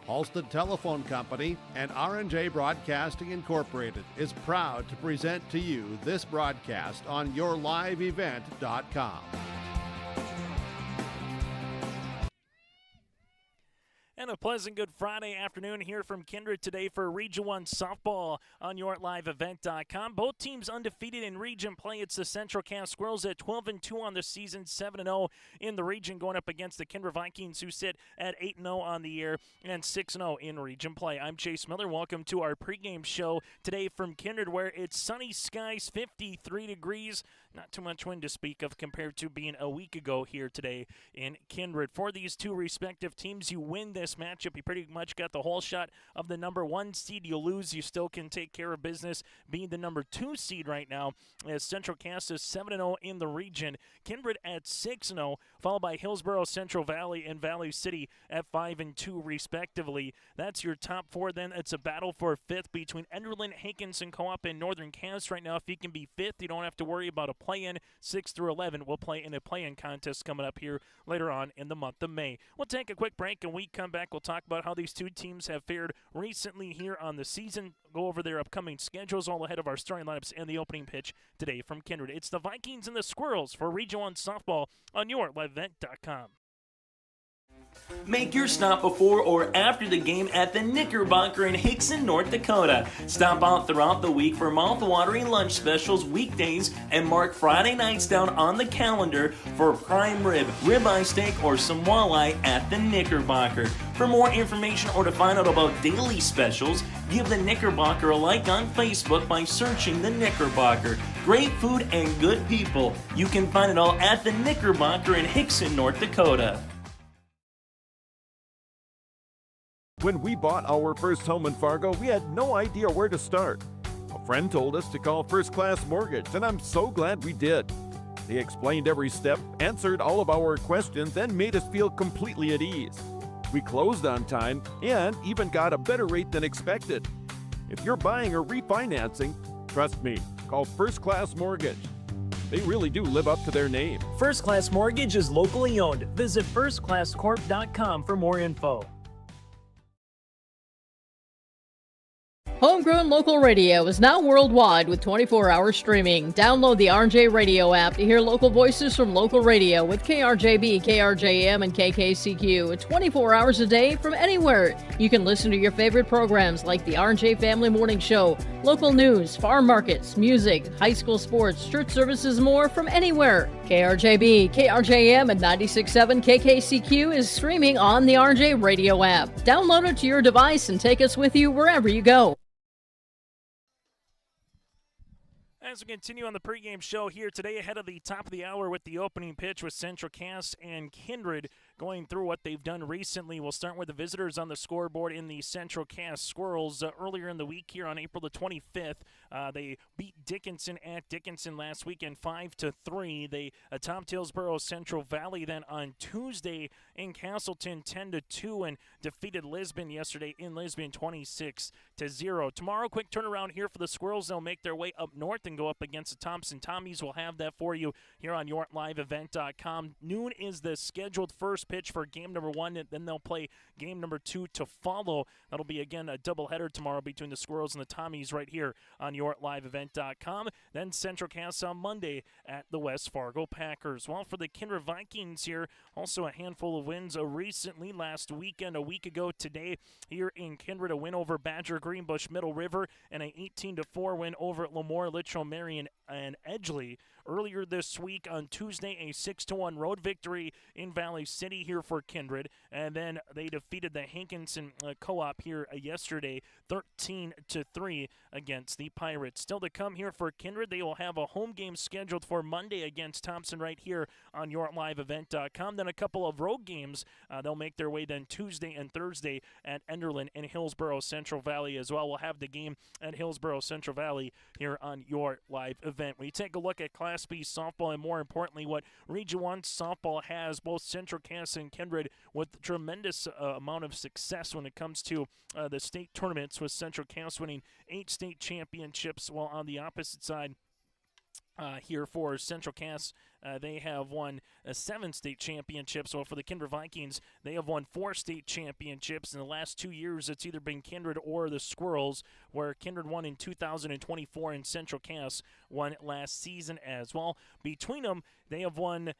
Halstead Telephone Company and R&J Broadcasting Incorporated is proud to present to you this broadcast on yourliveevent.com. And a pleasant good Friday afternoon here from Kindred today for Region 1 softball on yourliveevent.com. Both teams undefeated in region play. It's the Central Cass Squirrels at 12-2 on the season, 7-0 in the region, going up against the Kindred Vikings, who sit at 8-0 on the year and 6-0 in region play. I'm Chase Miller. Welcome to our pregame show today from Kindred, where it's sunny skies, 53 degrees. Not too much wind to speak of compared to being a week ago here today in Kindred. For these two respective teams, you win this matchup, you pretty much got the whole shot of the number 1 seed. You lose, you still can take care of business being the number 2 seed right now, as Central Cass is 7-0 in the region. Kindred at 6-0, followed by Hillsborough, Central Valley, and Valley City at 5-2 respectively. That's your top 4. Then it's a battle for 5th between Enderlin, Hankinson Co-op, and Northern Cass right now. If you can be 5th, you don't have to worry about a play-in. 6 through 11 will play in a play-in contest coming up here later on in the month of May. We'll take a quick break, and we come back. We'll talk about how these two teams have fared recently here on the season, go over their upcoming schedules, all ahead of our starting lineups and the opening pitch today from Kindred. It's the Vikings and the Squirrels for Region 1 softball on yourliveevent.com. Make your stop before or after the game at the Knickerbocker in Hickson, North Dakota. Stop out throughout the week for mouth-watering lunch specials weekdays and mark Friday nights down on the calendar for prime rib, ribeye steak, or some walleye at the Knickerbocker. For more information or to find out about daily specials, give the Knickerbocker a like on Facebook by searching the Knickerbocker. Great food and good people. You can find it all at the Knickerbocker in Hickson, North Dakota. When we bought our first home in Fargo, we had no idea where to start. A friend told us to call First Class Mortgage, and I'm so glad we did. They explained every step, answered all of our questions, and made us feel completely at ease. We closed on time and even got a better rate than expected. If you're buying or refinancing, trust me, call First Class Mortgage. They really do live up to their name. First Class Mortgage is locally owned. Visit firstclasscorp.com for more info. Homegrown local radio is now worldwide with 24-hour streaming. Download the RJ Radio app to hear local voices from local radio with KRJB, KRJM, and KKCQ 24 hours a day from anywhere. You can listen to your favorite programs like the RJ Family Morning Show, local news, farm markets, music, high school sports, church services, more from anywhere. KRJB, KRJM, and 96.7 KKCQ is streaming on the RJ Radio app. Download it to your device and take us with you wherever you go. As we continue on the pregame show here today, ahead of the top of the hour with the opening pitch with Central Cass and Kindred going through what they've done recently. We'll start with the visitors on the scoreboard in the Central Cass Squirrels. Earlier in the week here on April the 25th, they beat Dickinson at Dickinson last weekend 5-3. They topped Hillsborough Central Valley then on Tuesday in Castleton 10-2 and defeated Lisbon yesterday in Lisbon 26-0. Tomorrow, quick turnaround here for the Squirrels. They'll make their way up north and go up against the Thompson Tommies. We'll have that for you here on yourliveevent.com. Noon is the scheduled first pitch for game number 1, and then they'll play game number 2 to follow. That'll be, again, a doubleheader tomorrow between the Squirrels and the Tommies right here on yourliveevent.com. Then Central Cass on Monday at the West Fargo Packers. Well, for the Kindred Vikings here, also a handful of wins recently. Last weekend, a week ago today, here in Kindred, a win over Badger, Greenbush, Middle River, and an 18-4 win over Lemoore, Litchfield, Marion, and Edgeley. Earlier this week on Tuesday, a 6-1 road victory in Valley City here for Kindred. And then they defeated the Hankinson Co-op here yesterday, 13-3 against the Pirates. Still to come here for Kindred, they will have a home game scheduled for Monday against Thompson right here on yourliveevent.com. Then a couple of road games. They'll make their way then Tuesday and Thursday at Enderlin and Hillsborough Central Valley as well. We'll have the game at Hillsborough Central Valley here on your live event. When you take a look at Class B softball and more importantly what Region 1 softball has, both Central Cass and Kindred with tremendous amount of success when it comes to the state tournaments, with Central Cass winning 8 state championships, while on the opposite side here for Central Cass. They have won 7 state championships. So for the Kindred Vikings, they have won 4 state championships. In the last 2 years, it's either been Kindred or the Squirrels, where Kindred won in 2024 and Central Cass won last season as well. Between them, they have won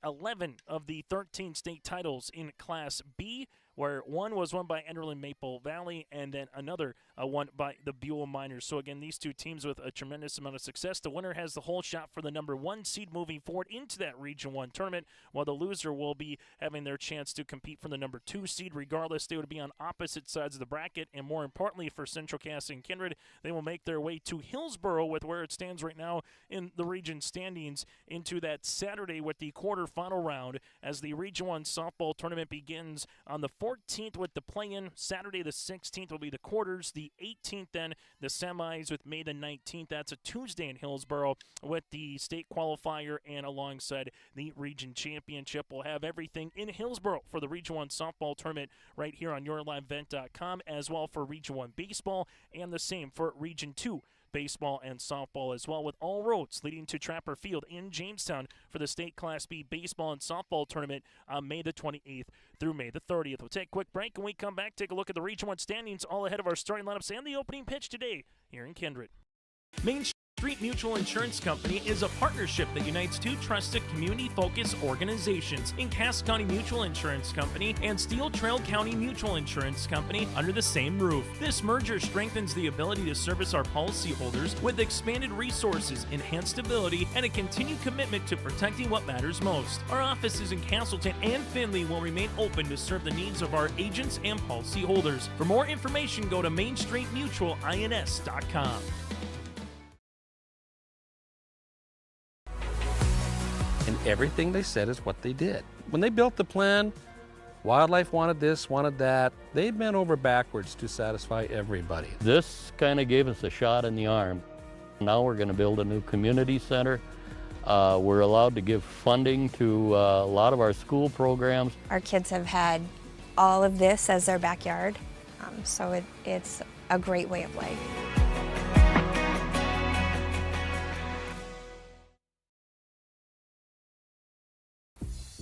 11 of the 13 state titles in Class B, where one was won by Enderlin Maple Valley and then another won by the Buell Miners. So again, these two teams with a tremendous amount of success. The winner has the whole shot for the number 1 seed moving forward into that Region 1 tournament, while the loser will be having their chance to compete for the number 2 seed. Regardless, they would be on opposite sides of the bracket, and more importantly for Central Cass and Kindred, they will make their way to Hillsboro with where it stands right now in the region standings into that Saturday with the quarterfinal round as the Region 1 softball tournament begins on the 14th with the play-in. Saturday the 16th will be the quarters. The 18th then the semis with May the 19th. That's a Tuesday in Hillsboro with the state qualifier, and alongside the region championship. We'll have everything in Hillsboro for the Region 1 softball tournament right here on yourlivevent.com, as well for Region 1 baseball, and the same for Region 2 baseball and softball as well, with all roads leading to Trapper Field in Jamestown for the state Class B baseball and softball tournament on May the 28th through May the 30th. We'll take a quick break. When we come back, take a look at the Region 1 standings, all ahead of our starting lineups and the opening pitch today here in Kindred. Main Street Mutual Insurance Company is a partnership that unites 2 trusted community-focused organizations in Cass County Mutual Insurance Company and Steel Trail County Mutual Insurance Company under the same roof. This merger strengthens the ability to service our policyholders with expanded resources, enhanced ability, and a continued commitment to protecting what matters most. Our offices in Castleton and Findlay will remain open to serve the needs of our agents and policyholders. For more information, go to mainstreetmutualins.com. And everything they said is what they did. When they built the plan, wildlife wanted this, wanted that. They bent over backwards to satisfy everybody. This kind of gave us a shot in the arm. Now we're going to build a new community center. We're allowed to give funding to a lot of our school programs. Our kids have had all of this as their backyard, so it's a great way of life.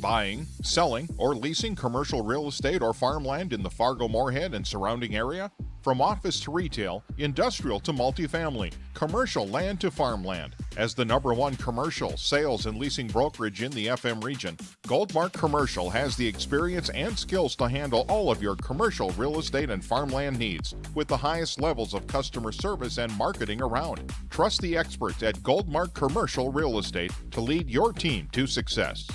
Buying, selling, or leasing commercial real estate or farmland in the Fargo-Moorhead and surrounding area? From office to retail, industrial to multifamily, commercial land to farmland. As the #1 commercial sales and leasing brokerage in the FM region, Goldmark Commercial has the experience and skills to handle all of your commercial real estate and farmland needs with the highest levels of customer service and marketing around. Trust the experts at Goldmark Commercial Real Estate to lead your team to success.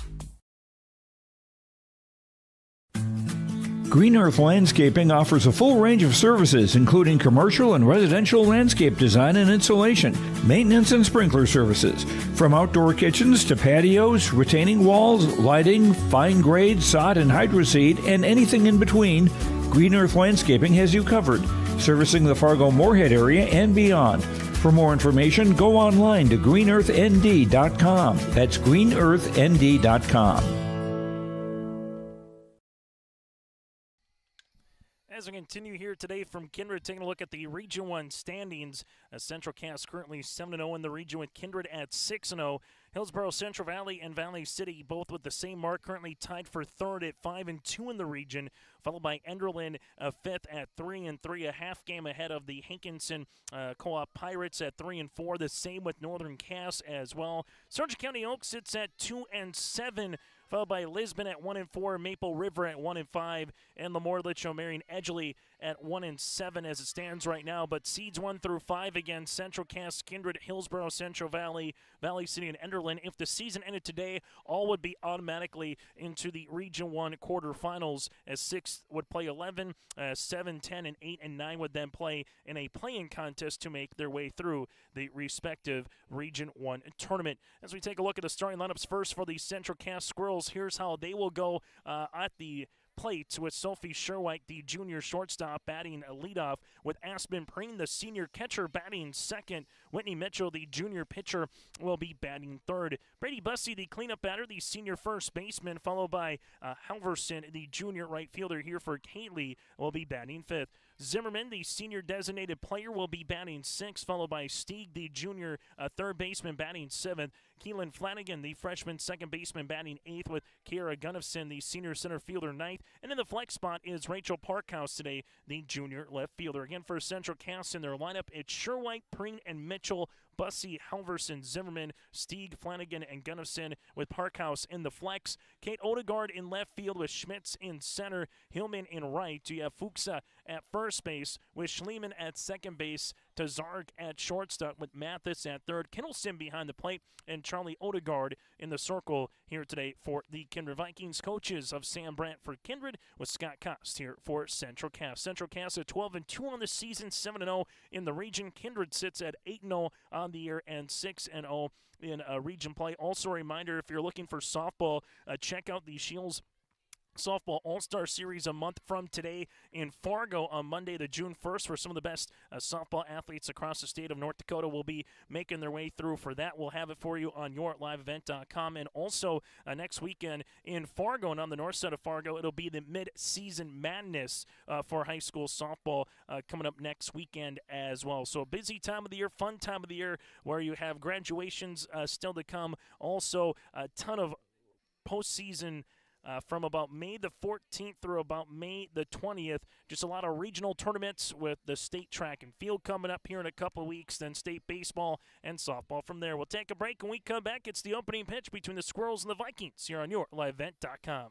Green Earth Landscaping offers a full range of services, including commercial and residential landscape design and installation, maintenance and sprinkler services. From outdoor kitchens to patios, retaining walls, lighting, fine grade, sod and hydroseed, and anything in between, Green Earth Landscaping has you covered, servicing the Fargo-Moorhead area and beyond. For more information, go online to greenearthnd.com. That's greenearthnd.com. As we continue here today from Kindred, taking a look at the Region 1 standings. Central Cass currently 7-0 in the region with Kindred at 6-0. Hillsboro, Central Valley, and Valley City both with the same mark, currently tied for third at 5-2 in the region, followed by Enderlin fifth at 3-3, a half game ahead of the Hankinson Co-op Pirates at 3-4. The same with Northern Cass as well. Sargent County Oak sits at 2-7. Followed by Lisbon at 1-4, Maple River at 1-5, and Lemoore, Litchfield, Marion, Edgeley at 1-7 as it stands right now. But seeds 1 through 5 again: Central Cass, Kindred, Hillsboro, Central Valley, Valley City, and Enderlin. If the season ended today, all would be automatically into the Region 1 quarterfinals, as 6 would play 11, 7, 10, and 8 and 9 would then play in a play-in contest to make their way through the respective Region 1 tournament. As we take a look at the starting lineups first for the Central Cass Squirrels, here's how they will go at the plate, with Sophie Sherwhite, the junior shortstop, batting leadoff, with Aspen Preen, the senior catcher, batting second. Whitney Mitchell, the junior pitcher, will be batting third. Brady Bussey, the cleanup batter, the senior first baseman, followed by Halverson, the junior right fielder here for Kately, will be batting fifth. Zimmerman, the senior designated player, will be batting 6th, followed by Stieg, the junior third baseman, batting 7th. Keelan Flanagan, the freshman second baseman, batting 8th, with Kiera Gunnifson, the senior center fielder, 9th. And in the flex spot is Rachel Parkhouse today, the junior left fielder. Again, for Central Cass in their lineup, it's Sherwhite, Preen, and Mitchell, Bussey, Halverson, Zimmerman, Stieg, Flanagan, and Gunnifson, with Parkhouse in the flex. Kate Odegaard in left field with Schmitz in center, Hillman in right. You have Fuchsa at first base with Schliemann at second base, Tazark at shortstop with Mathis at third, Kittleson behind the plate, and Charlie Odegaard in the circle here today for the Kindred Vikings. Coaches of Sam Brandt for Kindred, with Scott Cost here for Central Cass. Central Cass at 12-2 on the season, 7-0 in the region. Kindred sits at 8-0 on the year and 6-0 in region play. Also a reminder, if you're looking for softball, check out the Shields Softball All-Star Series a month from today in Fargo on Monday, the June 1st, where some of the best softball athletes across the state of North Dakota will be making their way through for that. We'll have it for you on yourliveevent.com. And also next weekend in Fargo and on the north side of Fargo, it'll be the mid-season madness for high school softball coming up next weekend as well. So a busy time of the year, fun time of the year, where you have graduations still to come. Also a ton of postseason from about May the 14th through about May the 20th. Just a lot of regional tournaments with the state track and field coming up here in a couple of weeks, then state baseball and softball from there. We'll take a break. When we come back, it's the opening pitch between the Squirrels and the Vikings here on yourliveevent.com.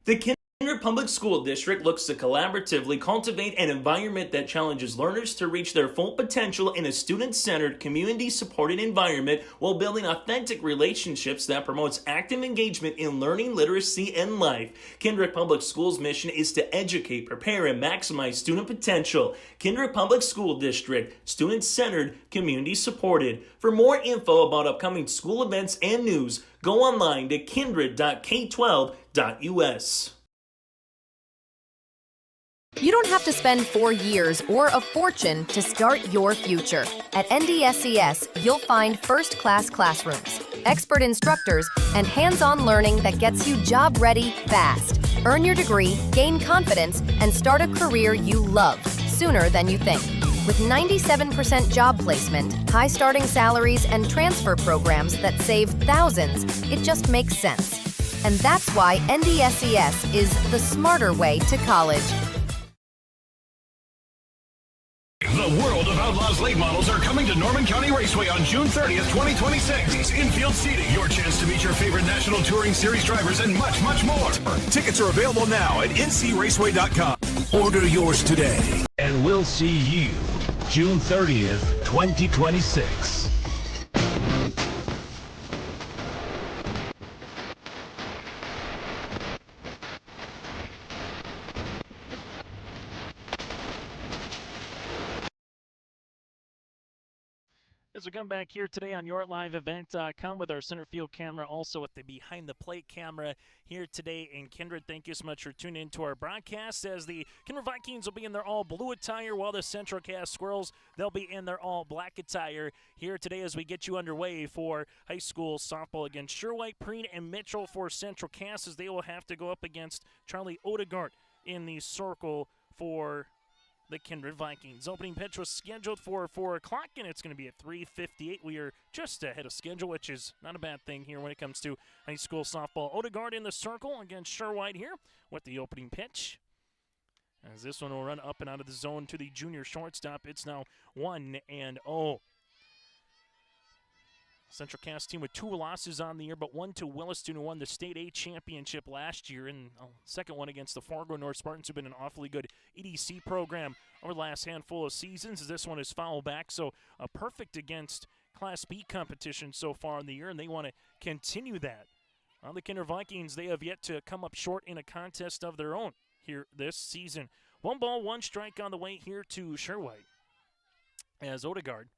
The Kindred Public School District looks to collaboratively cultivate an environment that challenges learners to reach their full potential in a student-centered, community-supported environment while building authentic relationships that promotes active engagement in learning, literacy, and life. Kindred Public Schools' mission is to educate, prepare, and maximize student potential. Kindred Public School District, student-centered, community-supported. For more info about upcoming school events and news, go online to kindred.k12.us. You don't have to spend 4 years or a fortune to start your future. At NDSCS, you'll find first-class classrooms, expert instructors, and hands-on learning that gets you job-ready fast. Earn your degree, gain confidence, and start a career you love sooner than you think. With 97% job placement, high starting salaries, and transfer programs that save thousands, it just makes sense. And that's why NDSCS is the smarter way to college. The World of Outlaws late models are coming to Norman County Raceway on June 30th, 2026. Infield seating, your chance to meet your favorite National Touring Series drivers, and much, much more. Tickets are available now at ncraceway.com. Order yours today. And we'll see you June 30th, 2026. As we come back here today on yourliveevent.com with our center field camera, also with the behind the plate camera here today in Kindred. Thank you so much for tuning in to our broadcast, as the Kindred Vikings will be in their all blue attire, while the Central Cass Squirrels, they'll be in their all black attire here today as we get you underway for high school softball against Sherwhite, Preen, and Mitchell for Central Cass, as they will have to go up against Charlie Odegaard in the circle for the Kindred Vikings. Opening pitch was scheduled for 4 o'clock, and it's going to be at 3:58. We are just ahead of schedule, which is not a bad thing here when it comes to high school softball. Odegaard in the circle against Sherwhite here with the opening pitch, as this one will run up and out of the zone to the junior shortstop. It's now 1-0. Central Cass team with 2 losses on the year, but one to Williston, who won the State A championship last year, and second one against the Fargo North Spartans, who've been an awfully good EDC program over the last handful of seasons, as this one is foul back. So perfect against Class B competition so far in the year, and they want to continue that. The Kindred Vikings, they have yet to come up short in a contest of their own here this season. 1 ball, 1 strike on the way here to Sherwhite, as Odegaard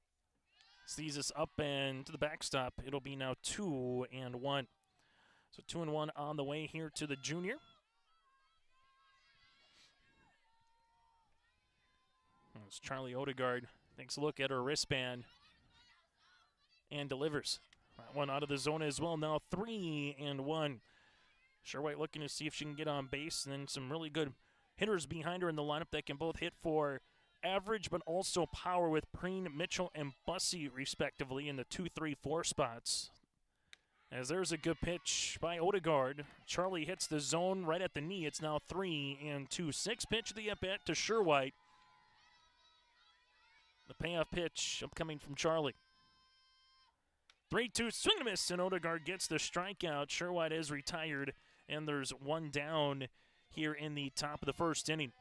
sees us up and to the backstop. It'll be now 2-1. So 2-1 on the way here to the junior. As Charlie Odegaard takes a look at her wristband and delivers. That one out of the zone as well. Now 3-1. Sherwhite looking to see if she can get on base, and then some really good hitters behind her in the lineup that can both hit for average but also power with Preen, Mitchell, and Bussey, respectively, in the 2, 3, 4 spots. As there's a good pitch by Odegaard. Charlie hits the zone right at the knee. It's now 3-2. 6 pitch of the at-bat to Sherwhite. The payoff pitch upcoming from Charlie. 3-2, swing and a miss, and Odegaard gets the strikeout. Sherwhite is retired, and there's one down here in the top of the first inning.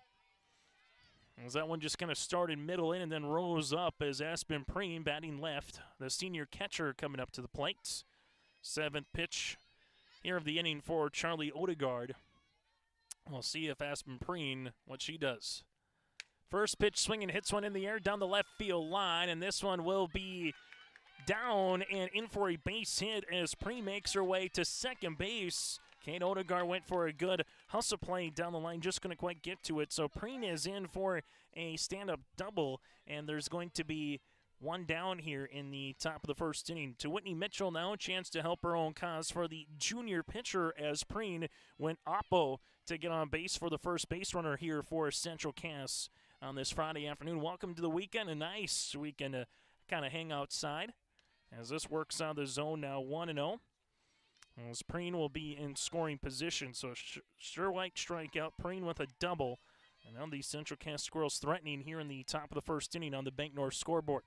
As that one just kind of started middle in and then rose up as Aspen Preen batting left. The senior catcher coming up to the plate. 7th pitch here of the inning for Charlie Odegaard. We'll see if Aspen Preen, what she does. First pitch swinging, hits one in the air down the left field line, and this one will be down and in for a base hit as Preen makes her way to second base. Kate Odegaard went for a good hustle play down the line, just couldn't quite get to it. So Preen is in for a stand-up double, and there's going to be one down here in the top of the first inning. To Whitney Mitchell now, a chance to help her own cause for the junior pitcher as Preen went oppo to get on base for the first base runner here for Central Cass on this Friday afternoon. Welcome to the weekend, a nice weekend to kind of hang outside as this works on the zone now 1-0. As Preen will be in scoring position, so Sherwhite strikeout, Preen with a double. And now the Central Cass Squirrels threatening here in the top of the first inning on the Bank North scoreboard.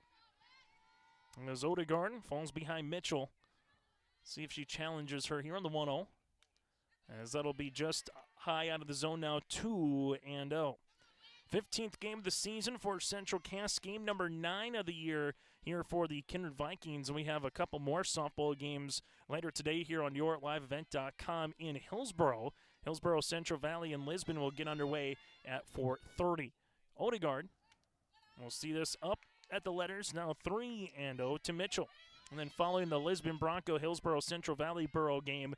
And as Odegaard falls behind Mitchell, see if she challenges her here on the 1-0. As that'll be just high out of the zone now, 2-0. 15th game of the season for Central Cass, game number 9 of the year here for the Kindred Vikings. And we have a couple more softball games later today here on YourLiveEvent.com in Hillsboro. Hillsboro, Central Valley, and Lisbon will get underway at 4:30. Odegaard, we'll see this up at the letters, now 3-0 to Mitchell. And then following the Lisbon Bronco Hillsboro Central Valley Borough game,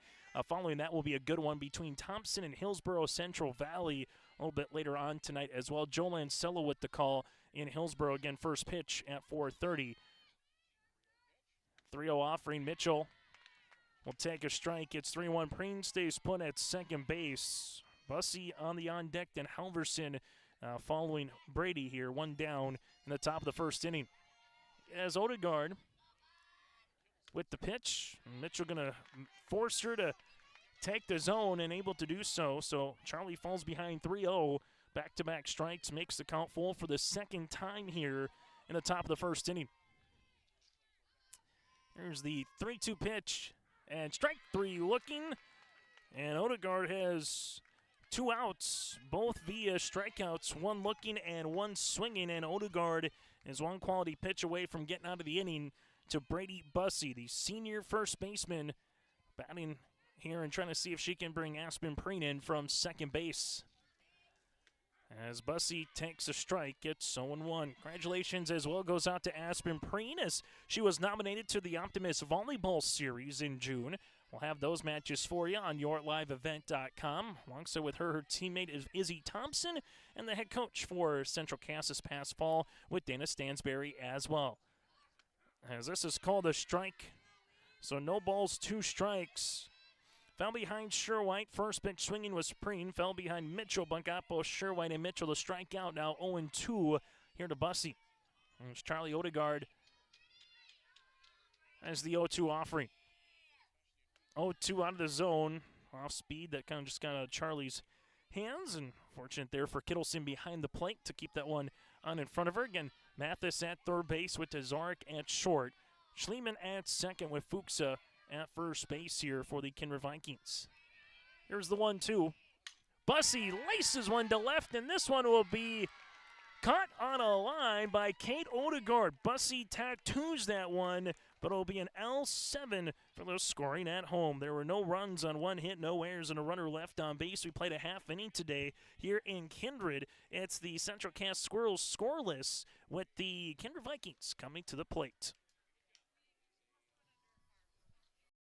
following that will be a good one between Thompson and Hillsboro Central Valley a little bit later on tonight as well. Joe Lancello with the call in Hillsboro. Again, first pitch at 4:30. 3-0 offering. Mitchell will take a strike. It's 3-1. Preen stays put at second base. Bussey on the on-deck, then Halverson following Brady here. One down in the top of the first inning. As Odegaard with the pitch, Mitchell going to force her to take the zone and able to do so. So Charlie falls behind 3-0. Back-to-back strikes, makes the count full for the second time here in the top of the first inning. Here's the 3-2 pitch, and strike 3 looking. And Odegaard has 2 outs, both via strikeouts, 1 looking and 1 swinging. And Odegaard is 1 quality pitch away from getting out of the inning to Brady Bussey, the senior first baseman, batting here and trying to see if she can bring Aspen Preen in from second base. As Bussey takes a strike, it's 0-1. Congratulations as well goes out to Aspen Preen as she was nominated to the Optimist Volleyball Series in June. We'll have those matches for you on YourLiveEvent.com. Alongside with her teammate is Izzy Thompson and the head coach for Central Cass this past fall with Dana Stansberry as well. As this is called a strike, so no balls, 2 strikes. Fell behind Sherwhite. First pitch swinging was Preen. Fell behind Mitchell. But got both Sherwhite and Mitchell to strike out. Now 0-2 here to Bussey. There's Charlie Odegaard as the 0-2 offering. 0-2 out of the zone. Off speed. That kind of just got out of Charlie's hands. And fortunate there for Kittleson behind the plate to keep that one on in front of her. Again, Mathis at third base with Tazarek at short. Schliemann at second with Fuchsa at first base here for the Kindred Vikings. Here's the 1-2. Bussey laces one to left, and this one will be caught on a line by Kate Odegaard. Bussey tattoos that one, but it'll be an L7 for those scoring at home. There were no runs on 1 hit, no errors, and a runner left on base. We played a half inning today here in Kindred. It's the Central Cass Squirrels scoreless with the Kindred Vikings coming to the plate.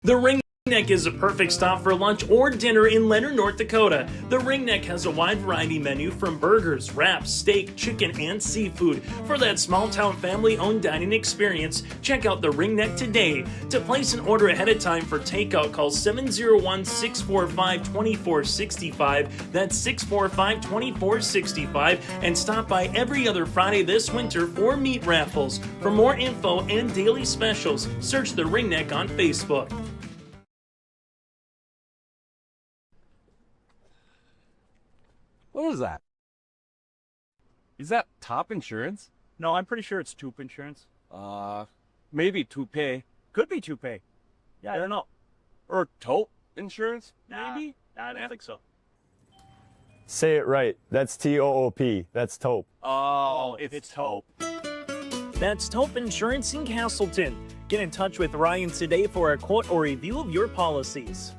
The Ring Ringneck is a perfect stop for lunch or dinner in Leonard, North Dakota. The Ringneck has a wide variety menu from burgers, wraps, steak, chicken, and seafood. For that small-town family-owned dining experience, check out the Ringneck today. To place an order ahead of time for takeout, call 701-645-2465. That's 645-2465. And stop by every other Friday this winter for meat raffles. For more info and daily specials, search the Ringneck on Facebook. What was that? Is that top insurance? No, I'm pretty sure it's Toop Insurance. Maybe Toupee. Could be Toupee. Yeah, I don't know. Or Taupe Insurance, maybe? Nah, I don't think so. Say it right. That's T-O-O-P. That's Taupe. Oh, it's Taupe. That's Taupe Insurance in Castleton. Get in touch with Ryan today for a quote or review of your policies.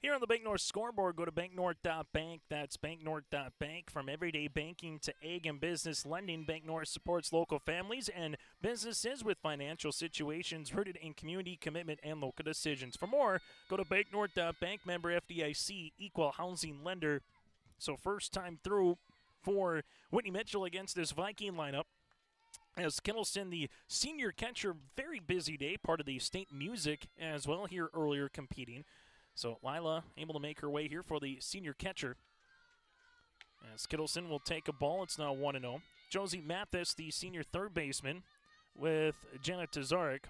Here on the Bank North scoreboard, go to banknorth.bank. That's banknorth.bank. From everyday banking to ag and business lending, Bank North supports local families and businesses with financial situations rooted in community commitment and local decisions. For more, go to banknorth.bank, member FDIC, equal housing lender. So first time through for Whitney Mitchell against this Viking lineup. As Kittleson, the senior catcher, very busy day, part of the state music as well here earlier competing. So Lila able to make her way here for the senior catcher. As Kittleson will take a ball, it's now 1-0. Josie Mathis, the senior third baseman, with Janet Tazarek.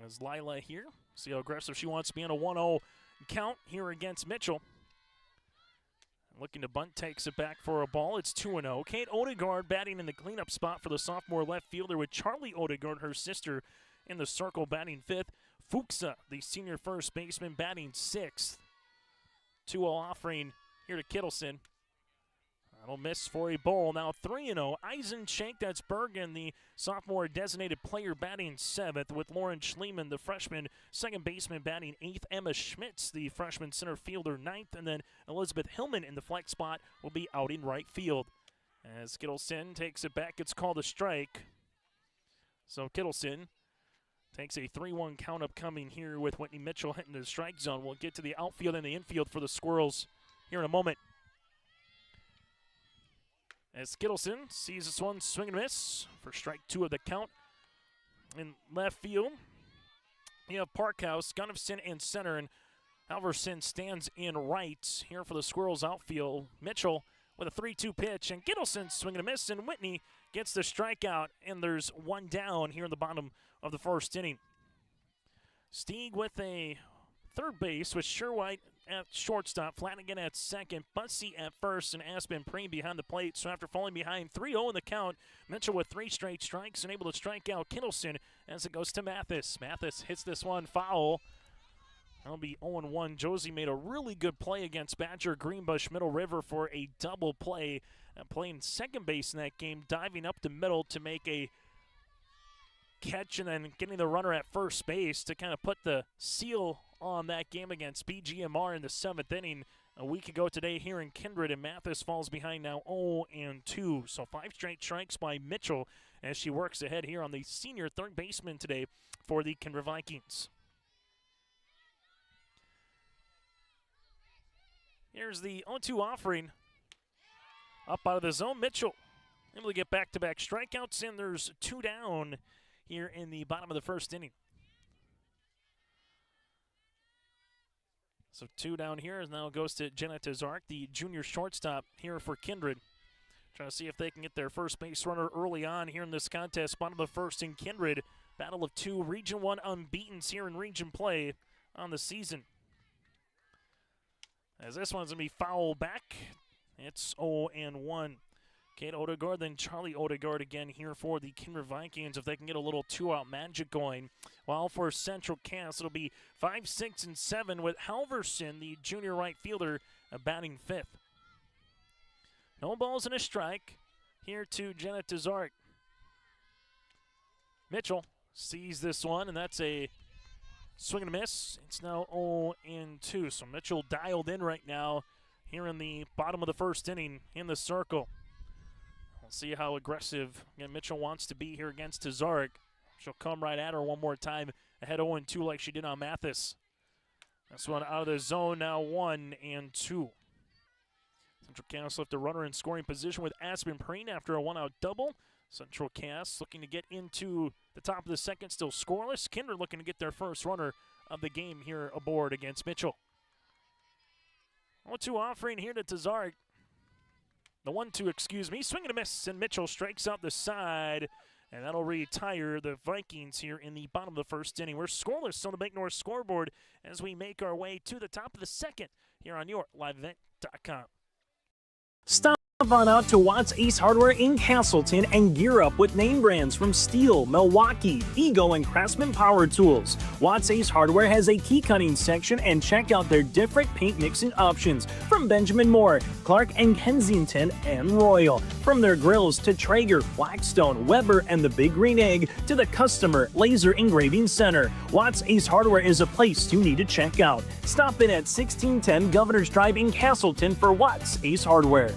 As Lila here, see how aggressive she wants to be on a 1-0 count here against Mitchell. Looking to bunt, takes it back for a ball. It's 2-0. Kate Odegaard batting in the cleanup spot for the sophomore left fielder, with Charlie Odegaard, her sister, in the circle batting fifth. Fuchsa, the senior first baseman, batting sixth. 2-0 offering here to Kittleson. That'll miss for a ball. Now 3-0. Eisenschenk, that's Bergen, the sophomore designated player, batting seventh, with Lauren Schliemann, the freshman second baseman, batting eighth. Emma Schmitz, the freshman center fielder, ninth. And then Elizabeth Hillman in the flex spot will be out in right field. As Kittleson takes it back, it's called a strike. So Kittleson takes a 3-1 count upcoming here with Whitney Mitchell hitting the strike zone. We'll get to the outfield and the infield for the Squirrels here in a moment. As Kittleson sees this one swing and miss for strike two of the count. In left field, you have Parkhouse, Gunnifson in center, and Halverson stands in right here for the Squirrels outfield. Mitchell with a 3-2 pitch, and Kittleson swinging a miss, and Whitney gets the strikeout, and there's one down here in the bottom of the first inning. Stieg with a third base with Sherwhite at shortstop, Flanagan at second, Bussey at first, and Aspen Preem behind the plate. So after falling behind 3-0 in the count, Mitchell with 3 straight strikes and able to strike out Kittleson as it goes to Mathis. Mathis hits this one foul. That'll be 0-1. Josie made a really good play against Badger Greenbush Middle River for a double play. Playing second base in that game, diving up the middle to make a catch and then getting the runner at first base to kind of put the seal on that game against BGMR in the 7th inning a week ago today here in Kindred, and Mathis falls behind now 0-2. So 5 straight strikes by Mitchell as she works ahead here on the senior third baseman today for the Kindred Vikings. Here's the 0-2 offering. Up out of the zone, Mitchell able to get back-to-back strikeouts, and there's 2 down here in the bottom of the first inning. So 2 down here, and now goes to Jenna Tazark, the junior shortstop here for Kindred. Trying to see if they can get their first base runner early on here in this contest. Bottom of the first in Kindred. Battle of 2 Region 1 unbeatens here in region play on the season. As this one's going to be foul back. It's 0-1. Kate Odegaard, then Charlie Odegaard again here for the Kindred Vikings if they can get a little 2-out magic going. While for Central Cass, it'll be 5, 6, and 7 with Halverson, the junior right fielder, batting 5th. No balls and a strike here to Jenna Tazark. Mitchell sees this one, and that's a swing and a miss. It's now 0-2. So Mitchell dialed in right now here in the bottom of the first inning in the circle. We'll see how aggressive Mitchell wants to be here against Tazarek. She'll come right at her one more time, ahead 0-2 like she did on Mathis. This one out of the zone now, 1-2. Central Cass left a runner in scoring position with Aspen Preen after a one-out double. Central Cass looking to get into the top of the second, still scoreless. Kindred looking to get their first runner of the game here aboard against Mitchell. 0-2 offering here to Tazarek. The 1-2, excuse me. Swing and a miss, and Mitchell strikes out the side, and that'll retire the Vikings here in the bottom of the first inning. We're scoreless on the Bank North scoreboard as we make our way to the top of the second here on your liveevent.com. Stop on out to Watts Ace Hardware in Castleton and gear up with name brands from Steel, Milwaukee, Ego, and Craftsman Power Tools. Watts Ace Hardware has a key cutting section, and check out their different paint mixing options from Benjamin Moore, Clark and Kensington, and Royal. From their grills to Traeger, Blackstone, Weber, and the Big Green Egg to the customer laser engraving center, Watts Ace Hardware is a place you need to check out. Stop in at 1610 Governor's Drive in Castleton for Watts Ace Hardware.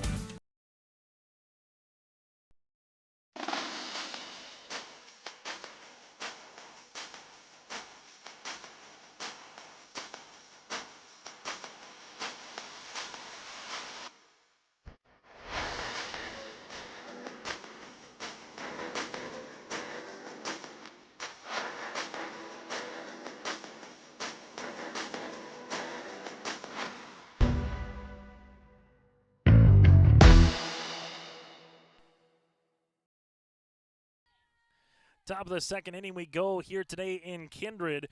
Top of the second inning we go here today in Kindred.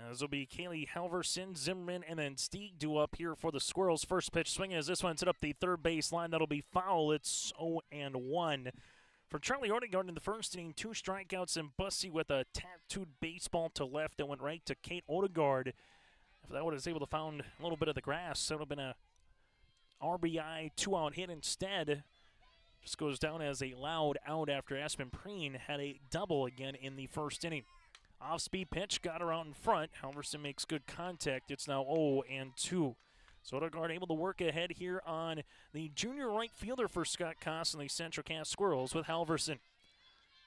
This will be Kaylee Halverson, Zimmerman, and then Stieg due up here for the Squirrels. First pitch swing as this one's hit up the third base line. That'll be foul. It's 0-1. For Charlie Odegaard in the first inning, 2 strikeouts, and Bussy with a tattooed baseball to left that went right to Kate Odegaard. If that was able to found a little bit of the grass, that would have been a RBI 2-out hit instead. Just goes down as a loud out after Aspen Preen had a double again in the first inning. Off-speed pitch, got her out in front. Halverson makes good contact. It's now 0-2. So Odegaard able to work ahead here on the junior right fielder for Scott Koss and the Central Cass Squirrels with Halverson.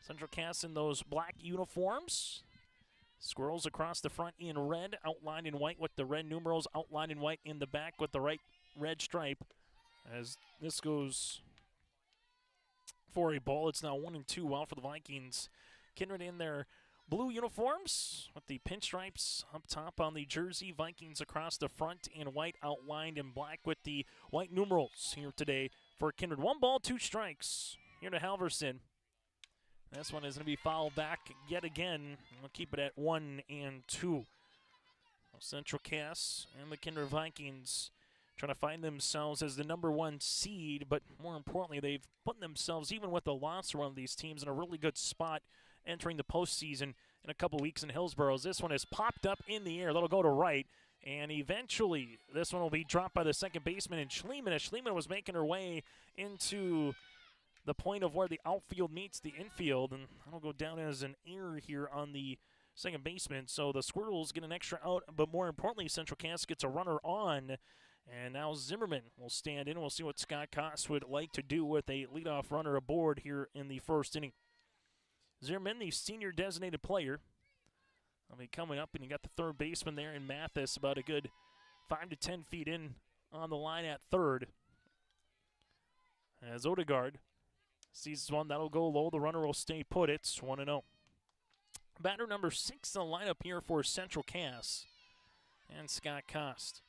Central Cass in those black uniforms. Squirrels across the front in red, outlined in white with the red numerals, outlined in white in the back with the right red stripe. As this goes for a ball, it's now 1-2 out for the Vikings. Kindred in their blue uniforms with the pinstripes up top on the jersey. Vikings across the front in white, outlined in black with the white numerals here today for Kindred. 1 ball, 2 strikes here to Halverson. This one is going to be fouled back yet again. We'll keep it at 1-2. Central Cass and the Kindred Vikings trying to find themselves as the #1 seed, but more importantly, they've put themselves, even with the loss around these teams, in a really good spot entering the postseason in a couple weeks in Hillsborough. This one is popped up in the air. That'll go to right, and eventually this one will be dropped by the second baseman in Schliemann. As Schliemann was making her way into the point of where the outfield meets the infield, and that'll go down as an error here on the second baseman. So the Squirrels get an extra out, but more importantly, Central Cass gets a runner on. And now Zimmerman will stand in. We'll see what Scott Koss would like to do with a leadoff runner aboard here in the first inning. Zimmerman, the senior designated player, will be coming up, and you got the third baseman there in Mathis, about a good 5 to 10 feet in on the line at third. As Odegaard sees one, that'll go low. The runner will stay put. It's 1-0. Batter number 6 in the lineup here for Central Cass and Scott Koss.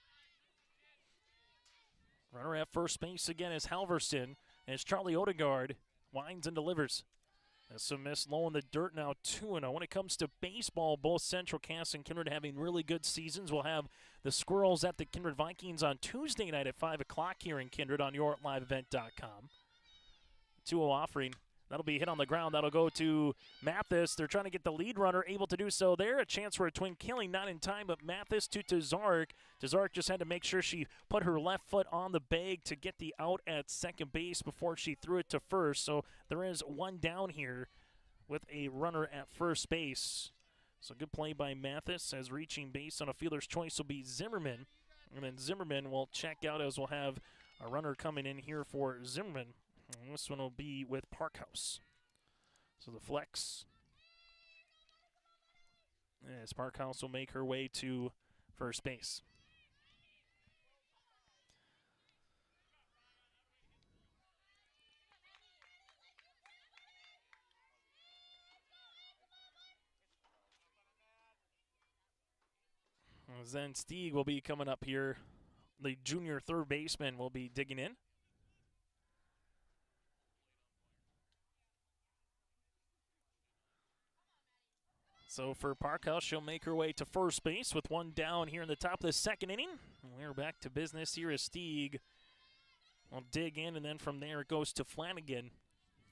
Runner at first base again is Halverson, as Charlie Odegaard winds and delivers. That's a miss low in the dirt, now 2-0. When it comes to baseball, both Central Cass and Kindred having really good seasons. We'll have the Squirrels at the Kindred Vikings on Tuesday night at 5 o'clock here in Kindred on yourliveevent.com. 2-0 offering. That'll be hit on the ground. That'll go to Mathis. They're trying to get the lead runner, able to do so there. A chance for a twin killing, not in time, but Mathis to Tazarek. Tazarek just had to make sure she put her left foot on the bag to get the out at second base before she threw it to first. So there is one down here with a runner at first base. So good play by Mathis, as reaching base on a fielder's choice will be Zimmerman. And then Zimmerman will check out, as we'll have a runner coming in here for Zimmerman. And this one will be with Parkhouse. So the flex. As Parkhouse will make her way to first base. Then Stieg will be coming up here. The junior third baseman will be digging in. So for Parkhouse, she'll make her way to first base with one down here in the top of the second inning. And we're back to business here as Stieg will dig in, and then from there it goes to Flanagan.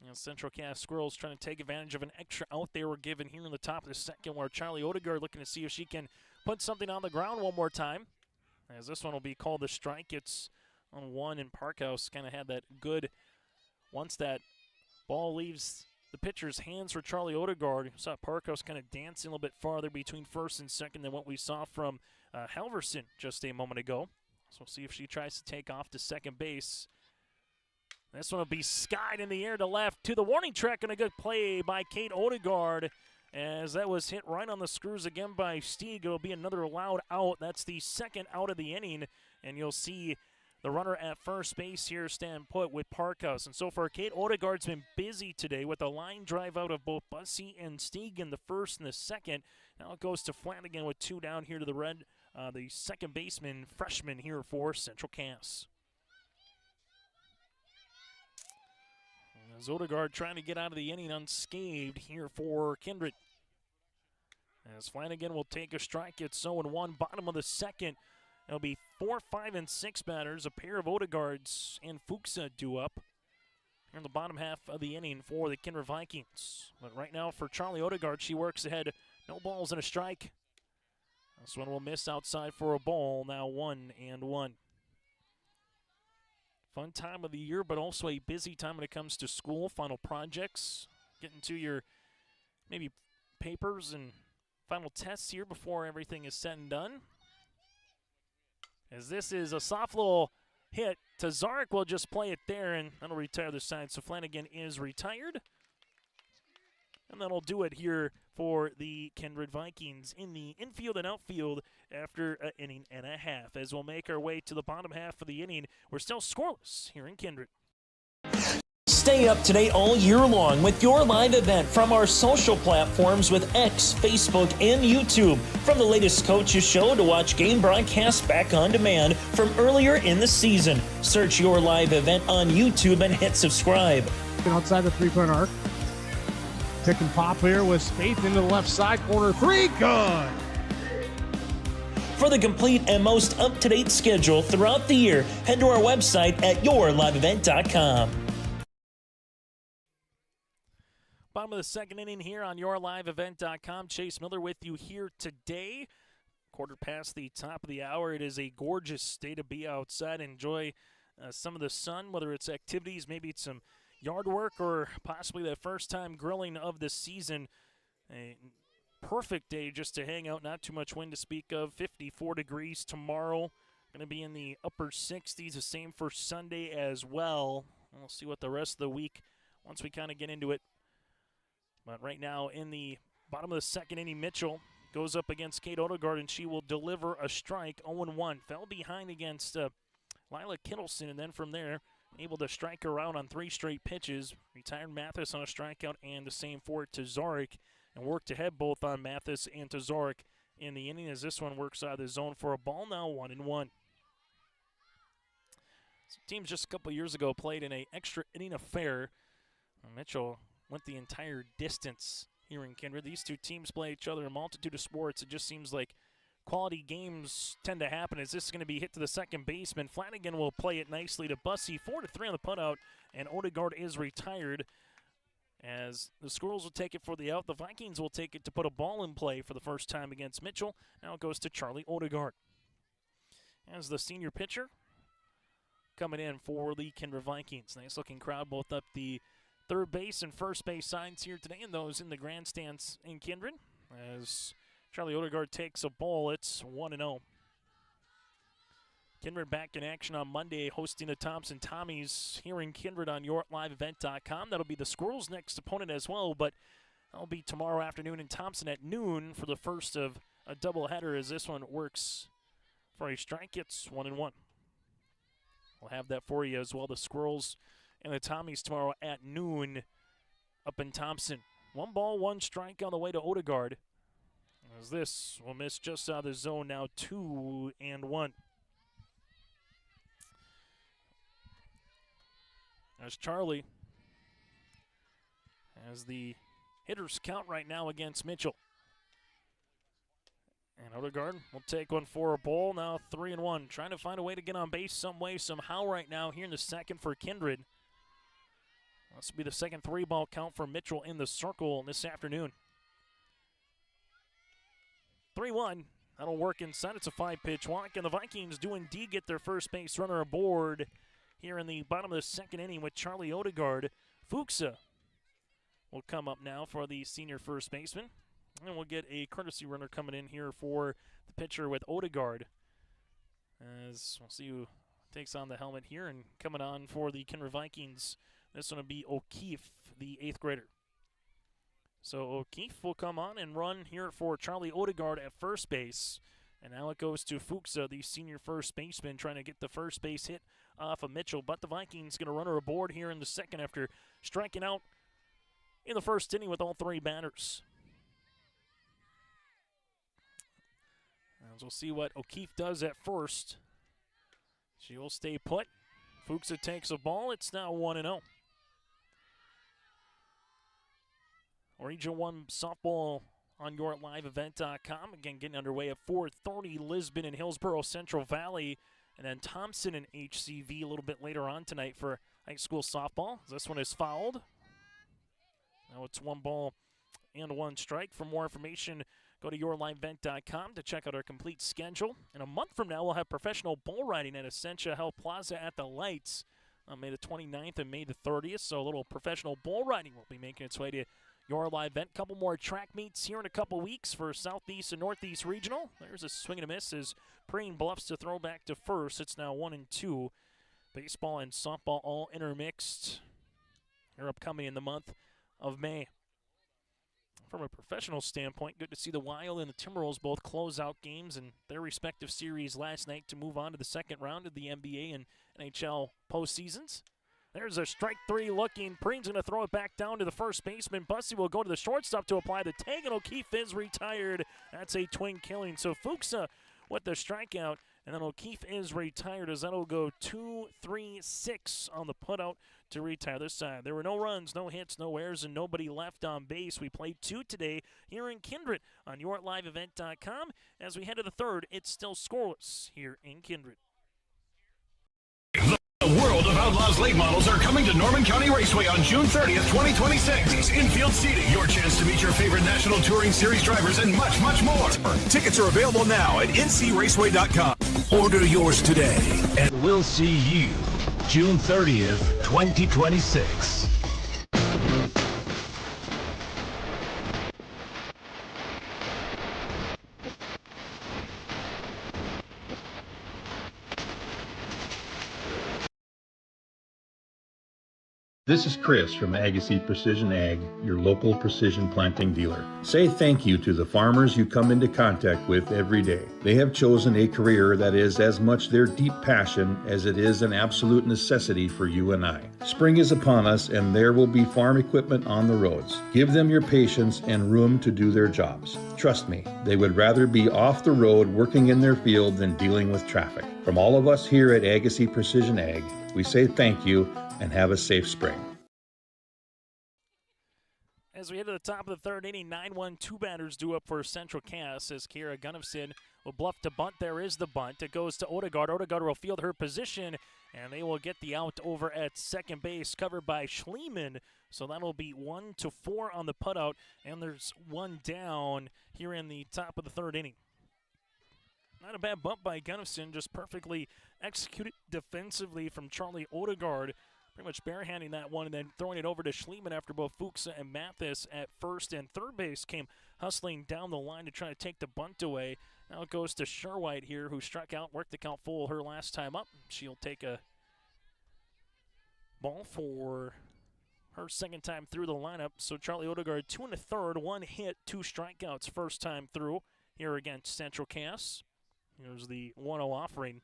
And Central Cass Squirrels trying to take advantage of an extra out they were given here in the top of the second, where Charlie Odegaard looking to see if she can put something on the ground one more time. As this one will be called a strike. It's on one, and Parkhouse kind of had that good, once that ball leaves the pitcher's hands for Charlie Odegaard. You saw Parkhouse kind of dancing a little bit farther between first and second than what we saw from Halverson just a moment ago. So we'll see if she tries to take off to second base. This one will be skied in the air to left to the warning track, and a good play by Kate Odegaard as that was hit right on the screws again by Stieg. It'll be another allowed out. That's the second out of the inning, and you'll see the runner at first base here stand put with Parkhouse. And so far, Kate Odegaard's been busy today with a line drive out of both Bussey and Stieg in the first and the second. Now it goes to Flanagan with two down here to the second baseman, freshman here for Central Cass. As Odegaard trying to get out of the inning unscathed here for Kindred. As Flanagan will take a strike, it's 0-1, bottom of the second. It'll be 4, 5, and 6 batters. A pair of Odegaards and Fuchsa due up here in the bottom half of the inning for the Kindred Vikings. But right now for Charlie Odegaard, she works ahead. No balls and a strike. This one will miss outside for a ball. Now 1-1. Fun time of the year, but also a busy time when it comes to school, final projects, getting to your maybe papers and final tests here before everything is said and done. As this is a soft little hit to Zarek, will just play it there, and that'll retire the side. So Flanagan is retired. And that'll do it here for the Kindred Vikings in the infield and outfield after an inning and a half. As we'll make our way to the bottom half of the inning, we're still scoreless here in Kindred. Stay up to date all year long with your live event from our social platforms with X, Facebook, and YouTube. From the latest coaches show to watch game broadcasts back on demand from earlier in the season. Search your live event on YouTube and hit subscribe. Outside the three-point arc. Pick and pop here with Spaeth into the left side corner. Three, good. For the complete and most up-to-date schedule throughout the year, head to our website at yourliveevent.com. Bottom of the second inning here on yourliveevent.com. Chase Miller with you here today. Quarter past the top of the hour. It is a gorgeous day to be outside. Enjoy some of the sun, whether it's activities, maybe it's some yard work, or possibly the first time grilling of the season. A perfect day just to hang out. Not too much wind to speak of. 54 degrees tomorrow. Going to be in the upper 60s. The same for Sunday as well. We'll see what the rest of the week, once we kind of get into it. But right now in the bottom of the second inning, Mitchell goes up against Kate Odegaard, and she will deliver a strike. 0-1. Fell behind against Lila Kittleson, and then from there, able to strike her out on 3 straight pitches. Retired Mathis on a strikeout, and the same for Tazarek, and worked ahead both on Mathis and Tazarek in the inning as this one works out of the zone for a ball. Now 1-1. Teams just a couple years ago played in an extra inning affair. Mitchell went the entire distance here in Kindred. These two teams play each other in a multitude of sports. It just seems like quality games tend to happen. As this is going to be hit to the second baseman, Flanagan will play it nicely to Bussey. 4-3 on the putout, and Odegaard is retired. As the Squirrels will take it for the out, the Vikings will take it to put a ball in play for the first time against Mitchell. Now it goes to Charlie Odegaard. As the senior pitcher coming in for the Kindred Vikings. Nice looking crowd both up the third base and first base signs here today, and those in the grandstands in Kindred. As Charlie Odegaard takes a ball, it's 1-0. Kindred back in action on Monday, hosting the Thompson Tommies here in Kindred on YourLiveEvent.com. That'll be the Squirrels' next opponent as well, but that'll be tomorrow afternoon in Thompson at noon for the first of a doubleheader as this one works for a strike. It's 1-1. We'll have that for you as well. The Squirrels and the Tommies tomorrow at noon up in Thompson. 1 ball, 1 strike on the way to Odegaard. As this will miss just out of the zone now, 2-1. There's Charlie as the hitters count right now against Mitchell. And Odegaard will take one for a ball, now 3-1. Trying to find a way to get on base some way, somehow right now here in the second for Kindred. This will be the second 3-ball count for Mitchell in the circle this afternoon. 3-1. That'll work inside. It's a 5-pitch walk, and the Vikings do indeed get their first base runner aboard here in the bottom of the second inning with Charlie Odegaard. Fuchsa will come up now for the senior first baseman. And we'll get a courtesy runner coming in here for the pitcher with Odegaard. As we'll see who takes on the helmet here. And coming on for the Kindred Vikings, this one will be O'Keefe, the 8th grader. So O'Keefe will come on and run here for Charlie Odegaard at first base. And now it goes to Fuchsa, the senior first baseman, trying to get the first base hit off of Mitchell. But the Vikings going to run her aboard here in the second after striking out in the first inning with all 3 batters. As we'll see what O'Keefe does at first. She will stay put. Fuchsa takes a ball. It's now 1-0. Region 1 softball on YourLiveEvent.com. Again, getting underway at 4:30. Lisbon and Hillsborough Central Valley. And then Thompson and HCV a little bit later on tonight for high school softball. This one is fouled. Now it's 1 ball and 1 strike. For more information, go to YourLiveEvent.com to check out our complete schedule. In a month from now, we'll have professional bull riding at Essentia Health Plaza at the Lights on May the 29th and May the 30th. So a little professional bull riding will be making its way to Your Live Event. Couple more track meets here in a couple weeks for Southeast and Northeast Regional. There's a swing and a miss as Preen bluffs to throw back to first. It's now 1-2. Baseball and softball all intermixed. They're upcoming in the month of May. From a professional standpoint, good to see the Wild and the Timberwolves both close out games in their respective series last night to move on to the second round of the NBA and NHL postseasons. There's a strike 3 looking. Preen's going to throw it back down to the first baseman. Bussey will go to the shortstop to apply the tag, and O'Keefe is retired. That's a twin killing. So Fuchsa with the strikeout, and then O'Keefe is retired as that'll go 2-3-6 on the putout to retire this side. There were no runs, no hits, no errors, and nobody left on base. We played 2 today here in Kindred on YourLiveEvent.com. As we head to the third, it's still scoreless here in Kindred. The World of Outlaws late models are coming to Norman County Raceway on June 30th, 2026. Infield seating, your chance to meet your favorite National Touring Series drivers, and much, much more. Tickets are available now at ncraceway.com. Order yours today, and we'll see you June 30th, 2026. This is Chris from Agassiz Precision Ag, your local precision planting dealer. Say thank you to the farmers you come into contact with every day. They have chosen a career that is as much their deep passion as it is an absolute necessity for you and I. Spring is upon us and there will be farm equipment on the roads. Give them your patience and room to do their jobs. Trust me, they would rather be off the road working in their field than dealing with traffic. From all of us here at Agassiz Precision Ag, we say thank you and have a safe spring. As we head to the top of the third inning, 9-1, 2 batters due up for Central Cass as Kira Gunnifson will bluff to bunt. There is the bunt. It goes to Odegaard. Odegaard will field her position, and they will get the out over at second base, covered by Schliemann. So that'll be 1-4 on the putout, and there's 1 down here in the top of the third inning. Not a bad bump by Gunnifson, just perfectly executed defensively from Charlie Odegaard. Pretty much barehanding that one and then throwing it over to Schliemann after both Fuchsa and Mathis at first and third base came hustling down the line to try to take the bunt away. Now it goes to Sherwhite here, who struck out, worked the count full her last time up. She'll take a ball for her second time through the lineup. So Charlie Odegaard, 2 1/3, 1 hit, 2 strikeouts first time through here against Central Cass. Here's the 1-0 offering.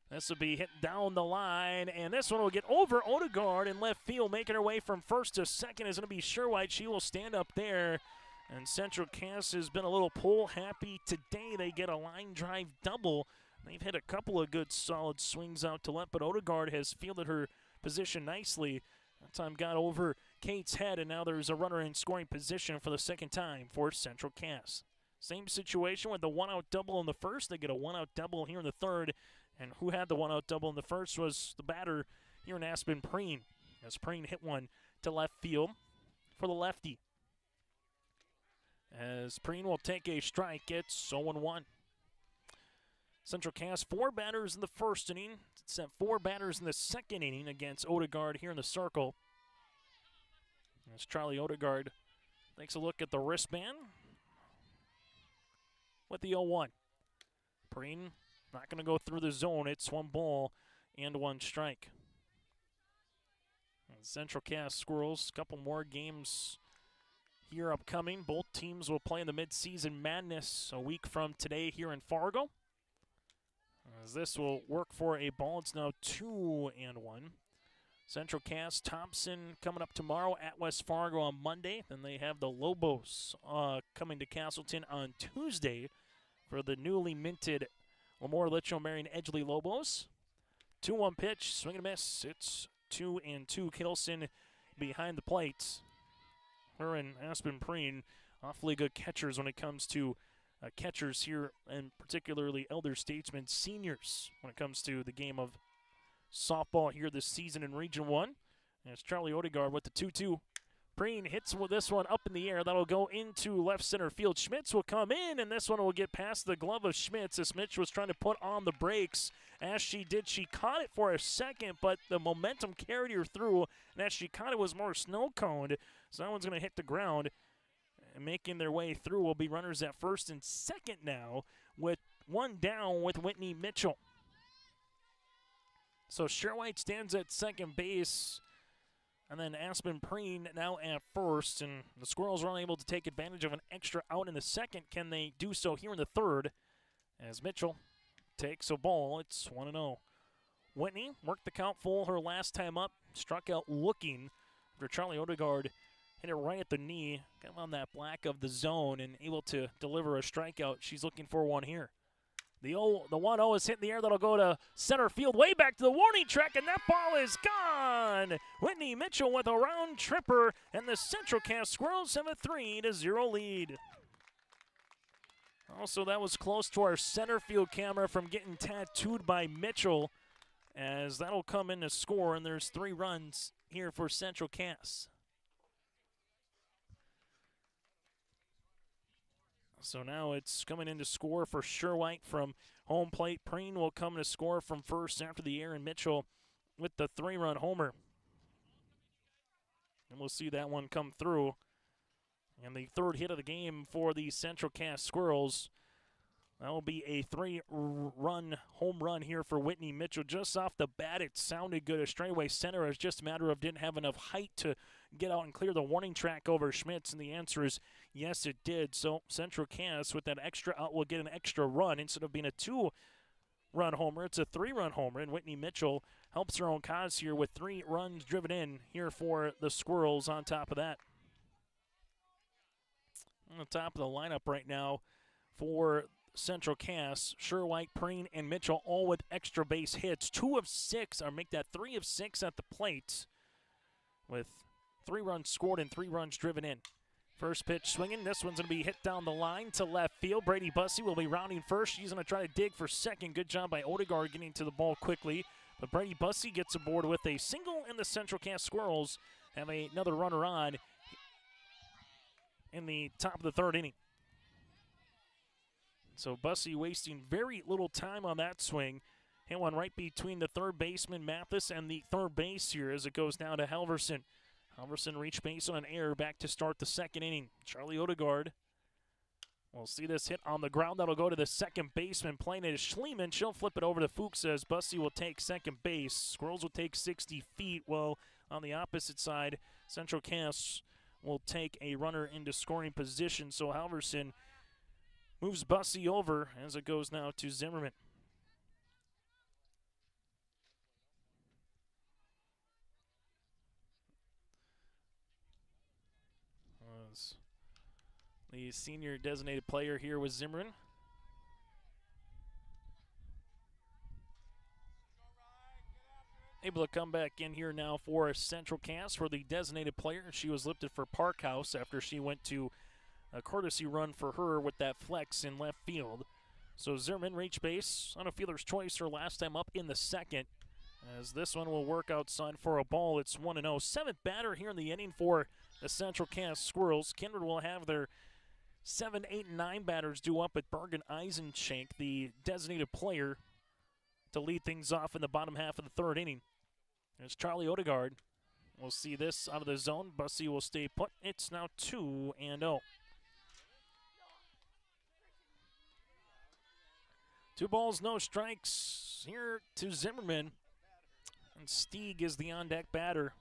This will be hit down the line, and this one will get over Odegaard in left field. Making her way from first to second is going to be Sherwhite. She will stand up there, and Central Cass has been a little pull happy today. They get a line drive double. They've hit a couple of good solid swings out to left, but Odegaard has fielded her position nicely. That time got over Kate's head, and now there's a runner in scoring position for the second time for Central Cass. Same situation with the 1-out double in the first. They get a 1-out double here in the third. And who had the 1-out double in the first was the batter here in Aspen Preen. As Preen hit one to left field for the lefty. As Preen will take a strike, it's 0-1. Central Cass, 4 batters in the first inning. It's at 4 batters in the second inning against Odegaard here in the circle. As Charlie Odegaard takes a look at the wristband with the 0-1. Preen not going to go through the zone. It's 1 ball and 1 strike. And Central Cass Squirrels, a couple more games here upcoming. Both teams will play in the Mid-Season Madness a week from today here in Fargo. As this will work for a ball. It's now 2-1. Central Cass, Thompson coming up tomorrow at West Fargo on Monday. Then they have the Lobos coming to Castleton on Tuesday for the newly minted Lamore Litchfield Marion Edgley Lobos. 2-1 pitch, swing and a miss. It's 2-2. Kittleson behind the plate. Her and Aspen Preen, awfully good catchers when it comes to catchers here, and particularly elder statesmen, seniors, when it comes to the game of softball here this season in Region 1. And it's Charlie Odegaard with the 2-2. Preen hits with this one up in the air. That'll go into left center field. Schmitz will come in, and this one will get past the glove of Schmitz as Schmitz was trying to put on the brakes. As she did, she caught it for a second, but the momentum carried her through, and as she caught it was more snow-coned, so that one's going to hit the ground. And making their way through will be runners at first and second now, with 1 down with Whitney Mitchell. So Sherwhite stands at second base. And then Aspen Preen now at first, and the Squirrels are unable to take advantage of an extra out in the second. Can they do so here in the third? As Mitchell takes a ball, it's 1-0. Whitney worked the count full her last time up, struck out looking after Charlie Odegaard hit it right at the knee, kind of on that black of the zone, and able to deliver a strikeout. She's looking for one here. The 1-0 is hit in the air. That'll go to center field, way back to the warning track, and that ball is gone. Whitney Mitchell with a round tripper, and the Central Cass Squirrels have a 3-0 lead. Also, that was close to our center field camera from getting tattooed by Mitchell, as that'll come in to score, and there's 3 runs here for Central Cass. So now it's coming in to score for Sherwhite from home plate. Preen will come to score from first after the Aaron Mitchell with the 3-run homer. And we'll see that one come through. And the third hit of the game for the Central Cass Squirrels. That will be a 3-run home run here for Whitney Mitchell. Just off the bat, it sounded good. A straightaway center. It's just a matter of didn't have enough height to get out and clear the warning track over Schmitz. And the answer is yes, it did. So Central Cass, with that extra out, will get an extra run. Instead of being a 2-run homer, it's a 3-run homer. And Whitney Mitchell helps her own cause here with 3 runs driven in here for the Squirrels on top of that. On the top of the lineup right now for Central Cass, Sherwhite, Preen, and Mitchell all with extra base hits. 2 of 6, or make that 3 of 6 at the plate, with 3 runs scored and 3 runs driven in. First pitch swinging. This one's going to be hit down the line to left field. Brady Bussey will be rounding first. She's going to try to dig for second. Good job by Odegaard getting to the ball quickly. But Brady Bussey gets aboard with a single, and the Central Cass Squirrels have another runner on in the top of the third inning. So Bussey wasting very little time on that swing. Hit one right between the third baseman, Mathis, and the third base here as it goes down to Halverson. Halverson reached base on an error back to start the second inning. Charlie Odegaard We'll see this hit on the ground. That'll go to the second baseman. Playing it is Schliemann. She'll flip it over to Fuchs as Bussey will take second base. Squirrels will take 60 feet. Well, on the opposite side, Central Cass will take a runner into scoring position. So Halverson moves Bussey over as it goes now to Zimmerman. The senior designated player here was Zimmerman. Able to come back in here now for Central Cass for the designated player. She was lifted for Parkhouse after she went to a courtesy run for her with that flex in left field. So Zimmerman reached base on a fielder's choice her last time up in the second. As this one will work outside for a ball. It's 1-0. Seventh batter here in the inning for the Central Cass Squirrels. Kindred will have their 7, 8, and 9 batters due up at Bergen Eisenschenk, the designated player, to lead things off in the bottom half of the third inning. There's Charlie Odegaard. We'll see this out of the zone. Bussey will stay put. It's now 2-0. 2 balls, no strikes here to Zimmerman. And Stieg is the on-deck batter.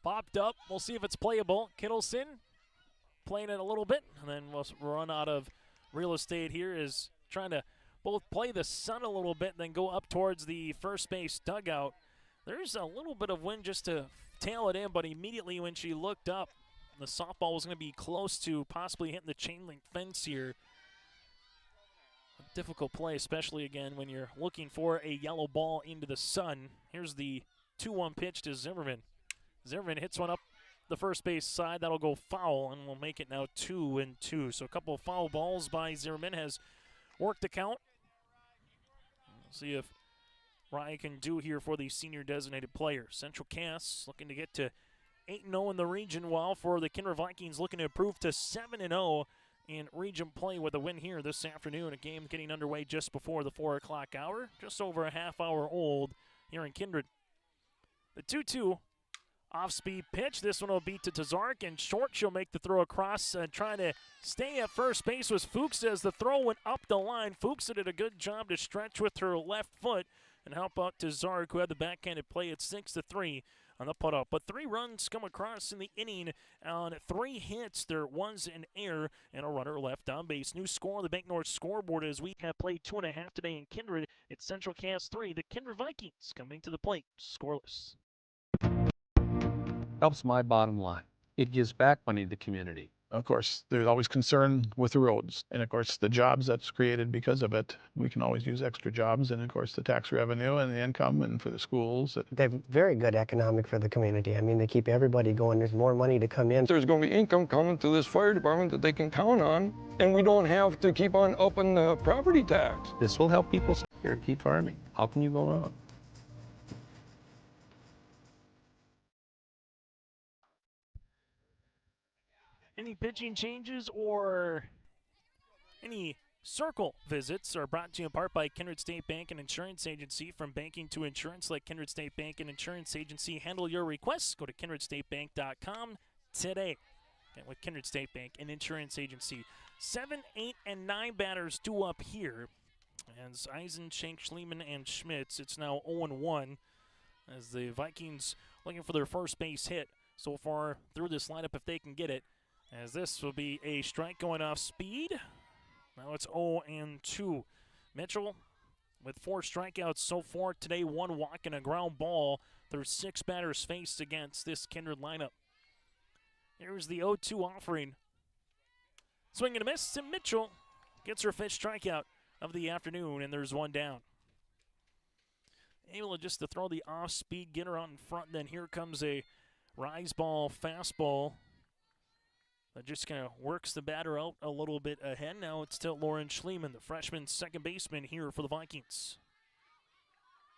Popped up. We'll see if it's playable. Kittleson playing it a little bit. And then we'll run out of real estate here is trying to both play the sun a little bit and then go up towards the first base dugout. There's a little bit of wind just to tail it in, but immediately when she looked up, the softball was going to be close to possibly hitting the chain link fence here. A difficult play, especially again when you're looking for a yellow ball into the sun. Here's the 2-1 pitch to Zimmerman. Zimmerman hits one up the first base side. That'll go foul, and we'll make it now 2-2. So a couple of foul balls by Zimmerman has worked the count. We'll see if Ryan can do here for the senior designated player. Central Cass looking to get to 8-0 in the region, while for the Kindred Vikings looking to improve to 7-0 in region play with a win here this afternoon. A game getting underway just before the 4 o'clock hour, just over a half hour old here in Kindred. The 2-2 off-speed pitch. This one will be to Tazark, and short. She'll make the throw across, trying to stay at first base was Fuchs as the throw went up the line. Fuchs did a good job to stretch with her left foot and help out Tazark, who had the backhanded play at 6-3 on the put-up. But 3 runs come across in the inning on 3 hits. There was an error and a runner left on base. New score on the Bank North scoreboard as we have played 2.5 today in Kindred. It's Central Cass 3. The Kindred Vikings coming to the plate scoreless. Helps my bottom line. It gives back money to the community. Of course, there's always concern with the roads. And of course, the jobs that's created because of it, we can always use extra jobs. And of course, the tax revenue and the income and for the schools. They're very good economic for the community. I mean, they keep everybody going. There's more money to come in. There's going to be income coming to this fire department that they can count on. And we don't have to keep on upping the property tax. This will help people here keep farming. How can you go wrong? Any pitching changes or any circle visits are brought to you in part by Kindred State Bank and Insurance Agency. From banking to insurance, let Kindred State Bank and Insurance Agency handle your requests. Go to kindredstatebank.com today. And with Kindred State Bank and Insurance Agency, 7, 8, and 9 batters due up here. As Eisenschenk, Schliemann, and Schmitz, it's now 0-1 as the Vikings looking for their first base hit so far through this lineup if they can get it. As this will be a strike going off speed. Now it's 0-2. Mitchell with 4 strikeouts so far today, 1 walk and a ground ball. There's 6 batters faced against this Kindred lineup. Here's the 0-2 offering. Swing and a miss, and Mitchell gets her 5th strikeout of the afternoon, and there's 1 down. Able just to throw the off-speed, get her out in front, and then here comes a rise ball, fastball. That just kind of works the batter out a little bit ahead. Now it's to Lauren Schliemann, the freshman second baseman here for the Vikings.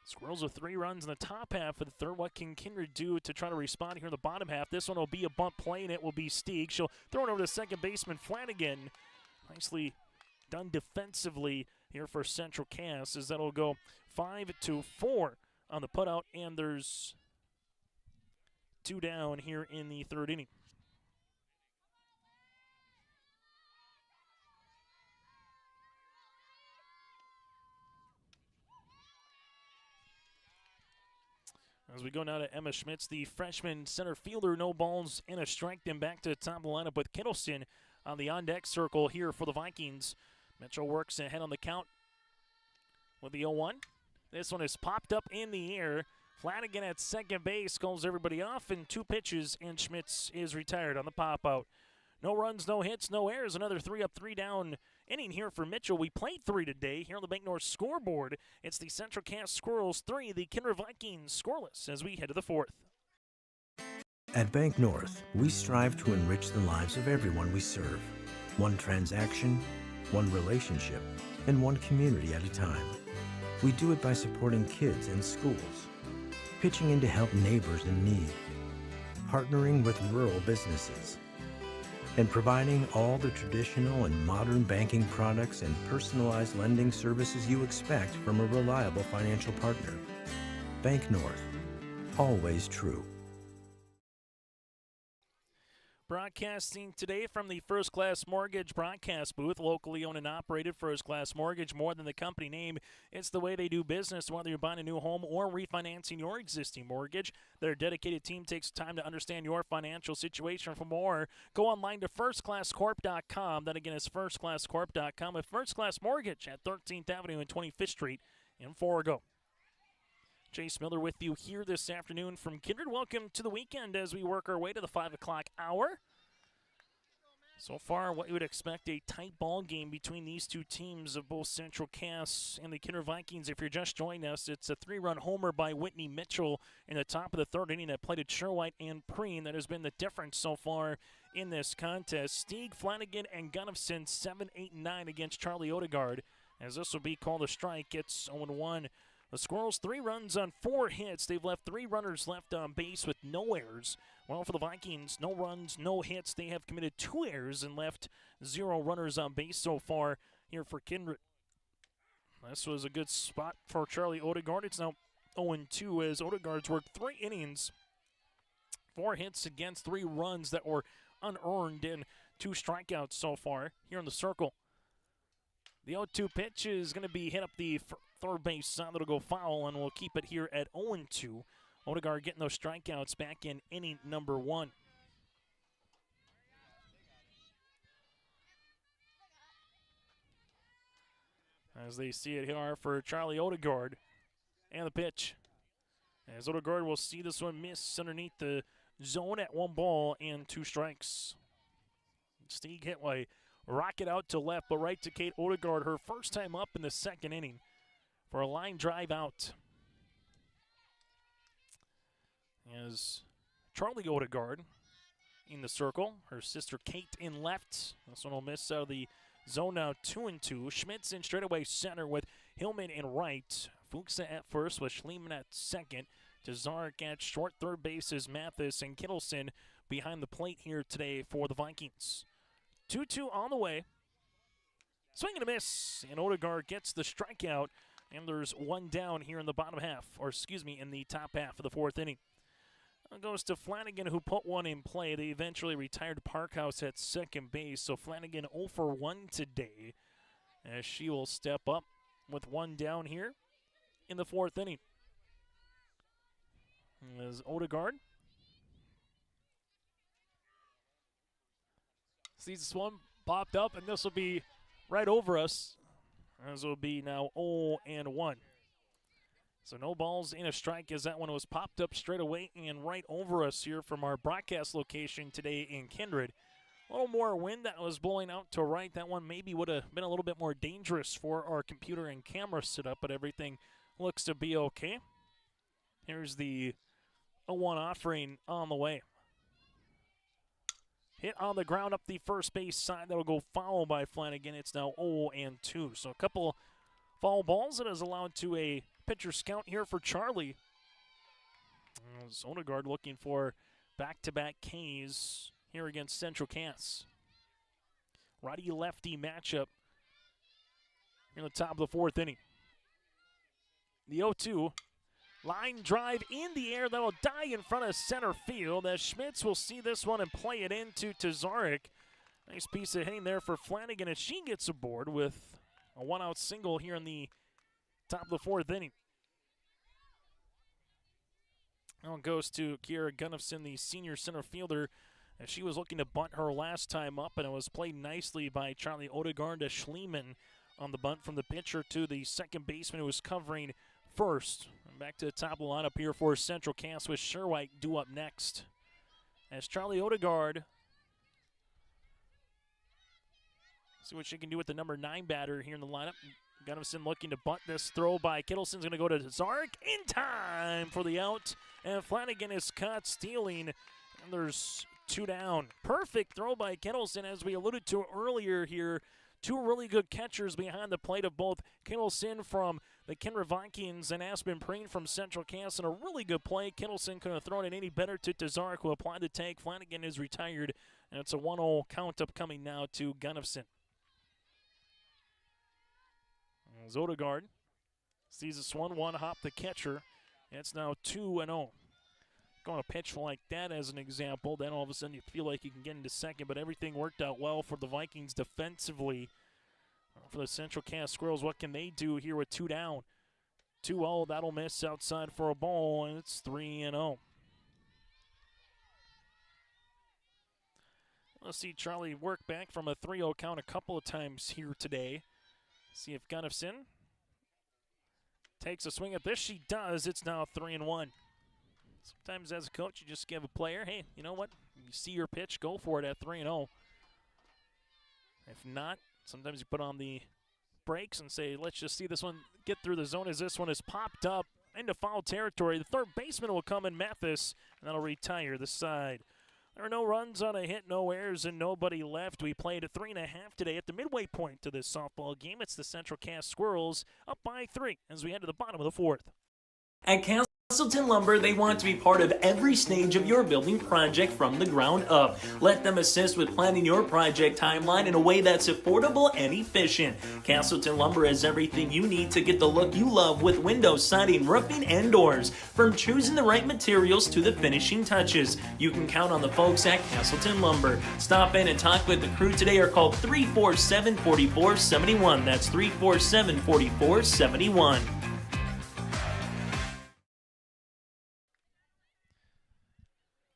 Squirrels with 3 runs in the top half of the third. What can Kindred do to try to respond here in the bottom half? This one will be a bunt play, and it will be Stieg. She'll throw it over to second baseman Flanagan. Nicely done defensively here for Central Cass, as that'll go 5-4 on the putout, and there's 2 down here in the third inning. As we go now to Emma Schmitz, the freshman center fielder, no balls and a strike, then back to the top of the lineup with Kittleson on the on-deck circle here for the Vikings. Mitchell works ahead on the count with the 0-1. This one is popped up in the air. Flanagan at second base calls everybody off, and 2 pitches, and Schmitz is retired on the pop-out. No runs, no hits, no errors. Another 3-up, 3-down inning here for Mitchell. We played 3 today here on the Bank North scoreboard. It's the Central Cass Squirrels 3, the Kindred Vikings scoreless as we head to the 4th. At Bank North, we strive to enrich the lives of everyone we serve. One transaction, one relationship, and one community at a time. We do it by supporting kids and schools, pitching in to help neighbors in need, partnering with rural businesses, and providing all the traditional and modern banking products and personalized lending services you expect from a reliable financial partner. Bank North, always true. Broadcasting today from the First Class Mortgage broadcast booth, locally owned and operated. First Class Mortgage, more than the company name, it's the way they do business. Whether you're buying a new home or refinancing your existing mortgage, their dedicated team takes time to understand your financial situation. For more, go online to firstclasscorp.com. That again is firstclasscorp.com with First Class Mortgage at 13th Avenue and 25th Street in Fargo. Chase Miller with you here this afternoon from Kindred. Welcome to the weekend as we work our way to the 5 o'clock hour. So far, what you would expect, a tight ball game between these two teams of both Central Cass and the Kindred Vikings. If you're just joining us, it's a 3-run homer by Whitney Mitchell in the top of the 3rd inning that played at Sherwhite and Preen. That has been the difference so far in this contest. Stieg, Flanagan, and Gunnifson 7, 8, and 9 against Charlie Odegaard. As this will be called a strike, it's 0-1. The Squirrels 3 runs on 4 hits. They've left 3 runners left on base with no errors. Well, for the Vikings, no runs, no hits. They have committed 2 errors and left 0 runners on base so far here for Kindred. This was a good spot for Charlie Odegaard. It's now 0-2 as Odegaard's worked 3 innings, 4 hits against 3 runs that were unearned and 2 strikeouts so far here in the circle. The 0-2 pitch is going to be hit up the third base side. That'll go foul, and we'll keep it here at 0-2. Odegaard getting those strikeouts back in inning number 1. As they see it here for Charlie Odegaard. And the pitch. As Odegaard will see this one miss underneath the zone at 1 ball and 2 strikes. Stieg Hitway rocket out to left, but right to Kate Odegaard, her first time up in the 2nd inning for a line drive out. As Charlie Odegaard in the circle, her sister Kate in left. This one will miss out of the zone now, 2-2. Schmitz in straightaway center with Hillman in right. Fuchsa at first with Schliemann at second. Tazarek at short, third bases Mathis and Kittleson behind the plate here today for the Vikings. 2-2 on the way. Swing and a miss, and Odegaard gets the strikeout, and there's 1 down here in the bottom half, or excuse me, in the top half of the 4th inning. It goes to Flanagan, who put 1 in play. They eventually retired Parkhouse at second base, so Flanagan 0 for 1 today, as she will step up with 1 down here in the 4th inning. As Odegaard sees this one popped up, and this will be right over us. As will be now 0-1. So no balls in a strike as that one was popped up straight away and right over us here from our broadcast location today in Kindred. A little more wind that was blowing out to right. That one maybe would have been a little bit more dangerous for our computer and camera setup, but everything looks to be okay. Here's the 0-1 offering on the way. Hit on the ground up the first base side. That'll go foul by Flanagan. It's now 0-2. So a couple foul balls that has allowed to a pitcher's count here for Charlie. Odegaard looking for back-to-back Ks here against Central Cass. Righty-lefty matchup in the top of the 4th inning. The 0-2. Line drive in the air that'll die in front of center field as Schmitz will see this one and play it into Tazarek. Nice piece of hitting there for Flanagan as she gets aboard with a 1-out single here in the top of the 4th inning. Now it goes to Kiera Gunnifson, the senior center fielder, as she was looking to bunt her last time up, and it was played nicely by Charlie Odegaard to Schliemann on the bunt from the pitcher to the second baseman who was covering first. And back to the top of the lineup here for Central Cass with Sherwhite due up next. As Charlie Odegaard, see what she can do with the number 9 batter here in the lineup. Gunnifson looking to bunt this throw by Kittleson's going to go to Zarek in time for the out. And Flanagan is caught stealing, and there's 2 down. Perfect throw by Kittleson, as we alluded to earlier here. 2 really good catchers behind the plate of both Kittleson from the Kindred Vikings and Aspen Preen from Central Cass, and a really good play. Kittleson couldn't have thrown it any better to Zarek, who applied the tag. Flanagan is retired, and it's a 1-0 count up coming now to Gunnifson. As Odegaard sees this 1-1, hop the catcher. It's now 2-0. Going to pitch like that as an example, then all of a sudden you feel like you can get into second, but everything worked out well for the Vikings defensively. For the Central Cass Squirrels, what can they do here with 2 down? 2-0, that'll miss outside for a ball, and it's 3-0. Let's see Charlie work back from a 3-0 count a couple of times here today. See if Gunnifson takes a swing at this. She does. It's now 3-1. Sometimes as a coach, you just give a player, hey, you know what? You see your pitch, go for it at 3-0. If not, sometimes you put on the brakes and say, let's just see this one get through the zone as this one is popped up into foul territory. The third baseman will come in, Mathis, and that'll retire the side. There are no runs on a hit, no errors, and nobody left. We played at 3.5 today at the midway point to this softball game. It's the Central Cass Squirrels up by 3 as we head to the bottom of the 4th. At Castleton Lumber, they want to be part of every stage of your building project from the ground up. Let them assist with planning your project timeline in a way that's affordable and efficient. Castleton Lumber has everything you need to get the look you love with windows, siding, roofing, and doors. From choosing the right materials to the finishing touches, you can count on the folks at Castleton Lumber. Stop in and talk with the crew today or call 347-4471. That's 347-4471.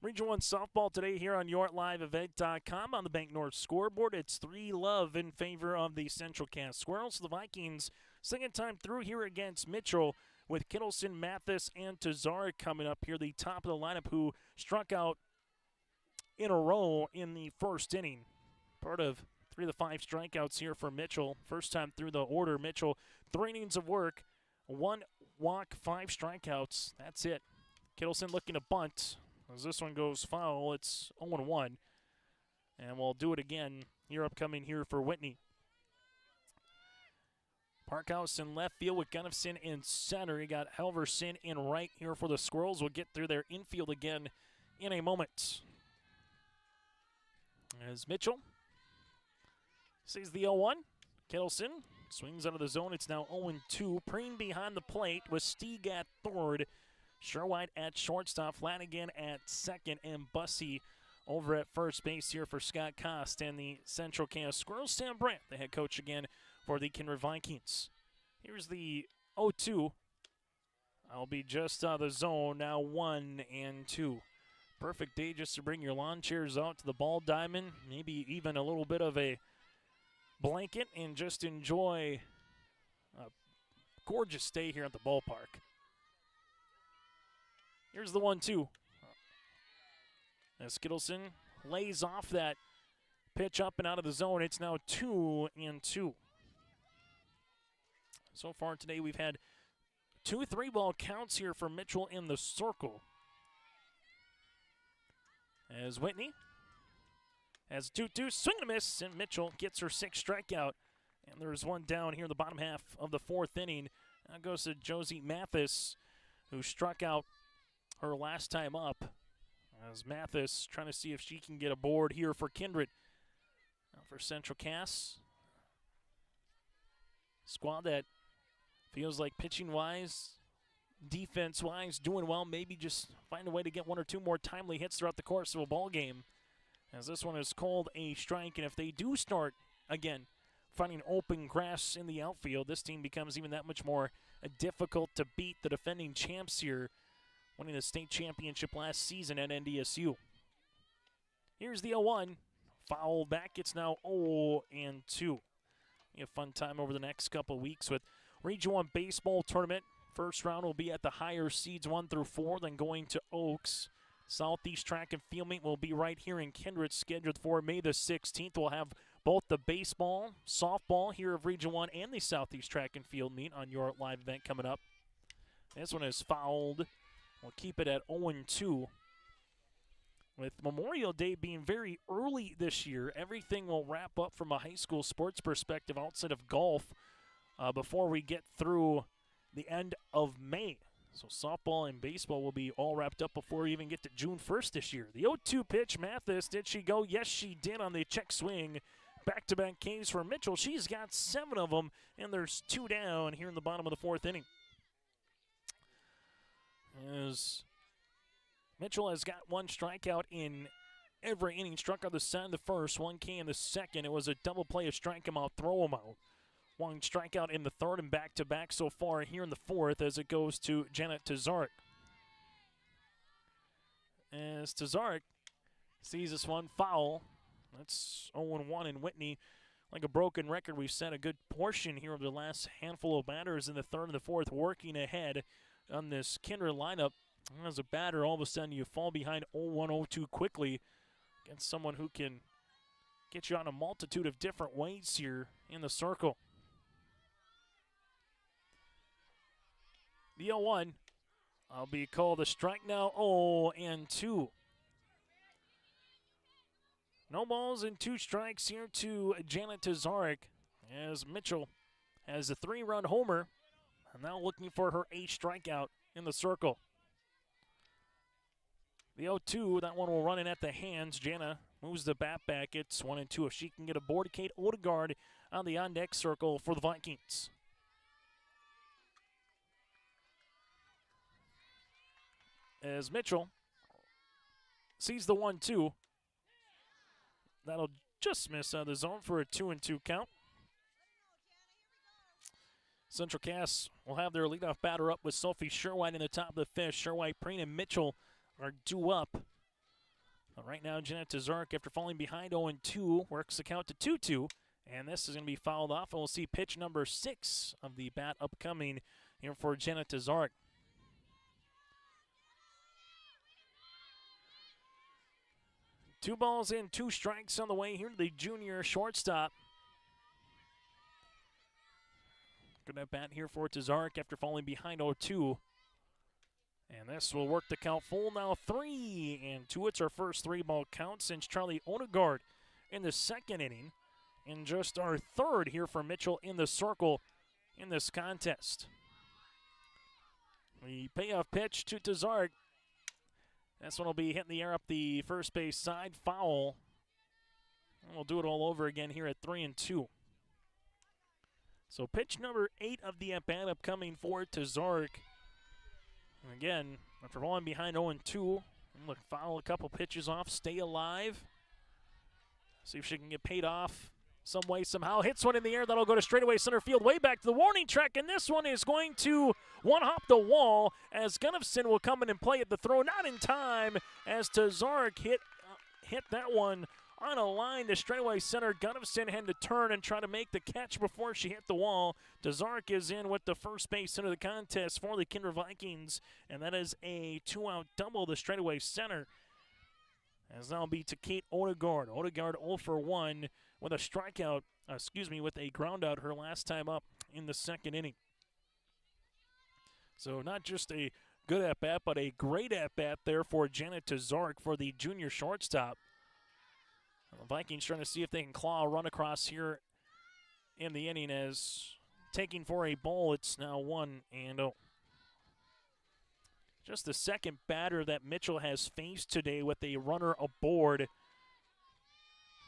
Region 1 softball today here on YourLiveEvent.com. On the Bank North scoreboard, it's 3-love in favor of the Central Cass Squirrels. The Vikings, second time through here against Mitchell, with Kittleson, Mathis, and Tazarek coming up here, the top of the lineup, who struck out in a row in the first inning. Part of 3 of the 5 strikeouts here for Mitchell. First time through the order, Mitchell, 3 innings of work, 1 walk, 5 strikeouts. That's it. Kittleson looking to bunt. As this one goes foul, it's 0-1. And we'll do it again here upcoming here for Whitney. Parkhouse in left field with Gunnifson in center. You got Halverson in right here for the Squirrels. We'll get through their infield again in a moment. As Mitchell sees the 0-1. Kittleson swings out of the zone. It's now 0-2. Preen behind the plate with Stieg at third. Sherwhite at shortstop, Flanagan at second, and Bussey over at first base here for Scott Kost and the Central Cass Squirrels. Sam Brandt, the head coach again for the Kindred Vikings. Here's the 0-2. I'll be just out of the zone, now 1-2. Perfect day just to bring your lawn chairs out to the ball diamond, maybe even a little bit of a blanket, and just enjoy a gorgeous day here at the ballpark. Here's the 1-2. As Kittleson lays off that pitch up and out of the zone, it's now 2-2. So far today, we've had 2 3-ball counts here for Mitchell in the circle. As Whitney has 2-2, swing and a miss, and Mitchell gets her 6th strikeout. And there's one down here in the bottom half of the 4th inning. Now goes to Josie Mathis, who struck out her last time up, as Mathis trying to see if she can get a board here for Kindred. Now for Central Cass, squad that feels like pitching-wise, defense-wise, doing well, maybe just find a way to get 1 or 2 more timely hits throughout the course of a ball game, as this one is called a strike. And if they do start, again, finding open grass in the outfield, this team becomes even that much more difficult to beat. The defending champs here winning the state championship last season at NDSU. Here's the 0-1. Foul back. It's now 0-2. A fun time over the next couple of weeks with Region 1 baseball tournament. First round will be at the higher seeds 1 through 4, then going to Oaks. Southeast track and field meet will be right here in Kindred, scheduled for May the 16th. We'll have both the baseball, softball here of Region 1 and the Southeast track and field meet on your live event coming up. This one is fouled. We'll keep it at 0-2. With Memorial Day being very early this year, everything will wrap up from a high school sports perspective outside of golf before we get through the end of May. So softball and baseball will be all wrapped up before we even get to June 1st this year. The 0-2 pitch, Mathis, did she go? Yes, she did on the check swing. Back-to-back Ks for Mitchell. She's got 7 of them, and there's 2 down here in the bottom of the 4th inning. As Mitchell has got 1 strikeout in every inning. Struck on the side of the first, 1 K in the second. It was a double play of strike him out, throw him out. 1 strikeout in the 3rd and back-to-back so far here in the 4th as it goes to Janet Tazarek. As Tazarek sees this one foul. That's 0-1 in Whitney. Like a broken record, we've set a good portion here of the last handful of batters in the 3rd and the 4th working ahead on this Kindred lineup. As a batter, all of a sudden you fall behind 0-1, 0-2 quickly against someone who can get you on a multitude of different ways here in the circle. The 0-1 will be called a strike now, 0-2. No balls and 2 strikes here to Janet Tazarek as Mitchell has a 3-run homer and now looking for her 8th strikeout in the circle. The 0-2, that one will run in at the hands. Jana moves the bat back. It's 1-2. If she can get aboard, Kate Odegaard on the on-deck circle for the Vikings. As Mitchell sees the 1-2. That'll just miss out of the zone for a 2-2 count. Central Cass will have their leadoff batter up with Sophie Sherwhite in the top of the 5th. Sherwhite, Preen, and Mitchell are due up. But right now, Janet Tazarek, after falling behind 0-2, works the count to 2-2. And this is going to be fouled off, and we'll see pitch number 6 of the bat upcoming here for Janet Tazarek. 2 balls in, 2 strikes on the way here to the junior shortstop. Good at bat here for Tazarek after falling behind 0-2. And this will work the count full now 3-2. It's our first 3-ball count since Charlie Odegaard in the 2nd inning. And just our 3rd here for Mitchell in the circle in this contest. The payoff pitch to Tazarek. This one will be hitting the air up the first base side, foul. And we'll do it all over again here at 3-2. So pitch number 8 of the at-bat upcoming for Tazarek. And again, after falling behind 0-2, look, foul a couple pitches off, stay alive. See if she can get paid off some way, somehow. Hits one in the air, that'll go to straightaway center field, way back to the warning track, and this one is going to one-hop the wall as Gunnifson will come in and play at the throw, not in time, as Tazarek hit that one on a line to straightaway center. Gunnifson had to turn and try to make the catch before she hit the wall. Tazarek is in with the first base into the contest for the Kindred Vikings, and that is a 2-out double to straightaway center. As that'll be to Kate Odegaard. Odegaard 0 for 1 with a strikeout, with a ground out her last time up in the 2nd inning. So not just a good at-bat, but a great at-bat there for Janet Tazarek for the junior shortstop. The Vikings trying to see if they can claw a run across here in the inning as taking for a ball. It's now 1-0. Just the 2nd batter that Mitchell has faced today with a runner aboard.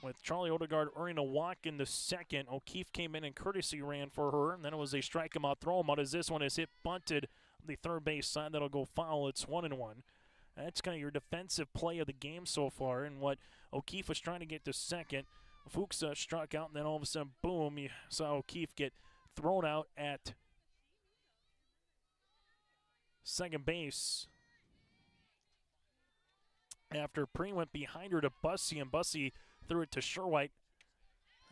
With Charlie Odegaard earning a walk in the 2nd. O'Keefe came in and courtesy ran for her, and then it was a strike him out, throw him out as this one is hit bunted on the 3rd base side. That'll go foul. It's 1-1. That's kind of your defensive play of the game so far, and what O'Keefe was trying to get to 2nd. Fuchs struck out, and then all of a sudden, boom, you saw O'Keefe get thrown out at 2nd base. after Preen went behind her to Bussey, and Bussey threw it to Sherwhite.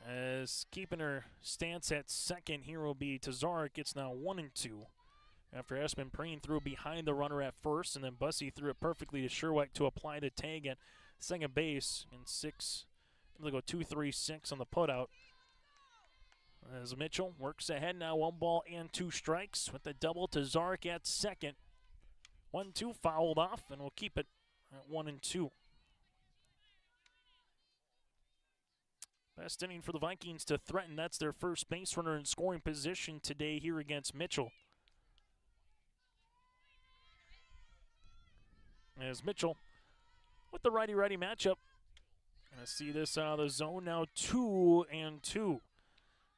As keeping her stance at second, here will be Tazarek. It's now 1-2. After Aspen Preen threw behind the runner at first, and then Bussey threw it perfectly to Sherwhite to apply the tag at second base in 6. They'll go 2-3-6 on the putout. As Mitchell works ahead now, 1 ball and 2 strikes with the double to Zarek at second. 1-2 fouled off, and we'll keep it at 1-2. Best inning for the Vikings to threaten. That's their first base runner in scoring position today here against Mitchell. As Mitchell with the righty-righty matchup. Gonna see this out of the zone now, 2-2.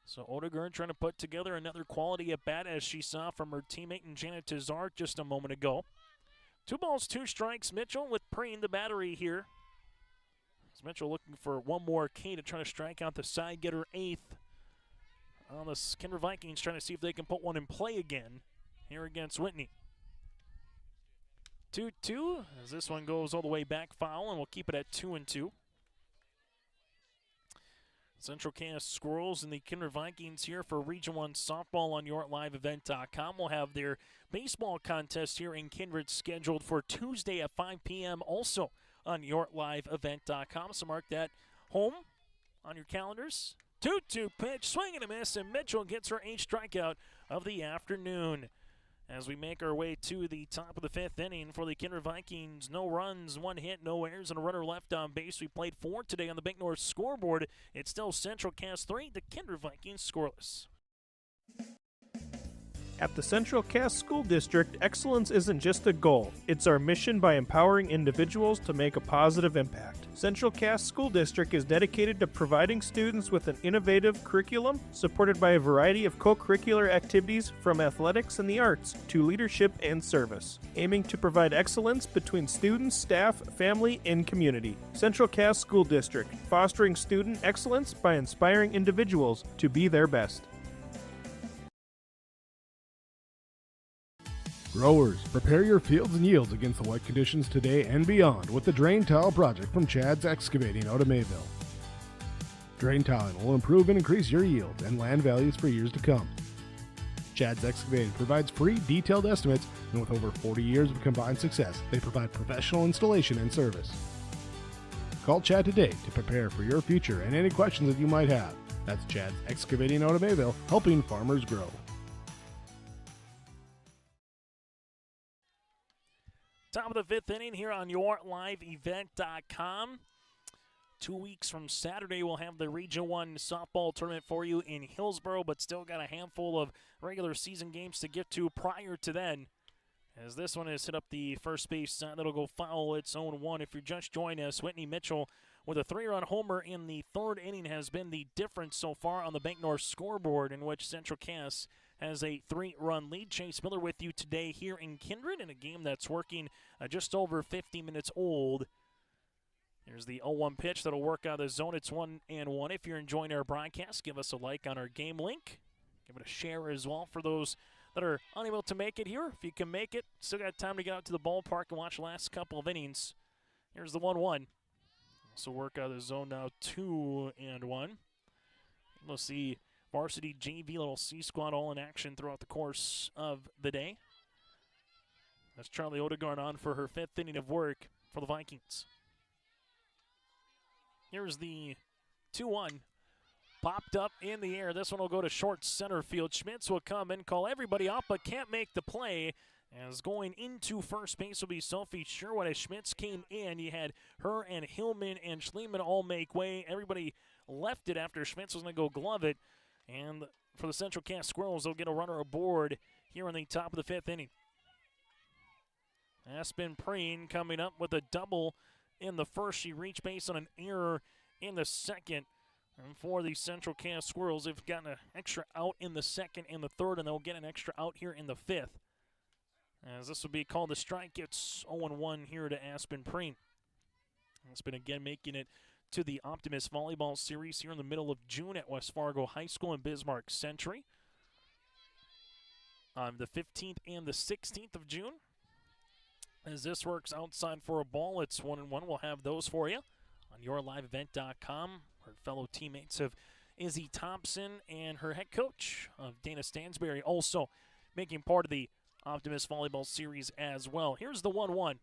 So Odegaard trying to put together another quality at bat, as she saw from her teammate and Janet Tazarek just a moment ago. 2 balls, 2 strikes. Mitchell with Preen the battery here. As Mitchell looking for one more K to try to strike out the side, get her 8th. On the Kindred Vikings trying to see if they can put one in play again here against Whitney. 2-2 as this one goes all the way back foul, and we'll keep it at 2-2. Central Cass Squirrels and the Kindred Vikings here for Region 1 softball on YourLiveEvent.com. We'll have their baseball contest here in Kindred scheduled for Tuesday at 5 p.m. also on YourLiveEvent.com. So mark that home on your calendars. 2-2 pitch, swing and a miss, and Mitchell gets her 8th strikeout of the afternoon. As we make our way to the top of the 5th inning for the Kindred Vikings, no runs, 1 hit, no errors, and a runner left on base. We played 4 today on the Bank North scoreboard. It's still Central Cass 3, the Kindred Vikings scoreless. At the Central Cass School District, excellence isn't just a goal. It's our mission by empowering individuals to make a positive impact. Central Cass School District is dedicated to providing students with an innovative curriculum supported by a variety of co-curricular activities from athletics and the arts to leadership and service, aiming to provide excellence between students, staff, family, and community. Central Cass School District, fostering student excellence by inspiring individuals to be their best. Growers, prepare your fields and yields against the wet conditions today and beyond with the Drain Tile project from Chad's Excavating out of Mayville. Drain tiling will improve and increase your yields and land values for years to come. Chad's Excavating provides free detailed estimates, and with over 40 years of combined success, they provide professional installation and service. Call Chad today to prepare for your future and any questions that you might have. That's Chad's Excavating out of Mayville, helping farmers grow. Top of the 5th inning here on YourLiveEvent.com. 2 weeks from Saturday, we'll have the Region 1 softball tournament for you in Hillsboro, but still got a handful of regular season games to get to prior to then. As this one has hit up the first base side, that'll go foul. It's 0-1. If you're just joining us, Whitney Mitchell with a 3-run homer in the 3rd inning has been the difference so far on the Bank North scoreboard, in which Central Cass has a 3-run lead. Chase Miller with you today here in Kindred in a game that's working just over 50 minutes old. Here's the 0-1 pitch that'll work out of the zone. It's 1-1. If you're enjoying our broadcast, give us a like on our game link. Give it a share as well for those that are unable to make it here. If you can make it, still got time to get out to the ballpark and watch the last couple of innings. Here's the 1-1. Also work out of the zone now, 2-1. We'll see varsity JV little C squad all in action throughout the course of the day. That's Charlie Odegaard on for her 5th inning of work for the Vikings. Here's the 2-1. Popped up in the air. This one will go to short center field. Schmitz will come and call everybody out, but can't make the play. As going into first base will be Sophie Sherwood. As Schmitz came in, you had her and Hillman and Schliemann all make way. Everybody left it after Schmitz was going to go glove it. And for the Central Cass Squirrels, they'll get a runner aboard here in the top of the 5th inning. Aspen Preen coming up with a double in the first. She reached base on an error in the second. And for the Central Cass Squirrels, they've gotten an extra out in the second and the third, and they'll get an extra out here in the 5th. As this will be called a strike, it's 0-1 here to Aspen Preen. Aspen again making it to the Optimist Volleyball Series here in the middle of June at West Fargo High School in Bismarck Century. On the 15th and the 16th of June. As this works outside for a ball, it's 1-1. We'll have those for you on yourliveevent.com. Her fellow teammates of Izzy Thompson and her head coach of Dana Stansberry also making part of the Optimist Volleyball Series as well. Here's the 1-1.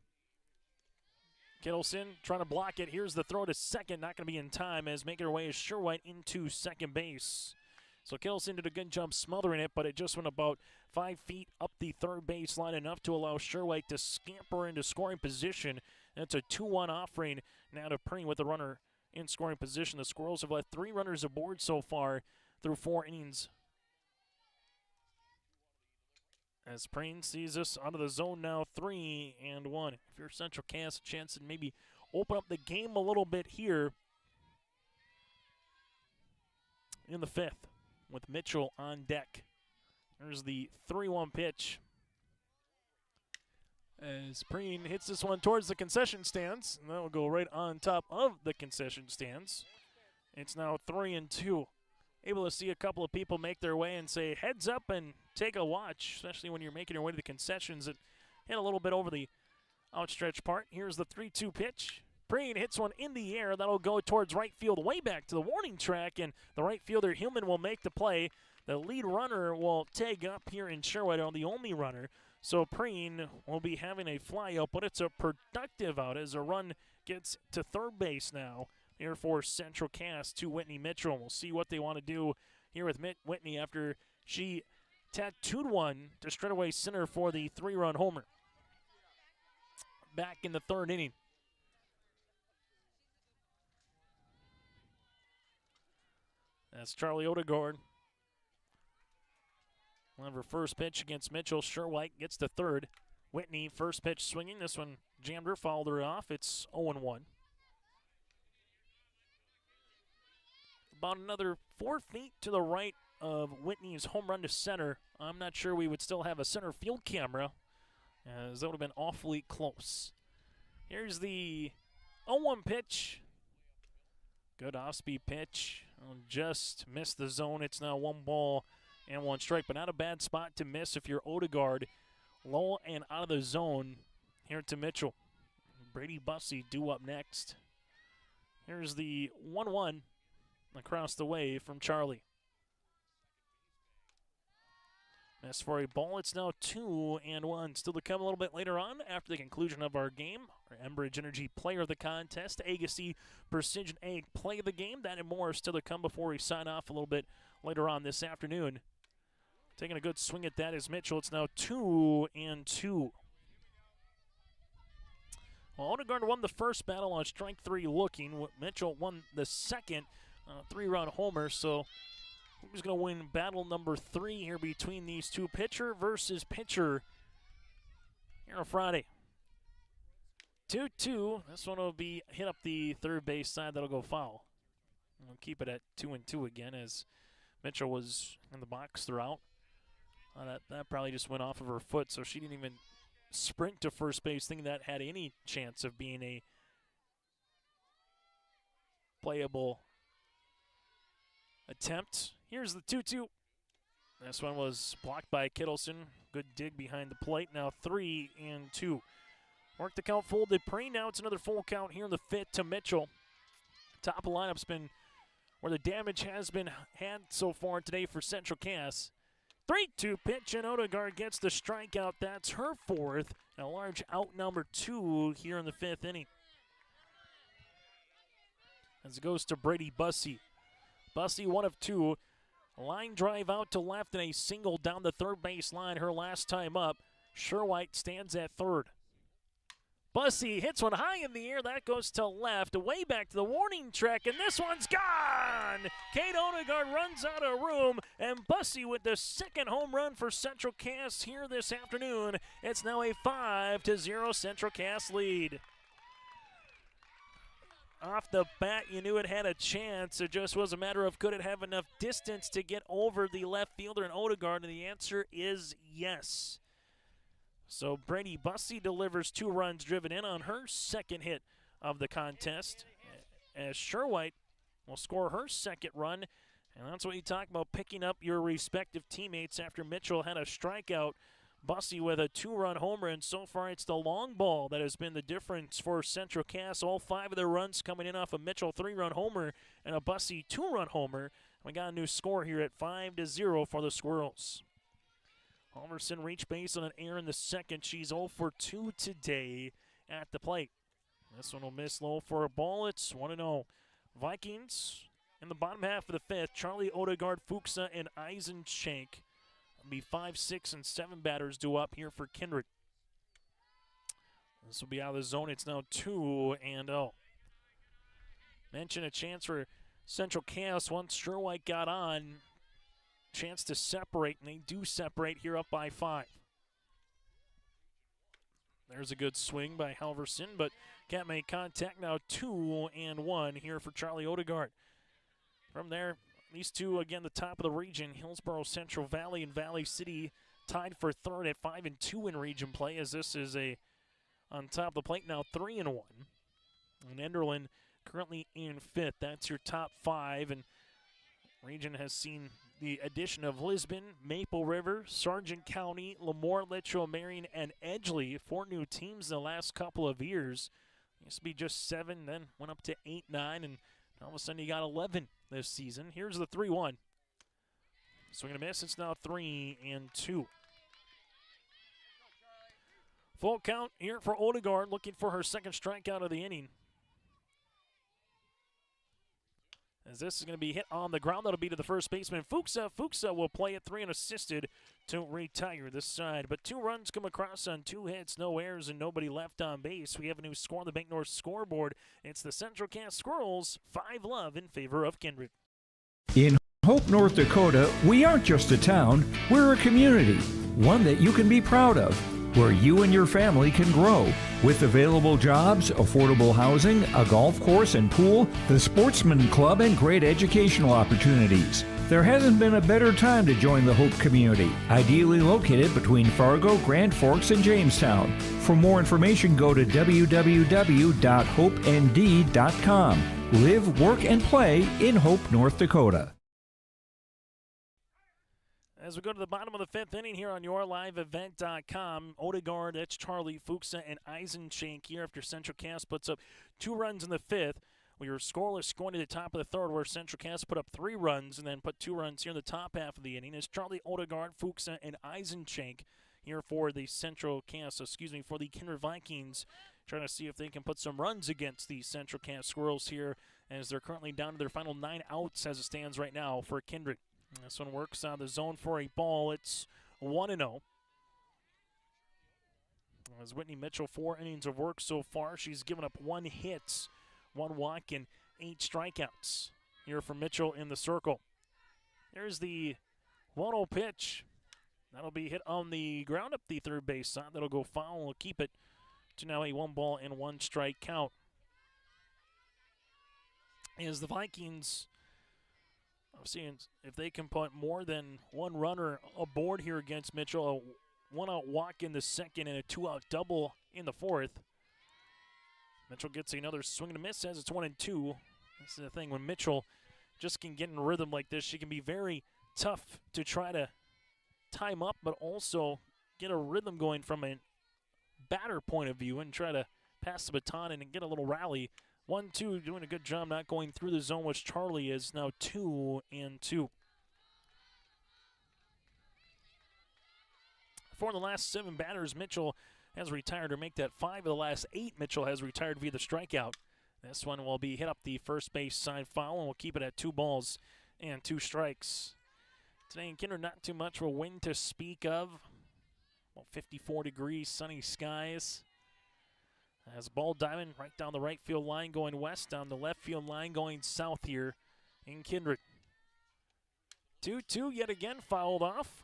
Kittleson trying to block it. Here's the throw to second. Not going to be in time as making her way is Sherwhite into second base. So Kittleson did a good job smothering it, but it just went about 5 feet up the third base line, enough to allow Sherwhite to scamper into scoring position. That's a 2-1 offering now to Preen with the runner in scoring position. The Squirrels have left 3 runners aboard so far through 4 innings. As Preen sees us out of the zone now, 3-1. If you're Central Cass, a chance to maybe open up the game a little bit here in the 5th with Mitchell on deck. There's the 3-1 pitch. As Preen hits this one towards the concession stands, and that will go right on top of the concession stands. It's now 3-2. Able to see a couple of people make their way and say, heads up and take a watch, especially when you're making your way to the concessions. It hit a little bit over the outstretched part. Here's the 3-2 pitch. Preen hits one in the air. That'll go towards right field, way back to the warning track, and the right fielder, Hillman, will make the play. The lead runner will tag up here in Sherwood, the only runner. So Preen will be having a fly out, but it's a productive out as a run gets to third base now. Here for Central Cass to Whitney Mitchell. We'll see what they want to do here with Whitney after she tattooed one to straightaway center for the 3-run homer. Back in the 3rd inning. That's Charlie Odegaard. We'll have her first pitch against Mitchell. Sherwhite gets to 3rd. Whitney, first pitch swinging. This one jammed her, fouled her off. It's 0-1. About another 4 feet to the right of Whitney's home run to center. I'm not sure we would still have a center field camera, as that would have been awfully close. Here's the 0-1 pitch. Good off-speed pitch. Just missed the zone. It's now 1 ball and 1 strike, but not a bad spot to miss if you're Odegaard. Low and out of the zone here to Mitchell. Brady Bussey due up next. Here's the 1-1 across the way from Charlie. As for a ball, it's now 2-1. Still to come a little bit later on after the conclusion of our game. Our Enbridge Energy Player of the Contest, Agassi Precision Ag Play of the Game. That and more still to come before we sign off a little bit later on this afternoon. Taking a good swing at that is Mitchell. It's now 2-2. Well, Odegaard won the first battle on strike 3 looking. Mitchell won the second 3-run homer, so who's going to win battle number 3 here between these two, pitcher versus pitcher, here on Friday? 2-2. This one will be hit up the third base side. That'll go foul. We'll keep it at 2-2 again as Mitchell was in the box throughout. That probably just went off of her foot, so she didn't even sprint to first base, thinking that had any chance of being a playable attempt. Here's the 2-2. This one was blocked by Kittleson. Good dig behind the plate. Now 3-2. Work the count full to Preen. Now it's another full count here in the 5th to Mitchell. Top of the lineup's been where the damage has been had so far today for Central Cass. 3-2 pitch, and Odegaard gets the strikeout. That's her 4th. And a large out number 2 here in the 5th inning. As it goes to Brady Bussey. Bussey, 1 of 2. Line drive out to left and a single down the third base line her last time up. Sherwhite stands at 3rd. Bussey hits one high in the air. That goes to left, way back to the warning track, and this one's gone! Kate Odegaard runs out of room, and Bussey with the 2nd home run for Central Cass here this afternoon. It's now a 5-0 Central Cass lead. Off the bat, you knew it had a chance. It just was a matter of could it have enough distance to get over the left fielder and Odegaard, and the answer is yes. So Brady Bussey delivers 2 runs driven in on her 2nd hit of the contest, as Sherwhite will score her 2nd run. And that's what you talk about, picking up your respective teammates after Mitchell had a strikeout Bussey with a 2-run homer, and so far it's the long ball that has been the difference for Central Cass. All 5 of their runs coming in off a Mitchell 3-run homer and a Bussey 2-run homer. We got a new score here at 5-0 for the Squirrels. Halverson reached base on an error in the second. She's 0 for 2 today at the plate. This one will miss low for a ball. It's 1-0. Vikings in the bottom half of the fifth. Charlie Odegaard, Fuchsa, and Eisenschenk. It'll be 5, 6, and 7 batters due up here for Kindred. This will be out of the zone. It's now 2-0. Mention a chance for Central Cass once Sherwhite got on. Chance to separate, and they do separate here up by 5. There's a good swing by Halverson, but can't make contact. Now 2-1 here for Charlie Odegaard. From there, these two, again, the top of the region. Hillsborough, Central Valley, and Valley City tied for third at 5-2 in region play, as this is on top of the plate now 3-1. And Enderlin currently in fifth. That's your top 5, and region has seen the addition of Lisbon, Maple River, Sargent County, Lemoore, Litchfield, Marion, and Edgeley. 4 new teams in the last couple of years. Used to be just 7, then went up to 8, 9, and all of a sudden you got 11 this season. Here's the 3-1. Swing and a miss. It's now 3-2. Full count here for Odegaard, looking for her second strikeout of the inning. As this is going to be hit on the ground, that'll be to the first baseman, Fuchsa. Fuchsa will play it 3 unassisted to retire this side. But 2 runs come across on 2 hits, no errors, and nobody left on base. We have a new score on the Bank North scoreboard. It's the Central Cass Squirrels, 5-love in favor of Kindred. In Hope, North Dakota, we aren't just a town, we're a community, one that you can be proud of, where you and your family can grow. With available jobs, affordable housing, a golf course and pool, the Sportsman Club, and great educational opportunities. There hasn't been a better time to join the Hope community, ideally located between Fargo, Grand Forks, and Jamestown. For more information, go to www.hopend.com. Live, work, and play in Hope, North Dakota. As we go to the bottom of the 5th inning here on yourliveevent.com, Odegaard, that's Charlie, Fuchsa, and Eisenschenk here after Central Cass puts up 2 runs in the 5th. We were scoreless going to the top of the 3rd, where Central Cass put up 3 runs and then put 2 runs here in the top half of the inning. It's Charlie Odegaard, Fuchsa, and Eisenschenk here for the for the Kindred Vikings, trying to see if they can put some runs against the Central Cass Squirrels here, as they're currently down to their final 9 outs as it stands right now for Kindred. This one works out of the zone for a ball. It's 1-0. As Whitney Mitchell, 4 innings of work so far. She's given up 1 hit, 1 walk, and 8 strikeouts here for Mitchell in the circle. There's the 1-0 pitch. That'll be hit on the ground up the third base side. That'll go foul. We'll keep it to now a 1-ball-and-1 strike count. As the Vikings, I'm seeing if they can put more than 1 runner aboard here against Mitchell, a 1-out walk in the second and a 2-out double in the 4th. Mitchell gets another swing and a miss as it's 1-2. This is the thing, when Mitchell just can get in rhythm like this, she can be very tough to try to time up, but also get a rhythm going from a batter point of view and try to pass the baton and get a little rally. 1-2, doing a good job not going through the zone, which Charlie is now 2-2. For the last 7 batters, Mitchell has retired, or make that 5 of the last 8. Mitchell has retired via the strikeout. This one will be hit up the first base side foul, and we'll keep it at 2 balls and 2 strikes. Today in Kindred, not too much of a wind to speak of. Well, 54 degrees, sunny skies. As ball diving right down the right field line going west, down the left field line going south here in Kindred. 2-2 yet again fouled off.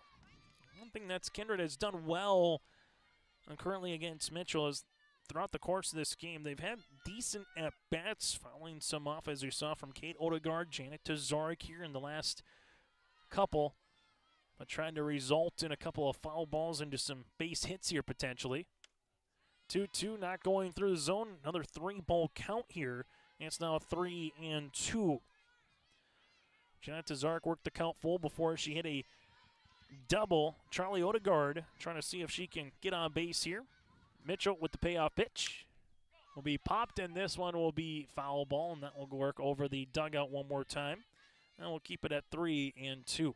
One thing that's Kindred has done well currently against Mitchell is throughout the course of this game, they've had decent at-bats, fouling some off, as you saw from Kate Odegaard, Janet Tazarek here in the last couple, but trying to result in a couple of foul balls into some base hits here potentially. 2-2, not going through the zone. Another 3-ball count here. And it's now 3-2. Janet Tazarek worked the count full before she hit a double. Charlie Odegaard trying to see if she can get on base here. Mitchell with the payoff pitch will be popped, and this one will be foul ball, and that will work over the dugout one more time. And we'll keep it at 3-2.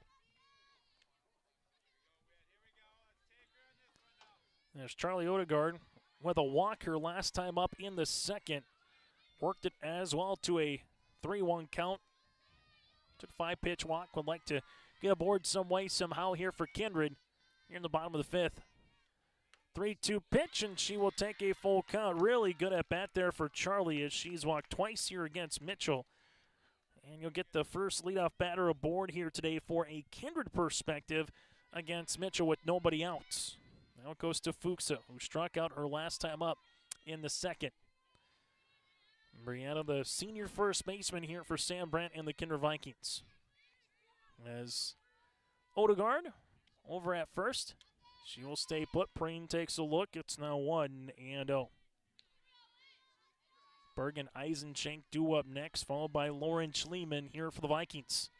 There's Charlie Odegaard with a walker last time up in the second. Worked it as well to a 3-1 count. Took 5-pitch walk. Would like to get aboard some way, somehow here for Kindred. Here in the bottom of the fifth. 3-2 pitch, and she will take a full count. Really good at bat there for Charlie as she's walked twice here against Mitchell. And you'll get the first leadoff batter aboard here today for a Kindred perspective against Mitchell with nobody out. Now it goes to Fuchsa, who struck out her last time up in the second. Brianna, the senior first baseman here for Sam Brandt and the Kindred Vikings. As Odegaard over at first. She will stay put. Preen takes a look. It's now 1-0. Bergen Eisenschenk due up next, followed by Lauren Schliemann here for the Vikings.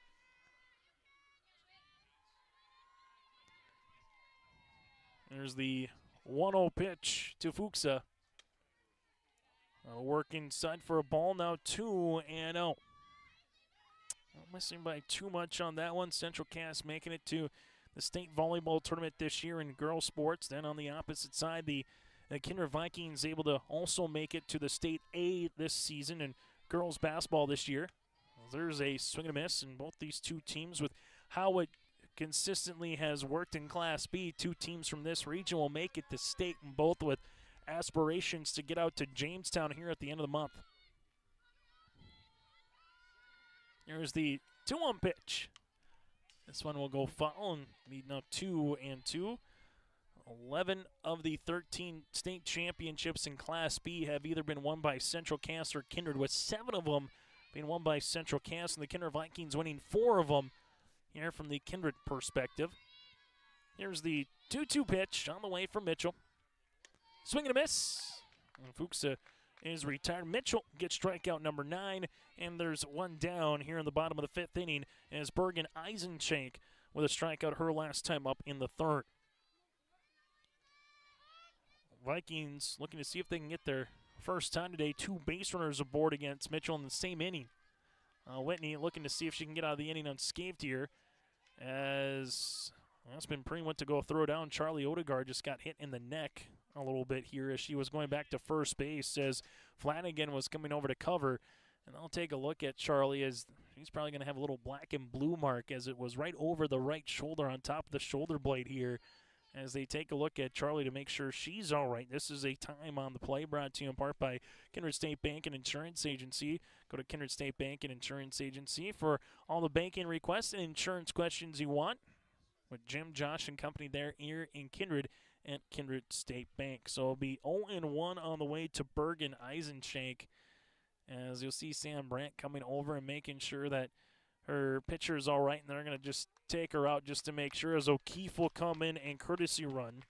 There's the 1-0 pitch to Fuchsa. Work inside for a ball, now 2-0. Not missing by too much on that one. Central Cass making it to the state volleyball tournament this year in girls sports. Then on the opposite side, the Kindred Vikings able to also make it to the state A this season in girls basketball this year. There's a swing and a miss in both these two teams with how it consistently has worked in Class B. Two teams from this region will make it to state, and both with aspirations to get out to Jamestown here at the end of the month. Here's the 2-1 pitch. This one will go foul and be now 2-2. 11 of the 13 state championships in Class B have either been won by Central Cass or Kindred, with 7 of them being won by Central Cass, and the Kindred Vikings winning 4 of them here from the Kindred perspective. Here's the 2-2 pitch on the way from Mitchell. Swing and a miss. And Fuchsa is retired. Mitchell gets strikeout number 9, and there's one down here in the bottom of the 5th inning as Bergen Eisenschenk with a strikeout her last time up in the 3rd. Vikings looking to see if they can get their first time today. 2 base runners aboard against Mitchell in the same inning. Whitney looking to see if she can get out of the inning unscathed here as Aspen Preen went to go throw down. Charlie Odegaard just got hit in the neck a little bit here as she was going back to first base as Flanagan was coming over to cover. And I'll take a look at Charlie as he's probably going to have a little black and blue mark as it was right over the right shoulder on top of the shoulder blade here as they take a look at Charlie to make sure she's all right. This is a time on the play brought to you in part by Kindred State Bank and Insurance Agency. Go to Kindred State Bank and Insurance Agency for all the banking requests and insurance questions you want with Jim, Josh, and company there here in Kindred at Kindred State Bank. So it'll be 0-1 on the way to Bergen Eisenschenk as you'll see Sam Brandt coming over and making sure that her pitcher is all right, and they're going to just take her out just to make sure as O'Keefe will come in and courtesy run.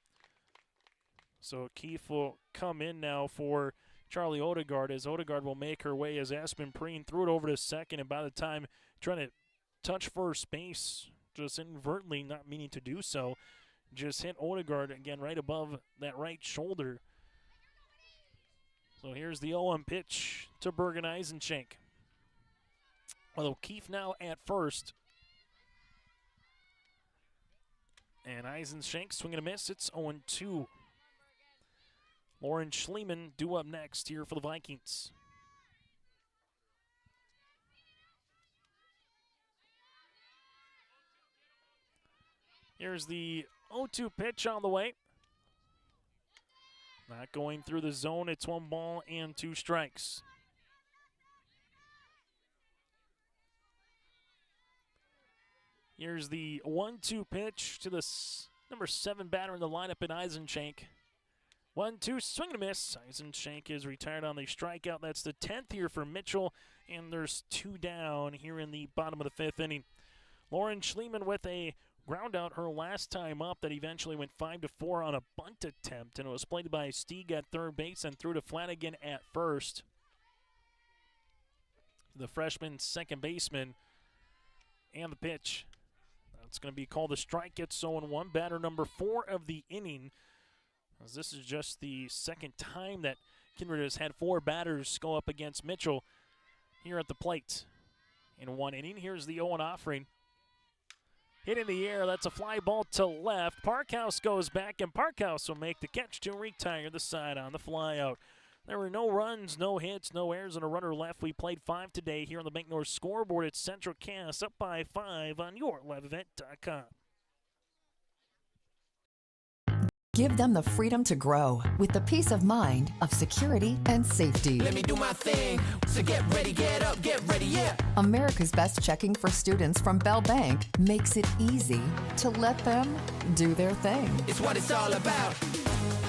So O'Keefe will come in now for Charlie Odegaard as Odegaard will make her way as Aspen Preen threw it over to second, and by the time trying to touch first base, just inadvertently not meaning to do so, just hit Odegaard again right above that right shoulder. So here's the 0-1 pitch to Bergen Eisenschenk. With O'Keefe now at first. And Eisenschenk swing and a miss. It's 0-2. Lauren Schliemann due up next here for the Vikings. Here's the 0-2 pitch on the way. Not going through the zone. It's 1 ball and 2 strikes. Here's the 1-2 pitch to the number 7 batter in the lineup in Eisenschenk. 1-2, swing and a miss. Eisenschenk is retired on the strikeout. That's the 10th here for Mitchell, and there's 2 down here in the bottom of the 5th inning. Lauren Schliemann with a ground out her last time up that eventually went 5-4 on a bunt attempt, and it was played by Stieg at third base and threw to Flanagan at first. The freshman second baseman, and the pitch. It's going to be called a strike. It's 0-1. Batter number 4 of the inning, as this is just the second time that Kindred has had 4 batters go up against Mitchell here at the plate in one inning. Here's the 0-1 offering. Hit in the air. That's a fly ball to left. Parkhouse goes back, and Parkhouse will make the catch to retire the side on the fly out. There were no runs, no hits, no errors, and a runner left. We played 5 today here on the Bank North scoreboard. It's Central Cass up by 5 on YourLiveEvent.com. Give them the freedom to grow with the peace of mind of security and safety. Let me do my thing. So get ready, get up, get ready, yeah. America's Best Checking for students from Bell Bank makes it easy to let them do their thing. It's what it's all about.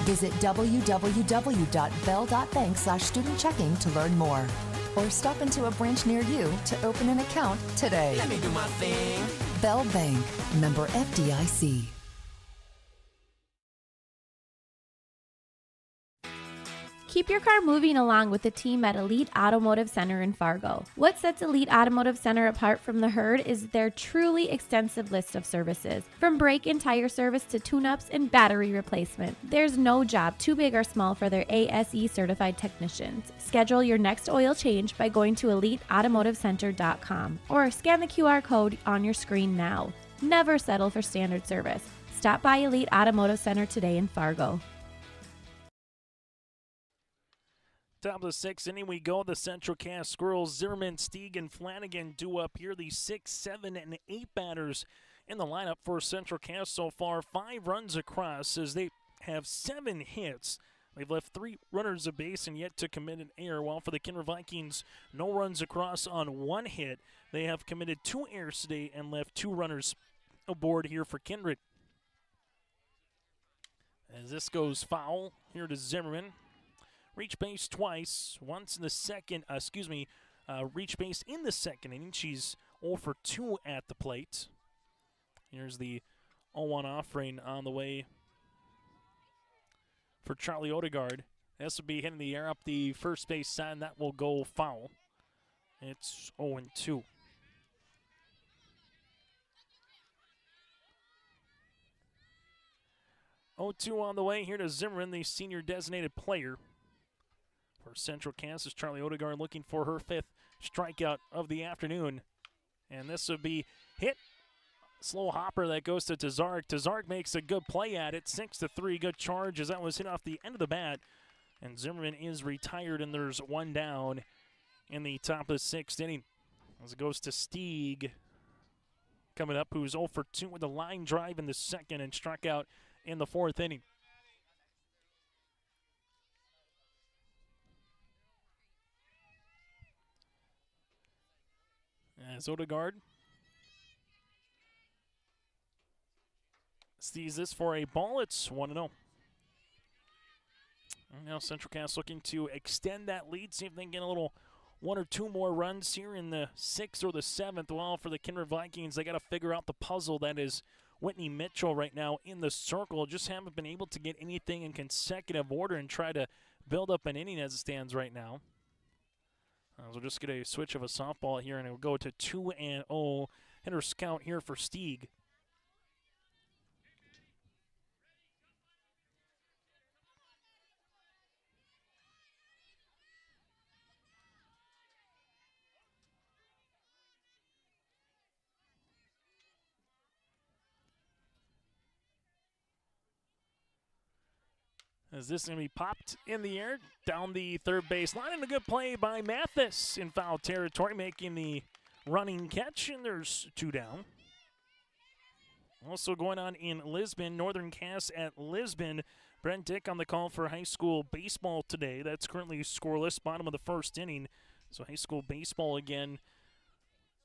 Visit www.bell.bank/student-checking to learn more. Or stop into a branch near you to open an account today. Let me do my thing. Bell Bank, member FDIC. Keep your car moving along with the team at Elite Automotive Center in Fargo. What sets Elite Automotive Center apart from the herd is their truly extensive list of services. From brake and tire service to tune-ups and battery replacement, there's no job too big or small for their ASE certified technicians. Schedule your next oil change by going to EliteAutomotiveCenter.com or scan the QR code on your screen now. Never settle for standard service. Stop by Elite Automotive Center today in Fargo. Top of the 6th inning we go. The Central Cass Squirrels, Zimmerman, Stieg, and Flanagan do up here. The 6, 7, and 8 batters in the lineup for Central Cass so far. 5 runs across as they have 7 hits. They've left 3 runners a base and yet to commit an error. While for the Kindred Vikings, no runs across on 1 hit. They have committed 2 errors today and left 2 runners aboard here for Kindred. As this goes foul here to Zimmerman. Reach base twice, once in the second, reach base in the second inning. She's 0 for 2 at the plate. Here's the 0-1 offering on the way for Charlie Odegaard. This will be hitting the air up the first base side, and that will go foul. It's 0-2. On the way here to Zimmerman, the senior designated player for Central Kansas. Charlie Odegaard looking for her 5th strikeout of the afternoon. And this would be hit. Slow hopper that goes to Tazark. Tazark makes a good play at it. 6-3. Good charge as that was hit off the end of the bat. And Zimmerman is retired, and there's 1 down in the top of the 6th inning. As it goes to Stieg coming up, who's 0 for 2 with a line drive in the second and struck out in the 4th inning. As Odegaard sees this for a ball, it's 1-0. And now Central Cass looking to extend that lead, see if they can get a little 1 or 2 more runs here in the 6th or the 7th. While for the Kindred Vikings, they got to figure out the puzzle that is Whitney Mitchell right now in the circle. Just haven't been able to get anything in consecutive order and try to build up an inning as it stands right now. We'll just get a switch of a softball here, and it will go to 2-0. Hitter's count here for Stieg. As this is going to be popped in the air down the third base line, and a good play by Mathis in foul territory, making the running catch, and there's 2 down. Also going on in Lisbon, Northern Cass at Lisbon. Brent Dick on the call for high school baseball today. That's currently scoreless, bottom of the 1st inning. So high school baseball again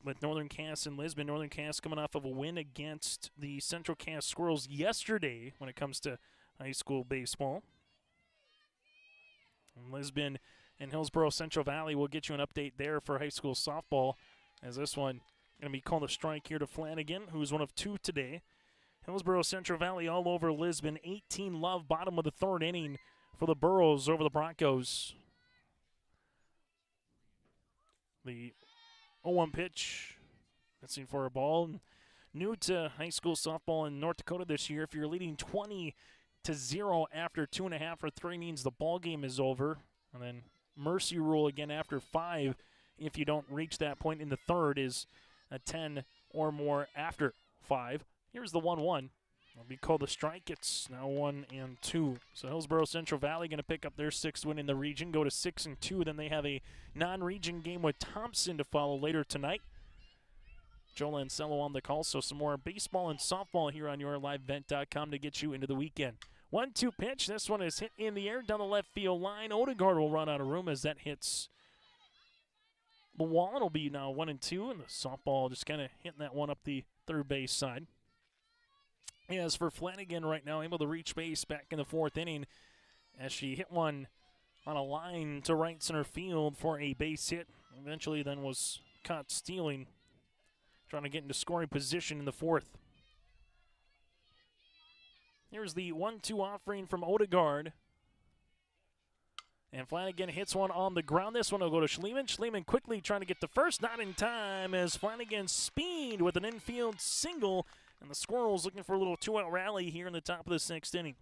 with Northern Cass and Lisbon. Northern Cass coming off of a win against the Central Cass Squirrels yesterday when it comes to high school baseball. And Lisbon and Hillsborough Central Valley will get you an update there for high school softball, as this one going to be called a strike here to Flanagan, who's 1 of 2 today. Hillsborough Central Valley all over Lisbon. 18-love, bottom of the 3rd inning for the Burros over the Broncos. The 0-1 pitch, missing for a ball. new to high school softball in North Dakota this year. If you're leading 20-0 after 2.5 or 3 means the ball game is over. And then mercy rule again after 5 if you don't reach that point in the third is a 10 or more after 5. Here's the 1-1. It'll be called a strike. It's now 1-2. So Hillsborough Central Valley going to pick up their 6th win in the region, go to 6-2. Then they have a non-region game with Thompson to follow later tonight. Joe Lancello on the call, so some more baseball and softball here on yourlivevent.com to get you into the weekend. 1-2 pitch. This one is hit in the air down the left field line. Odegaard will run out of room as that hits the wall. It'll be now 1-2, and the softball just kind of hitting that one up the third base side. As for Flanagan right now, able to reach base back in the 4th inning as she hit one on a line to right center field for a base hit. Eventually then was caught stealing, trying to get into scoring position in the 4th. Here's the 1-2 offering from Odegaard. And Flanagan hits one on the ground. This one will go to Schliemann. Schliemann quickly trying to get the first, not in time, as Flanagan speed with an infield single. And the Squirrels looking for a little 2-out rally here in the top of the 6th inning.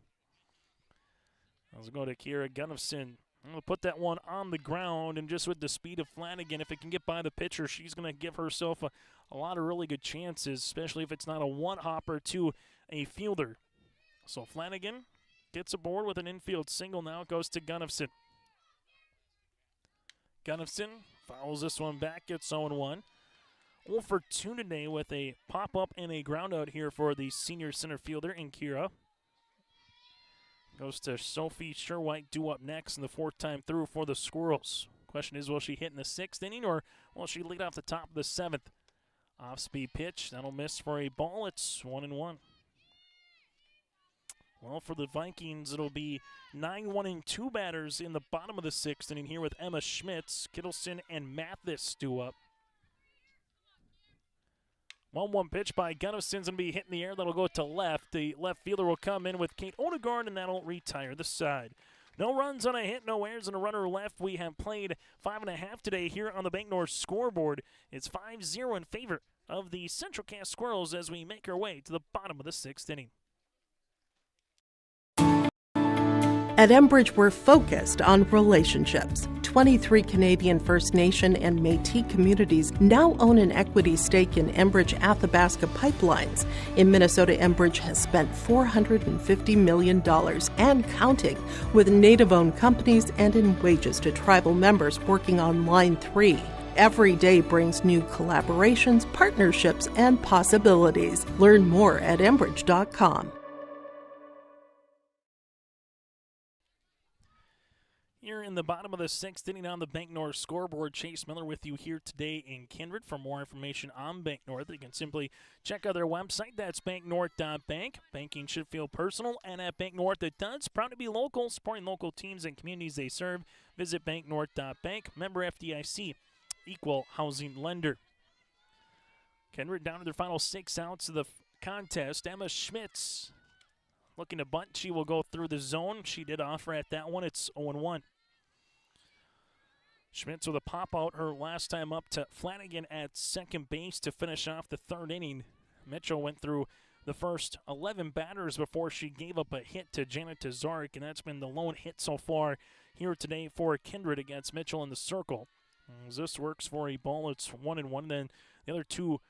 Let's go to Kira Gunnifson. I'm going to put that one on the ground, and just with the speed of Flanagan, if it can get by the pitcher, she's going to give herself a lot of really good chances, especially if it's not a one-hopper to a fielder. So Flanagan gets aboard with an infield single. Now it goes to Gunnifson. Gunnifson fouls this one back, gets 0-1. 0 for 2 today with a pop-up and a ground-out here for the senior center fielder in Kira. Goes to Sophie Sherwhite, due up next in the 4th time through for the Squirrels. Question is, will she hit in the 6th inning, or will she lead off the top of the 7th? Off-speed pitch, that'll miss for a ball. It's 1-1. Well, for the Vikings, it'll be 9 1-2 batters in the bottom of the 6th inning here with Emma Schmitz, Kittleson, and Mathis due up. 1-1 pitch by Gunnifson's going to be hit in the air. That'll go to left. The left fielder will come in with Kate Odegaard, and that'll retire the side. No runs on a hit, no errors, and a runner left. We have played 5.5 today here on the Bank North scoreboard. It's 5-0 in favor of the Central Cass Squirrels as we make our way to the bottom of the 6th inning. At Enbridge, we're focused on relationships. 23 Canadian First Nation and Métis communities now own an equity stake in Enbridge Athabasca Pipelines. In Minnesota, Enbridge has spent $450 million and counting with Native-owned companies and in wages to tribal members working on Line 3. Every day brings new collaborations, partnerships, and possibilities. Learn more at Enbridge.com. Here in the bottom of the 6th inning on the Bank North scoreboard, Chase Miller with you here today in Kindred. For more information on Bank North, you can simply check out their website. That's banknorth.bank. Banking should feel personal, and at Bank North it does. Proud to be local, supporting local teams and communities they serve. Visit banknorth.bank. Member FDIC, equal housing lender. Kindred down to their final 6 outs of the contest. Emma Schmitz looking to bunt. She will go through the zone. She did offer at that one. It's 0-1. Schmitz with a pop-out her last time up to Flanagan at second base to finish off the 3rd inning. Mitchell went through the first 11 batters before she gave up a hit to Janet Tazarek, and that's been the lone hit so far here today for Kindred against Mitchell in the circle. As this works for a ball, it's 1-1. Then the other 2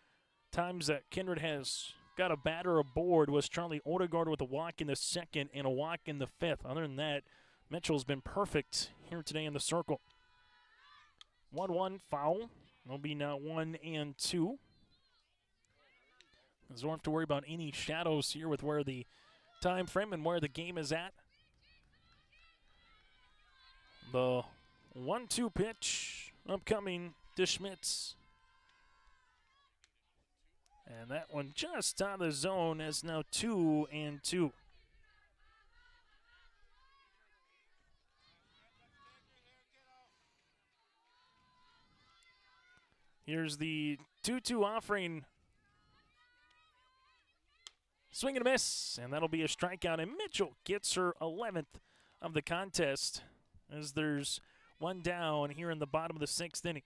times that Kindred has got a batter aboard was Charlie Odegaard with a walk in the 2nd and a walk in the 5th. Other than that, Mitchell's been perfect here today in the circle. 1-1 foul. It'll be now 1-2. So don't have to worry about any shadows here with where the time frame and where the game is at. The 1-2 pitch upcoming to Schmitz. And that one just out of the zone is now 2-2. Here's the 2-2 offering. Swing and a miss, and that'll be a strikeout. And Mitchell gets her 11th of the contest as there's one down here in the bottom of the 6th inning.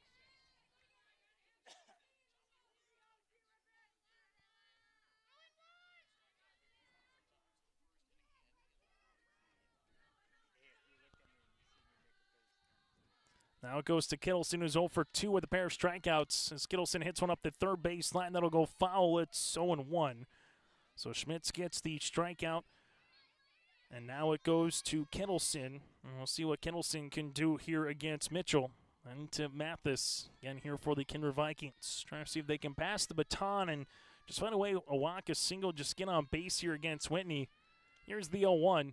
Now it goes to Kittleson, who's 0 for 2 with a pair of strikeouts. As Kittleson hits one up the third base line, that'll go foul. It's 0-1. So Schmitz gets the strikeout. And now it goes to Kittleson. And we'll see what Kittleson can do here against Mitchell. And to Mathis, again here for the Kindred Vikings. Trying to see if they can pass the baton and just find a way to walk a single, just get on base here against Whitney. Here's the 0-1.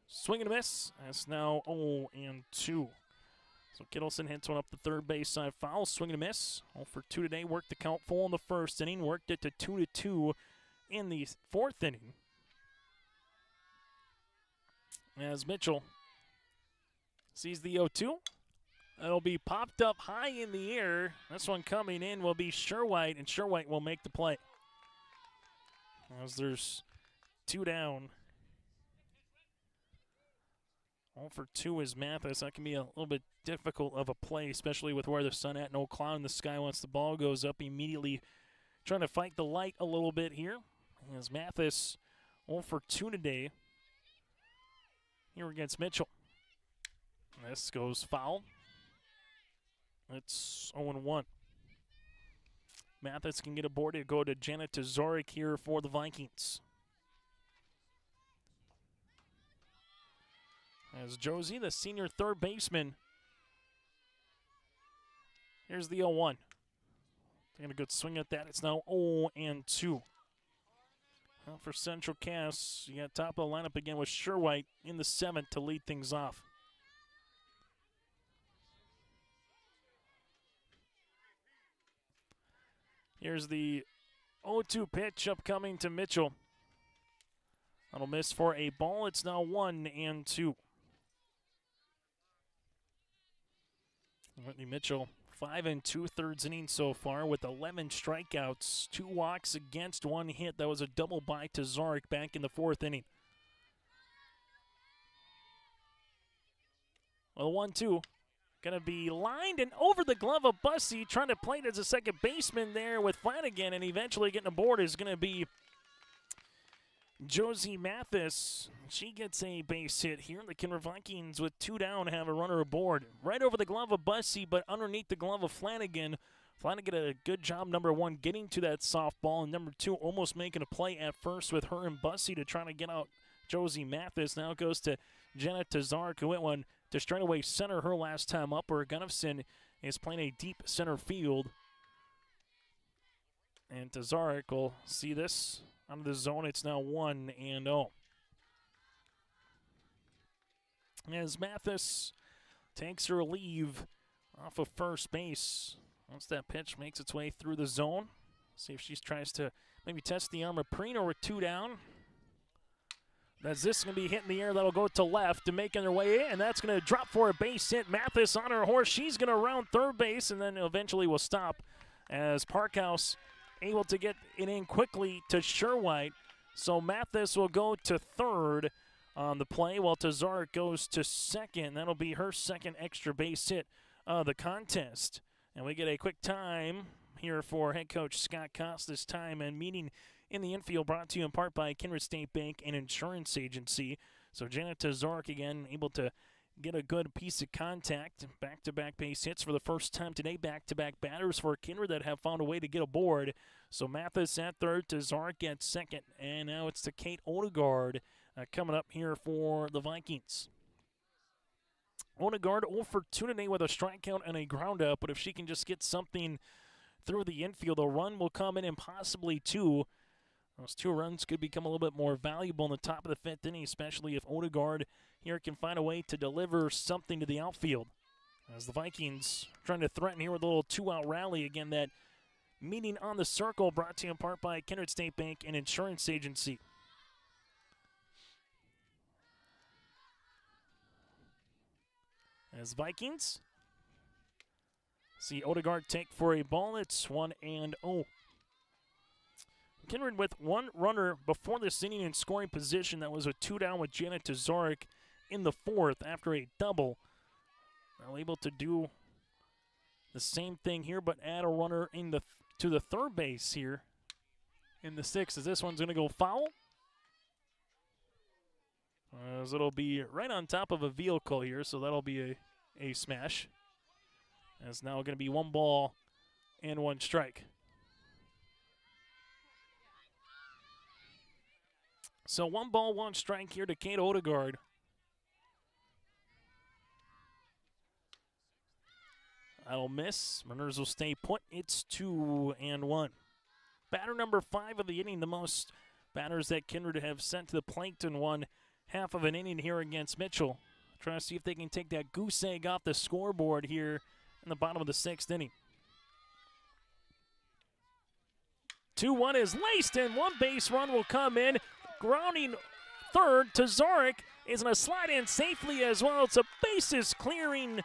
Swing and a miss. That's now 0-2. So Kittleson hits one up the third base side foul. Swing and a miss. 0 for 2 today. Worked the count full in the first inning. Worked it to 2-2 in the fourth inning. As Mitchell sees the 0-2. That'll be popped up high in the air. This one coming in will be Sherwhite, and Sherwhite will make the play. As there's 2 down. 0 for 2 is Mathis. That can be a little bit difficult of a play, especially with where the sun at. No cloud in the sky once the ball goes up. Immediately trying to fight the light a little bit here. As Mathis 0 for 2 today. Here against Mitchell. This goes foul. It's 0-1. Mathis can get aboard to go to Janet Tazaric here for the Vikings. As Josie, the senior third baseman. Here's the 0-1. Taking a good swing at that. It's now 0-2. Well, for Central Cass, you got top of the lineup again with Sherwhite in the 7th to lead things off. Here's the 0-2 pitch upcoming to Mitchell. That'll miss for a ball. It's now 1-2. Whitney Mitchell, 5 2/3 innings so far with 11 strikeouts, 2 walks against, 1 hit. That was a double by Tazaric back in the 4th inning. Well, 1-2. Going to be lined and over the glove of Bussey, trying to play it as a second baseman there with Flanagan, and eventually getting aboard is going to be Josie Mathis. She gets a base hit here. The Kindred Vikings with 2 down have a runner aboard. Right over the glove of Bussey, but underneath the glove of Flanagan. Flanagan did a good job, number 1, getting to that softball, and number 2, almost making a play at first with her and Bussey to try to get out Josie Mathis. Now it goes to Janet Tazaric, who went one to straightaway center her last time up, where Gunnifson is playing a deep center field. And Tazaric will see this out of the zone. It's now 1-0. As Mathis takes her leave off of first base. Once that pitch makes its way through the zone, see if she tries to maybe test the arm of Prino with 2 down. As this is going to be hitting the air, that'll go to left and making their way in, and that's going to drop for a base hit. Mathis on her horse. She's going to round third base, and then eventually will stop as Parkhouse able to get it in quickly to Sherwhite. So Mathis will go to third on the play, while Tazaric goes to second. That'll be her second extra base hit of the contest. And we get a quick time here for head coach Scott Costa's time and meeting in the infield, brought to you in part by Kindred State Bank and Insurance Agency. So Janet Tazaric again able to get a good piece of contact. Back-to-back base hits for the first time today. Back-to-back batters for Kindred that have found a way to get aboard. So Mathis at third, Tazaric at second. And now it's to Kate Odegaard coming up here for the Vikings. Odegaard 0 for 2 today with a strikeout and a ground out. But if she can just get something through the infield, a run will come in and possibly 2. Those 2 runs could become a little bit more valuable in the top of the 5th inning, especially if Odegaard here can find a way to deliver something to the outfield. As the Vikings trying to threaten here with a little 2-out rally. Again, that meeting on the circle brought to you in part by Kindred State Bank and Insurance Agency. As Vikings see Odegaard take for a ball, it's 1-0. Kindred with 1 runner before this inning in scoring position. That was a 2 down with Janet Tazaric in the 4th after a double. Now able to do the same thing here, but add a runner in to the third base here in the 6th. As this one's going to go foul. As it'll be right on top of a vehicle here, so that'll be a smash. It's now going to be 1 ball and 1 strike. So 1 ball, 1 strike here to Kate Odegaard. That'll miss. Runners will stay put. It's 2-1. Batter number 5 of the inning, the most batters that Kindred have sent to the plate in 1/2 of an inning here against Mitchell. Trying to see if they can take that goose egg off the scoreboard here in the bottom of the 6th inning. 2-1 is laced, and 1 base run will come in. Grounding third to Zarek is going to slide in safely as well. It's a bases clearing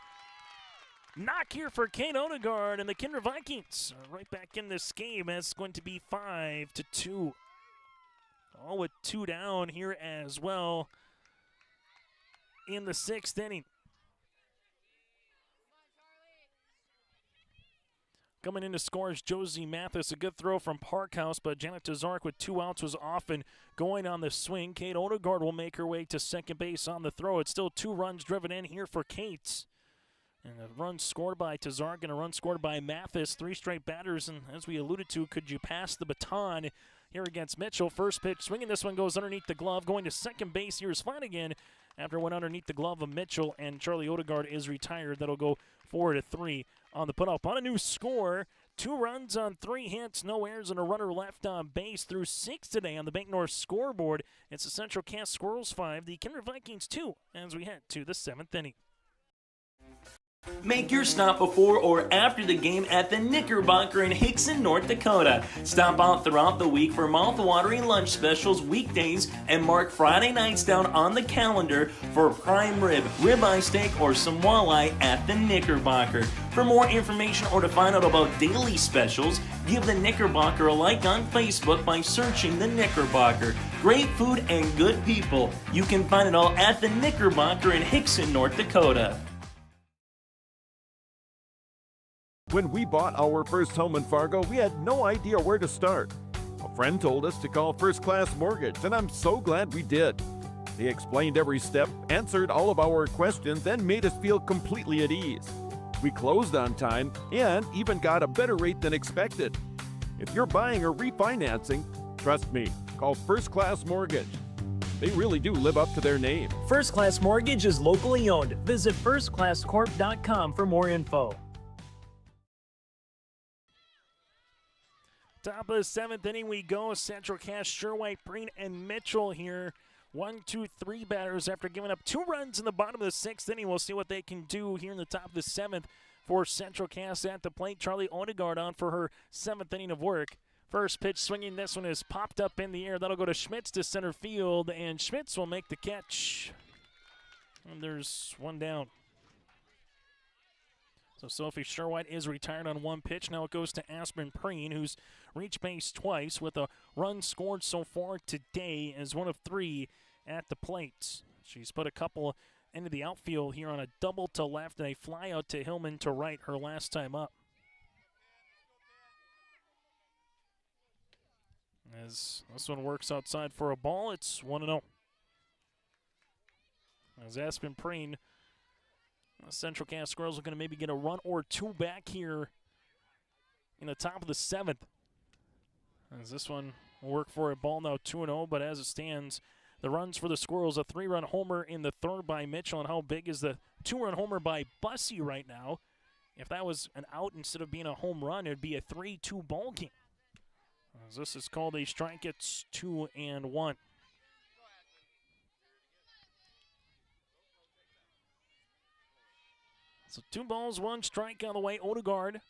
knock here for Kate Odegaard, and the Kindred Vikings are right back in this game. It's going to be 5-2. All with 2 down here as well in the 6th inning. Coming in to score is Josie Mathis. A good throw from Parkhouse, but Janet Tazark with 2 outs was often going on the swing. Kate Odegaard will make her way to second base on the throw. It's still 2 runs driven in here for Kate. And a run scored by Tazark and a run scored by Mathis. 3 straight batters, and as we alluded to, could you pass the baton here against Mitchell? First pitch swinging, this one goes underneath the glove. Going to second base, here's Flanagan after it went underneath the glove of Mitchell, and Charlie Odegaard is retired. That'll go 4-3 on the put-up. On a new score, 2 runs on 3 hits, no errors, and a runner left on base through 6 today on the Bank North scoreboard. It's the Central Cass Squirrels 5, the Kindred Vikings 2, as we head to the 7th inning. Make your stop before or after the game at the Knickerbocker in Hickson, North Dakota. Stop out throughout the week for mouth-watering lunch specials weekdays and mark Friday nights down on the calendar for prime rib, ribeye steak, or some walleye at the Knickerbocker. For more information or to find out about daily specials, give the Knickerbocker a like on Facebook by searching the Knickerbocker. Great food and good people. You can find it all at the Knickerbocker in Hickson, North Dakota. When we bought our first home in Fargo, we had no idea where to start. A friend told us to call First Class Mortgage, and I'm so glad we did. They explained every step, answered all of our questions, and made us feel completely at ease. We closed on time and even got a better rate than expected. If you're buying or refinancing, trust me, call First Class Mortgage. They really do live up to their name. First Class Mortgage is locally owned. Visit firstclasscorp.com for more info. Top of the 7th inning we go. Central Cass, Sherwhite, Breen, and Mitchell here. 1, 2, 3 batters after giving up 2 runs in the bottom of the 6th inning. We'll see what they can do here in the top of the 7th for Central Cass at the plate. Charlie Odegaard on for her 7th inning of work. First pitch swinging. This one is popped up in the air. That'll go to Schmitz to center field, and Schmitz will make the catch. And there's 1 down. So Sophie Sherwhite is retired on 1 pitch. Now it goes to Aspen Preen, who's reached base twice with a run scored so far today as 1 of 3 at the plate. She's put a couple into the outfield here on a double to left and a fly out to Hillman to right her last time up. As this one works outside for a ball, it's 1-0. As Aspen Preen, the Central Cass Squirrels are going to maybe get a run or 2 back here in the top of the 7th. As this one will work for a ball now 2-0, but as it stands, the runs for the Squirrels, a 3-run homer in the 3rd by Mitchell, and how big is the 2-run homer by Bussey right now? If that was an out instead of being a home run, it would be a 3-2 ball game. As this is called a strike, it's 2-1. So 2 balls, 1 strike on the way. Odegaard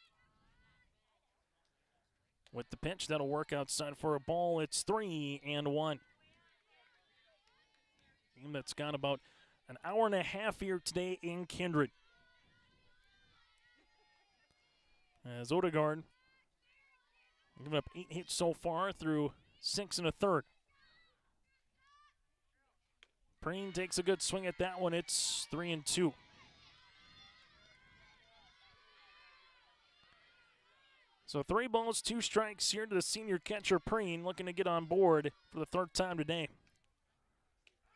with the pitch. That'll work outside for a ball. It's 3-1. Game that's got about an hour and a half here today in Kindred. As Odegaard giving up 8 hits so far through 6 1/3. Preen takes a good swing at that one. It's 3-2. So 3 balls, 2 strikes here to the senior catcher Preen, looking to get on board for the 3rd time today.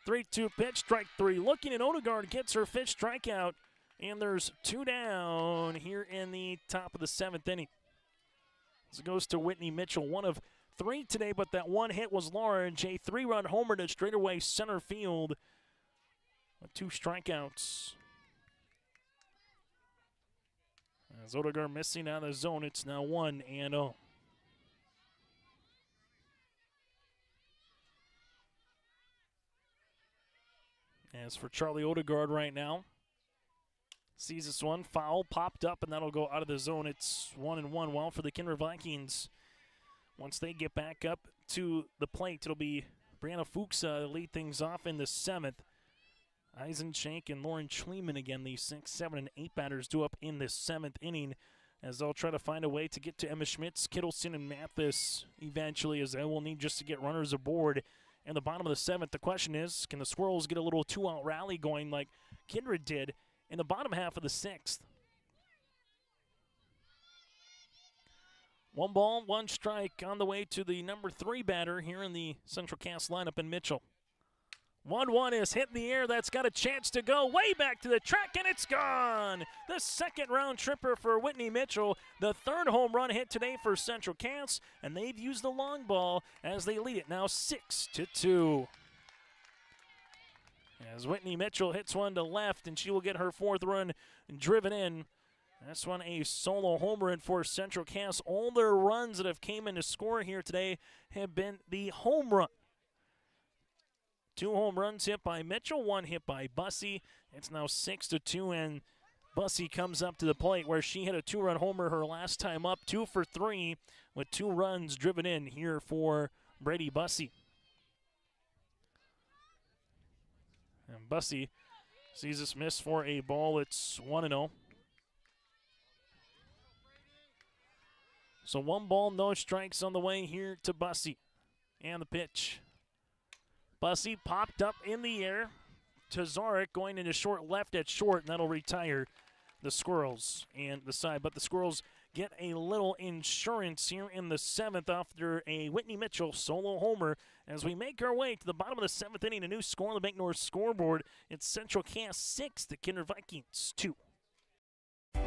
3-2 pitch, strike 3. Looking at Odegaard, gets her 5th strikeout And there's 2 down here in the top of the 7th inning. As it goes to Whitney Mitchell, 1 of 3 today, but that one hit was large. A 3-run homer to straightaway center field with 2 strikeouts. As Odegaard missing out of the zone, it's now 1-0. As for Charlie Odegaard right now, sees this one, foul, popped up, and that'll go out of the zone. It's 1-1. Well, for the Kindred Vikings, once they get back up to the plate, it'll be Brianna Fuchs to lead things off in the 7th. Eisenschenk and Lauren Schliemann again, the 6, 7, and 8 batters due up in the 7th inning as they'll try to find a way to get to Emma Schmitz, Kittleson, and Mathis eventually, as they will need just to get runners aboard. In the bottom of the 7th, the question is, can the Squirrels get a little 2-out rally going like Kindred did in the bottom half of the 6th? 1 ball, 1 strike on the way to the number 3 batter here in the Central Cass lineup in Mitchell. 1-1 is hit in the air. That's got a chance to go way back to the track, and it's gone. The 2nd round tripper for Whitney Mitchell. The 3rd home run hit today for Central Cass, and they've used the long ball as they lead it now 6-2. As Whitney Mitchell hits one to left, and she will get her 4th run driven in. This one a solo homer in for Central Cass. All their runs that have came in to score here today have been the home run. 2 home runs hit by Mitchell, 1 hit by Bussey. It's now 6-2, and Bussey comes up to the plate where she hit a 2-run homer her last time up, 2 for 3 with 2 runs driven in here for Brady Bussey. And Bussey sees this miss for a ball. It's 1-0. So 1 ball, no strikes on the way here to Bussey. And the pitch. Bussey popped up in the air to Zarek going into short left at short, and that'll retire the Squirrels and the side. But the Squirrels get a little insurance here in the 7th after a Whitney Mitchell solo homer. As we make our way to the bottom of the 7th inning, a new score on the Bank North scoreboard. It's Central Cass 6, the Kindred Vikings 2.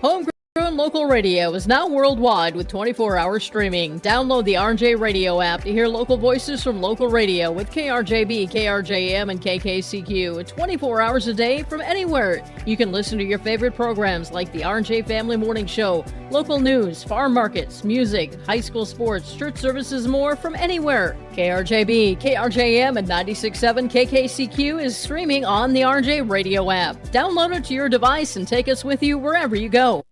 Homegrown local radio is now worldwide with 24-hour streaming. Download the RJ Radio app to hear local voices from local radio with KRJB, KRJM, and KKCQ 24 hours a day from anywhere. You can listen to your favorite programs like the RJ Family Morning Show, local news, farm markets, music, high school sports, church services, more from anywhere. KRJB, KRJM, and 96.7 KKCQ is streaming on the RJ Radio app. Download it to your device and take us with you wherever you go.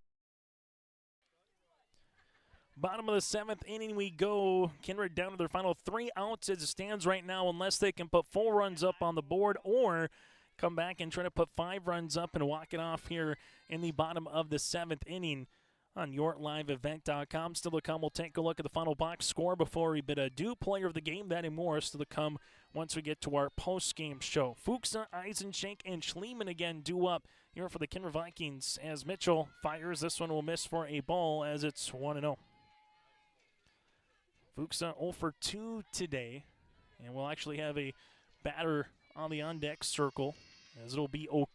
Bottom of the 7th inning we go. Kindred down to their final 3 outs as it stands right now, unless they can put 4 runs up on the board or come back and try to put 5 runs up and walk it off here in the bottom of the 7th inning on YourLiveEvent.com. Still to come, we'll take a look at the final box score before we bid adieu. Player of the game, that and more, still to come once we get to our post-game show. Fuchs, Eisenschenk, and Schliemann again due up here for the Kindred Vikings as Mitchell fires. This one will miss for a ball as it's 1-0. Fuchs 0 for 2 today, and we'll actually have a batter on the on-deck circle, as it'll be will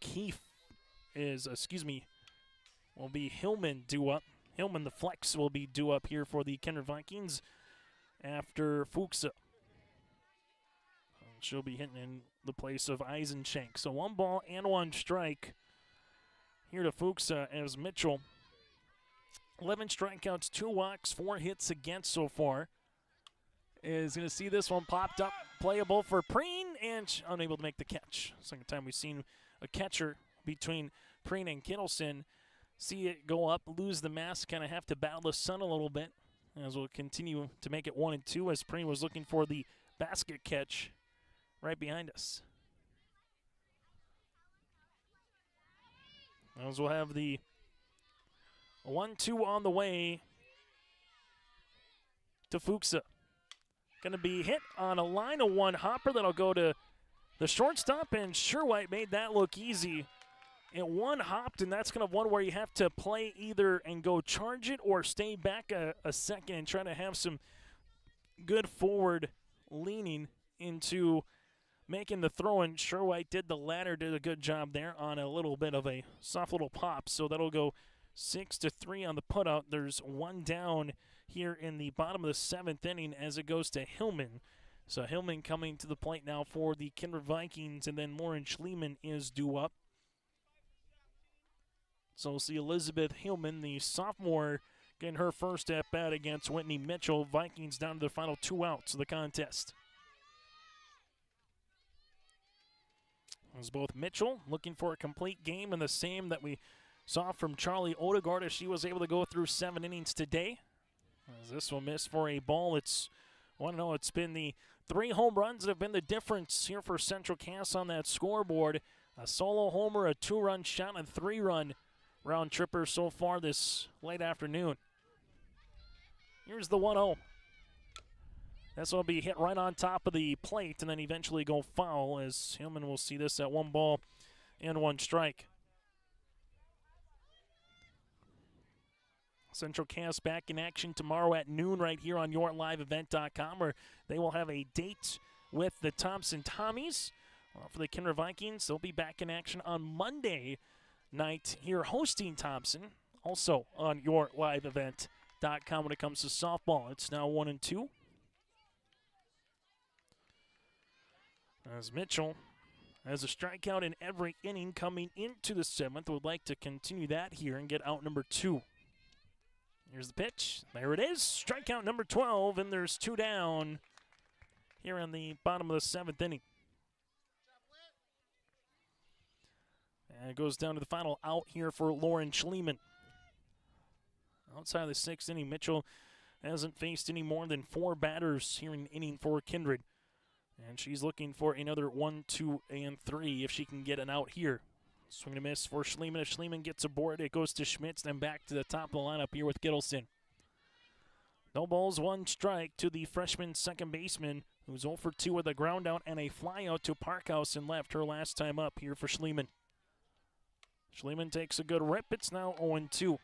be Hillman due up. Hillman, the flex, will be due up here for the Kindred Vikings after Fuchs. She'll be hitting in the place of Eisenschenk. So 1 ball and 1 strike here to Fuchs as Mitchell. 11 strikeouts, 2 walks, 4 hits against so far. Is going to see this one popped up, playable for Preen, and unable to make the catch. Second time we've seen a catcher between Preen and Kittleson see it go up, lose the mask, kind of have to battle the sun a little bit, as we'll continue to make it 1-2 as Preen was looking for the basket catch right behind us. As we'll have the 1-2 on the way to Fuchs. Going to be hit on a line of 1 hopper that'll go to the shortstop, and Sherwhite made that look easy. It 1 hopped, and that's kind of one where you have to play either and go charge it or stay back a second and try to have some good forward leaning into making the throw, and Sherwhite did the latter, did a good job there on a little bit of a soft little pop. So that'll go 6-3 on the putout. There's one down here in the bottom of the 7th inning as it goes to Hillman. So Hillman coming to the plate now for the Kindred Vikings, and then Lauren Schliemann is due up. So we'll see Elizabeth Hillman, the sophomore, getting her first at bat against Whitney Mitchell. Vikings down to the final 2 outs of the contest. It was both Mitchell looking for a complete game, and the same that we saw from Charlie Odegaard as she was able to go through 7 innings today. As this one missed for a ball. It's been the 3 home runs that have been the difference here for Central Cass on that scoreboard. A solo homer, a 2-run shot, and 3-run round tripper so far this late afternoon. Here's the 1-0. This will be hit right on top of the plate and then eventually go foul, as Hillman will see this at 1 ball and 1 strike. Central Cass back in action tomorrow at noon right here on YourLiveEvent.com, where they will have a date with the Thompson Tommies. For the Kindred Vikings, they'll be back in action on Monday night here hosting Thompson, also on YourLiveEvent.com when it comes to softball. It's now 1-2. As Mitchell has a strikeout in every inning coming into the 7th, would like to continue that here and get out number 2. Here's the pitch. There it is. Strikeout number 12, and there's 2 down here in the bottom of the 7th inning. And it goes down to the final out here for Lauren Schliemann. Outside of the 6th inning, Mitchell hasn't faced any more than 4 batters here in inning for Kindred. And she's looking for another 1, 2, and 3 if she can get an out here. Swing and a miss for Schliemann. If Schliemann gets aboard, it goes to Schmitz, then back to the top of the lineup here with Gittleson. No balls, 1 strike to the freshman second baseman, who's 0 for 2 with a ground out and a fly out to Parkhouse and left her last time up here for Schliemann. Schliemann takes a good rip. It's now 0-2.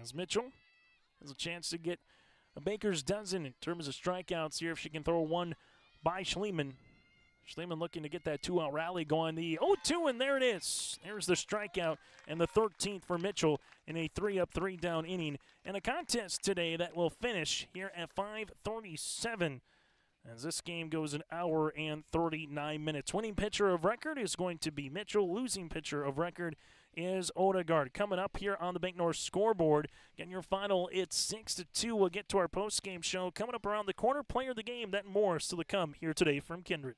As Mitchell has a chance to get a baker's dozen in terms of strikeouts here if she can throw one by Schliemann. Schliemann looking to get that 2-out rally going. The 0-2, and there it is. There's the strikeout and the 13th for Mitchell in a 3-up, 3-down inning. And a contest today that will finish here at 5:37 as this game goes 1 hour and 39 minutes. Winning pitcher of record is going to be Mitchell. Losing pitcher of record is Odegaard. Coming up here on the Bank North scoreboard, getting your final, it's 6-2. We'll get to our post-game show coming up around the corner. Player of the game, that and more still to come here today from Kindred.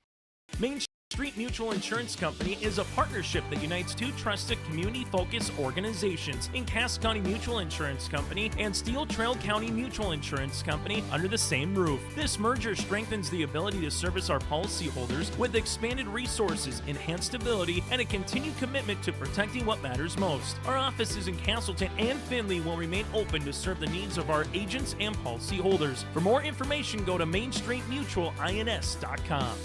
Main Street Mutual Insurance Company is a partnership that unites 2 trusted community-focused organizations in Cass County Mutual Insurance Company and Steel Trail County Mutual Insurance Company under the same roof. This merger strengthens the ability to service our policyholders with expanded resources, enhanced stability, and a continued commitment to protecting what matters most. Our offices in Castleton and Findlay will remain open to serve the needs of our agents and policyholders. For more information, go to mainstreetmutualins.com.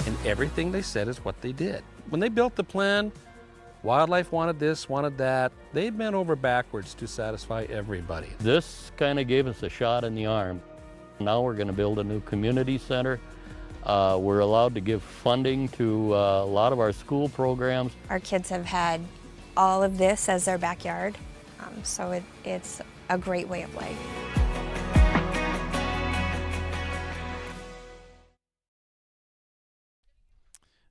And everything they said is what they did. When they built the plan, wildlife wanted this, wanted that. They bent over backwards to satisfy everybody. This kind of gave us a shot in the arm. Now we're going to build a new community center. We're allowed to give funding to a lot of our school programs. Our kids have had all of this as their backyard, so it's a great way of life.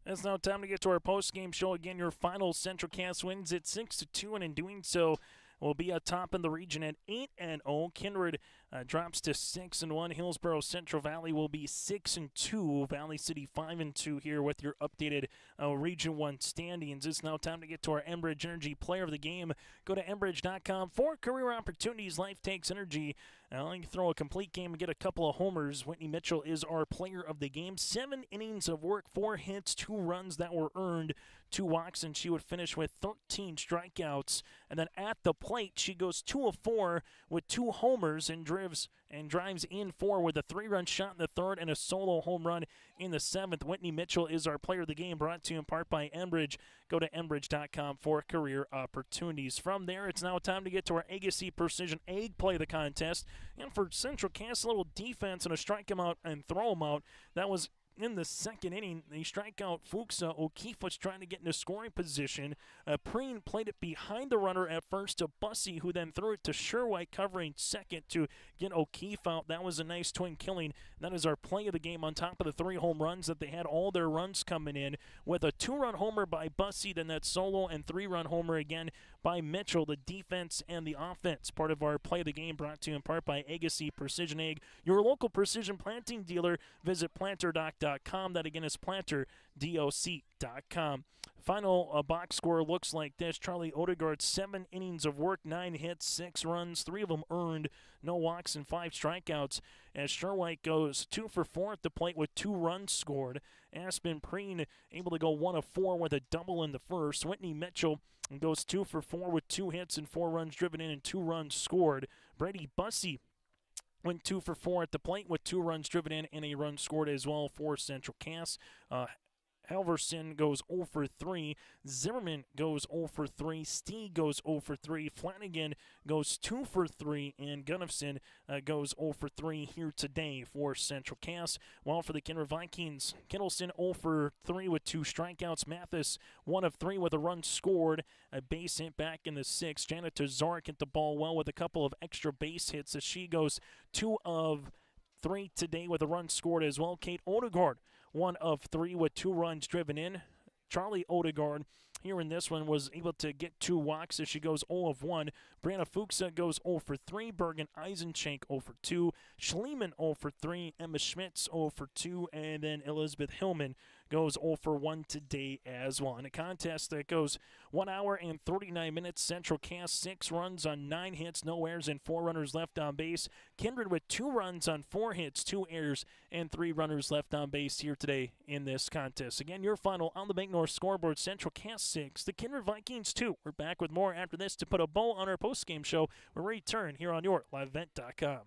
It's now time to get to our post-game show. Again, your final Central Cass wins at 6-2, and in doing so, will be atop in the region at 8-0. Kindred drops to 6-1. Hillsborough Central Valley will be 6-2. Valley City 5-2 here with your updated Region 1 standings. It's now time to get to our Enbridge Energy Player of the Game. Go to Enbridge.com for career opportunities. Life takes energy. Now you can throw a complete game and get a couple of homers. Whitney Mitchell is our Player of the Game. 7 innings of work, 4 hits, 2 runs that were earned, 2 walks, and she would finish with 13 strikeouts. And then at the plate, she goes 2 of 4 with 2 homers and drives and drives in 4 with a 3-run shot in the 3rd and a solo home run in the 7th. Whitney Mitchell is our player of the game, brought to you in part by Enbridge. Go to enbridge.com for career opportunities. From there, it's now time to get to our Agassi Precision Egg play of the contest. And for Central Cass, a little defense and a strike him out and throw him out. That was in the 2nd inning. They strike out Fuchs. O'Keefe was trying to get into scoring position. Preen played it behind the runner at first to Bussey, who then threw it to Sherwhite, covering second to get O'Keefe out. That was a nice twin killing. That is our play of the game on top of the 3 home runs that they had all their runs coming in with a 2-run homer by Bussey, then that solo and 3-run homer again by Mitchell. The defense and the offense, part of our play of the game, brought to you in part by Agassi Precision Egg, your local precision planting dealer. Visit planterdoc.com. That again is planterdoc.com. Final box score looks like this. Charlie Odegaard, 7 innings of work, 9 hits, 6 runs, 3 of them earned, no walks and 5 strikeouts. As Sherwhite goes 2 for 4 at the plate with 2 runs scored. Aspen Preen able to go 1 of 4 with a double in the 1st. Whitney Mitchell goes 2 for 4 with 2 hits and 4 runs driven in and 2 runs scored. Brady Bussey went 2 for 4 at the plate with 2 runs driven in and a run scored as well for Central Cass. Halverson goes 0 for 3. Zimmerman goes 0 for 3. Steeg goes 0 for 3. Flanagan goes 2 for 3. And Gunnifson goes 0 for 3 here today for Central Cass. While for the Kindred Vikings, Kittleson 0 for 3 with 2 strikeouts. Mathis 1 of 3 with a run scored. A base hit back in the 6th. Janet Tazarek hit the ball well with a couple of extra base hits as she goes 2 of 3 today with a run scored as well. Kate Odegaard 1 of 3 with 2 runs driven in. Charlie Odegaard here in this one was able to get 2 walks as she goes 0 of 1. Brianna Fuchsa goes 0 for 3. Bergen Eisenchank 0 for 2. Schliemann 0 for 3. Emma Schmitz 0 for 2. And then Elizabeth Hillman goes 0 for 1 today as well. In a contest that goes 1 hour and 39 minutes, Central Cass 6 runs on 9 hits, no errors, and 4 runners left on base. Kindred with 2 runs on 4 hits, 2 errors, and 3 runners left on base here today in this contest. Again, your final on the Bank North scoreboard, Central Cass 6, the Kindred Vikings 2. We're back with more after this to put a bow on our postgame show. We'll return here on your LiveEvent.com.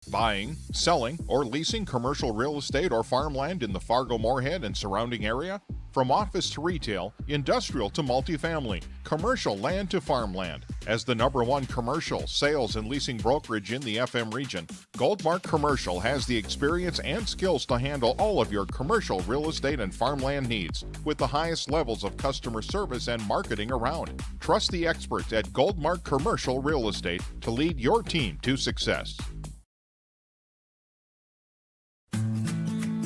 Buying, selling, or leasing commercial real estate or farmland in the Fargo-Moorhead and surrounding area? From office to retail, industrial to multifamily, commercial land to farmland. As the #1 commercial sales and leasing brokerage in the FM region, Goldmark Commercial has the experience and skills to handle all of your commercial real estate and farmland needs with the highest levels of customer service and marketing around. Trust the experts at Goldmark Commercial Real Estate to lead your team to success.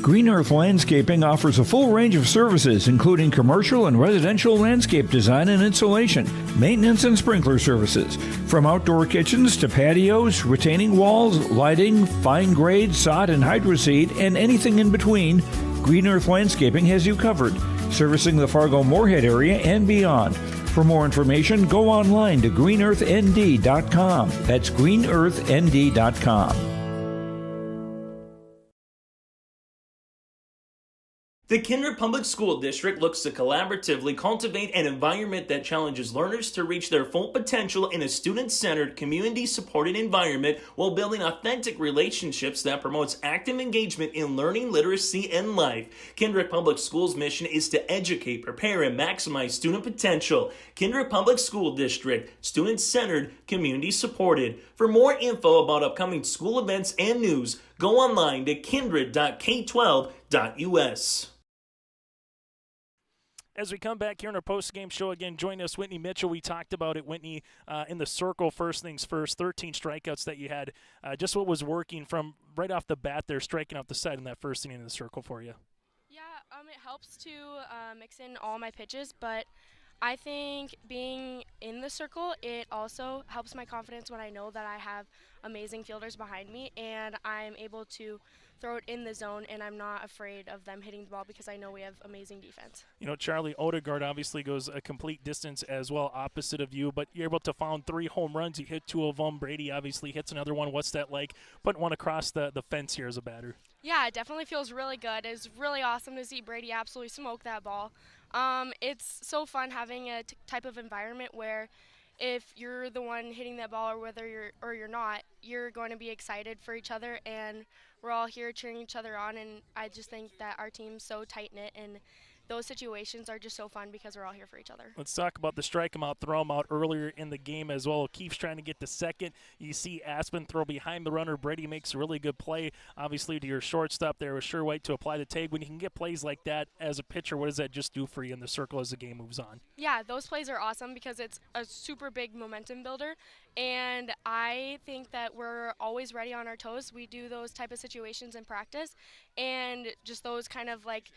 Green Earth Landscaping offers a full range of services, including commercial and residential landscape design and installation, maintenance and sprinkler services. From outdoor kitchens to patios, retaining walls, lighting, fine grade, sod and hydroseed, and anything in between, Green Earth Landscaping has you covered, servicing the Fargo-Moorhead area and beyond. For more information, go online to greenearthnd.com. That's greenearthnd.com. The Kindred Public School District looks to collaboratively cultivate an environment that challenges learners to reach their full potential in a student-centered, community-supported environment while building authentic relationships that promotes active engagement in learning, literacy, and life. Kindred Public Schools' mission is to educate, prepare, and maximize student potential. Kindred Public School District, student-centered, community-supported. For more info about upcoming school events and news, go online to kindred.k12.us. As we come back here in our post-game show, again, join us, Whitney Mitchell. We talked about it, Whitney, in the circle, first things first, 13 strikeouts that you had. Just what was working from right off the bat there, striking out the side in that first inning in the circle for you? Yeah, it helps to mix in all my pitches, but I think being in the circle, it also helps my confidence when I know that I have amazing fielders behind me and I'm able to throw it in the zone and I'm not afraid of them hitting the ball because I know we have amazing defense. You know, Charlie Odegaard obviously goes a complete distance as well, opposite of you, but you're able to find 3 home runs. You hit 2 of them. Brady obviously hits another one. What's that like, putting one across the fence here as a batter? Yeah, it definitely feels really good. It's really awesome to see Brady absolutely smoke that ball. It's so fun having a type of environment where if you're the one hitting that ball or whether you're not, you're going to be excited for each other, and we're all here cheering each other on. And I just think that our team's so tight knit, and those situations are just so fun because we're all here for each other. Let's talk about the strike him out, throw him out earlier in the game as well. Keeps trying to get to second. You see Aspen throw behind the runner. Brady makes a really good play, obviously, to your shortstop there with Sherwhite to apply the tag. When you can get plays like that as a pitcher, what does that just do for you in the circle as the game moves on? Yeah, those plays are awesome because it's a super big momentum builder, and I think that we're always ready on our toes. We do those type of situations in practice, and just those kind of like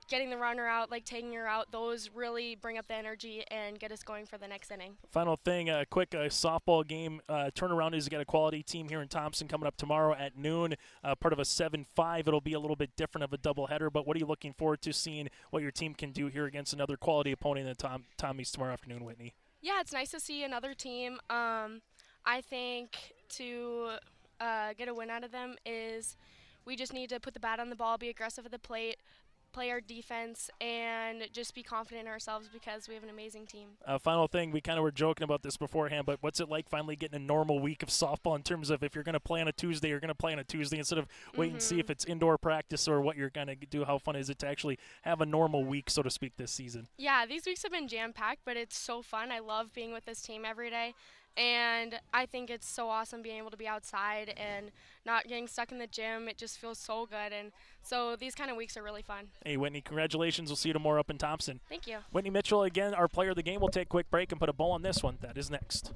getting the runner out, like taking her out, those really bring up the energy and get us going for the next inning. Final thing, a quick softball game turnaround is you got a quality team here in Thompson coming up tomorrow at noon, part of a 7-5. It'll be a little bit different of a doubleheader, but what are you looking forward to seeing what your team can do here against another quality opponent in the Tommies tomorrow afternoon, Whitney? Yeah, it's nice to see another team. I think to get a win out of them is we just need to put the bat on the ball, be aggressive at the plate, play our defense, and just be confident in ourselves because we have an amazing team. Final thing, we kind of were joking about this beforehand, but what's it like finally getting a normal week of softball in terms of if you're going to play on a Tuesday, you're going to play on a Tuesday instead of wait and see if it's indoor practice or what you're going to do? How fun is it to actually have a normal week, so to speak, this season? Yeah, these weeks have been jam-packed, but it's so fun. I love being with this team every day. And I think it's so awesome being able to be outside and not getting stuck in the gym. It just feels so good. And so these kind of weeks are really fun. Hey, Whitney, congratulations. We'll see you tomorrow up in Thompson. Thank you. Whitney Mitchell, again, our player of the game. We'll take a quick break and put a bow on this one. That is next.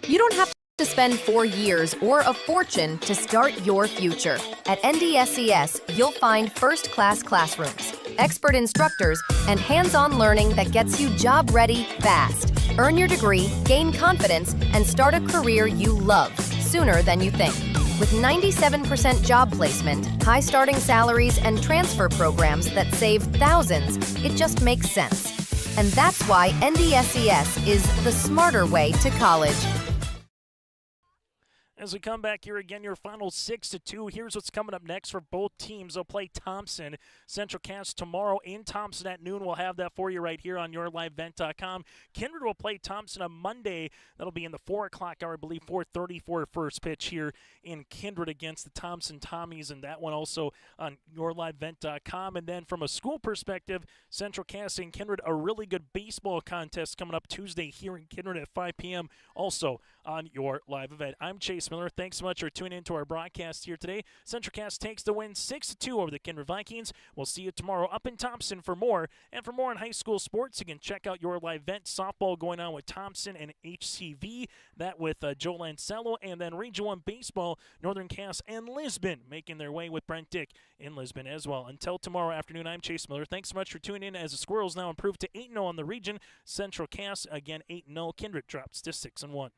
You don't have to spend 4 years or a fortune to start your future. At NDSCS, you'll find first-class classrooms, expert instructors, and hands-on learning that gets you job-ready fast. Earn your degree, gain confidence, and start a career you love sooner than you think. With 97% job placement, high starting salaries, and transfer programs that save thousands, it just makes sense. And that's why NDSCS is the smarter way to college. As we come back here again, your final 6-2. Here's what's coming up next for both teams. They'll play Thompson Central Cass tomorrow in Thompson at noon. We'll have that for you right here on yourlivevent.com. Kindred will play Thompson on Monday. That'll be in the 4 o'clock hour, I believe 4:30 for first pitch here in Kindred against the Thompson Tommies, and that one also on yourlivevent.com. And then from a school perspective, Central Cass and Kindred, a really good baseball contest coming up Tuesday here in Kindred at 5 p.m. also on your live event. I'm Chase Miller. Thanks so much for tuning in to our broadcast here today. Central Cass takes the win 6-2 over the Kindred Vikings. We'll see you tomorrow up in Thompson for more. And for more on high school sports, you can check out your live event. Softball going on with Thompson and HCV. That with Joe Lancello. And then Region 1 baseball, Northern Cass and Lisbon making their way with Brent Dick in Lisbon as well. Until tomorrow afternoon, I'm Chase Miller. Thanks so much for tuning in as the Squirrels now improve to 8-0 on the region. Central Cass, again, 8-0. Kindred drops to 6-1.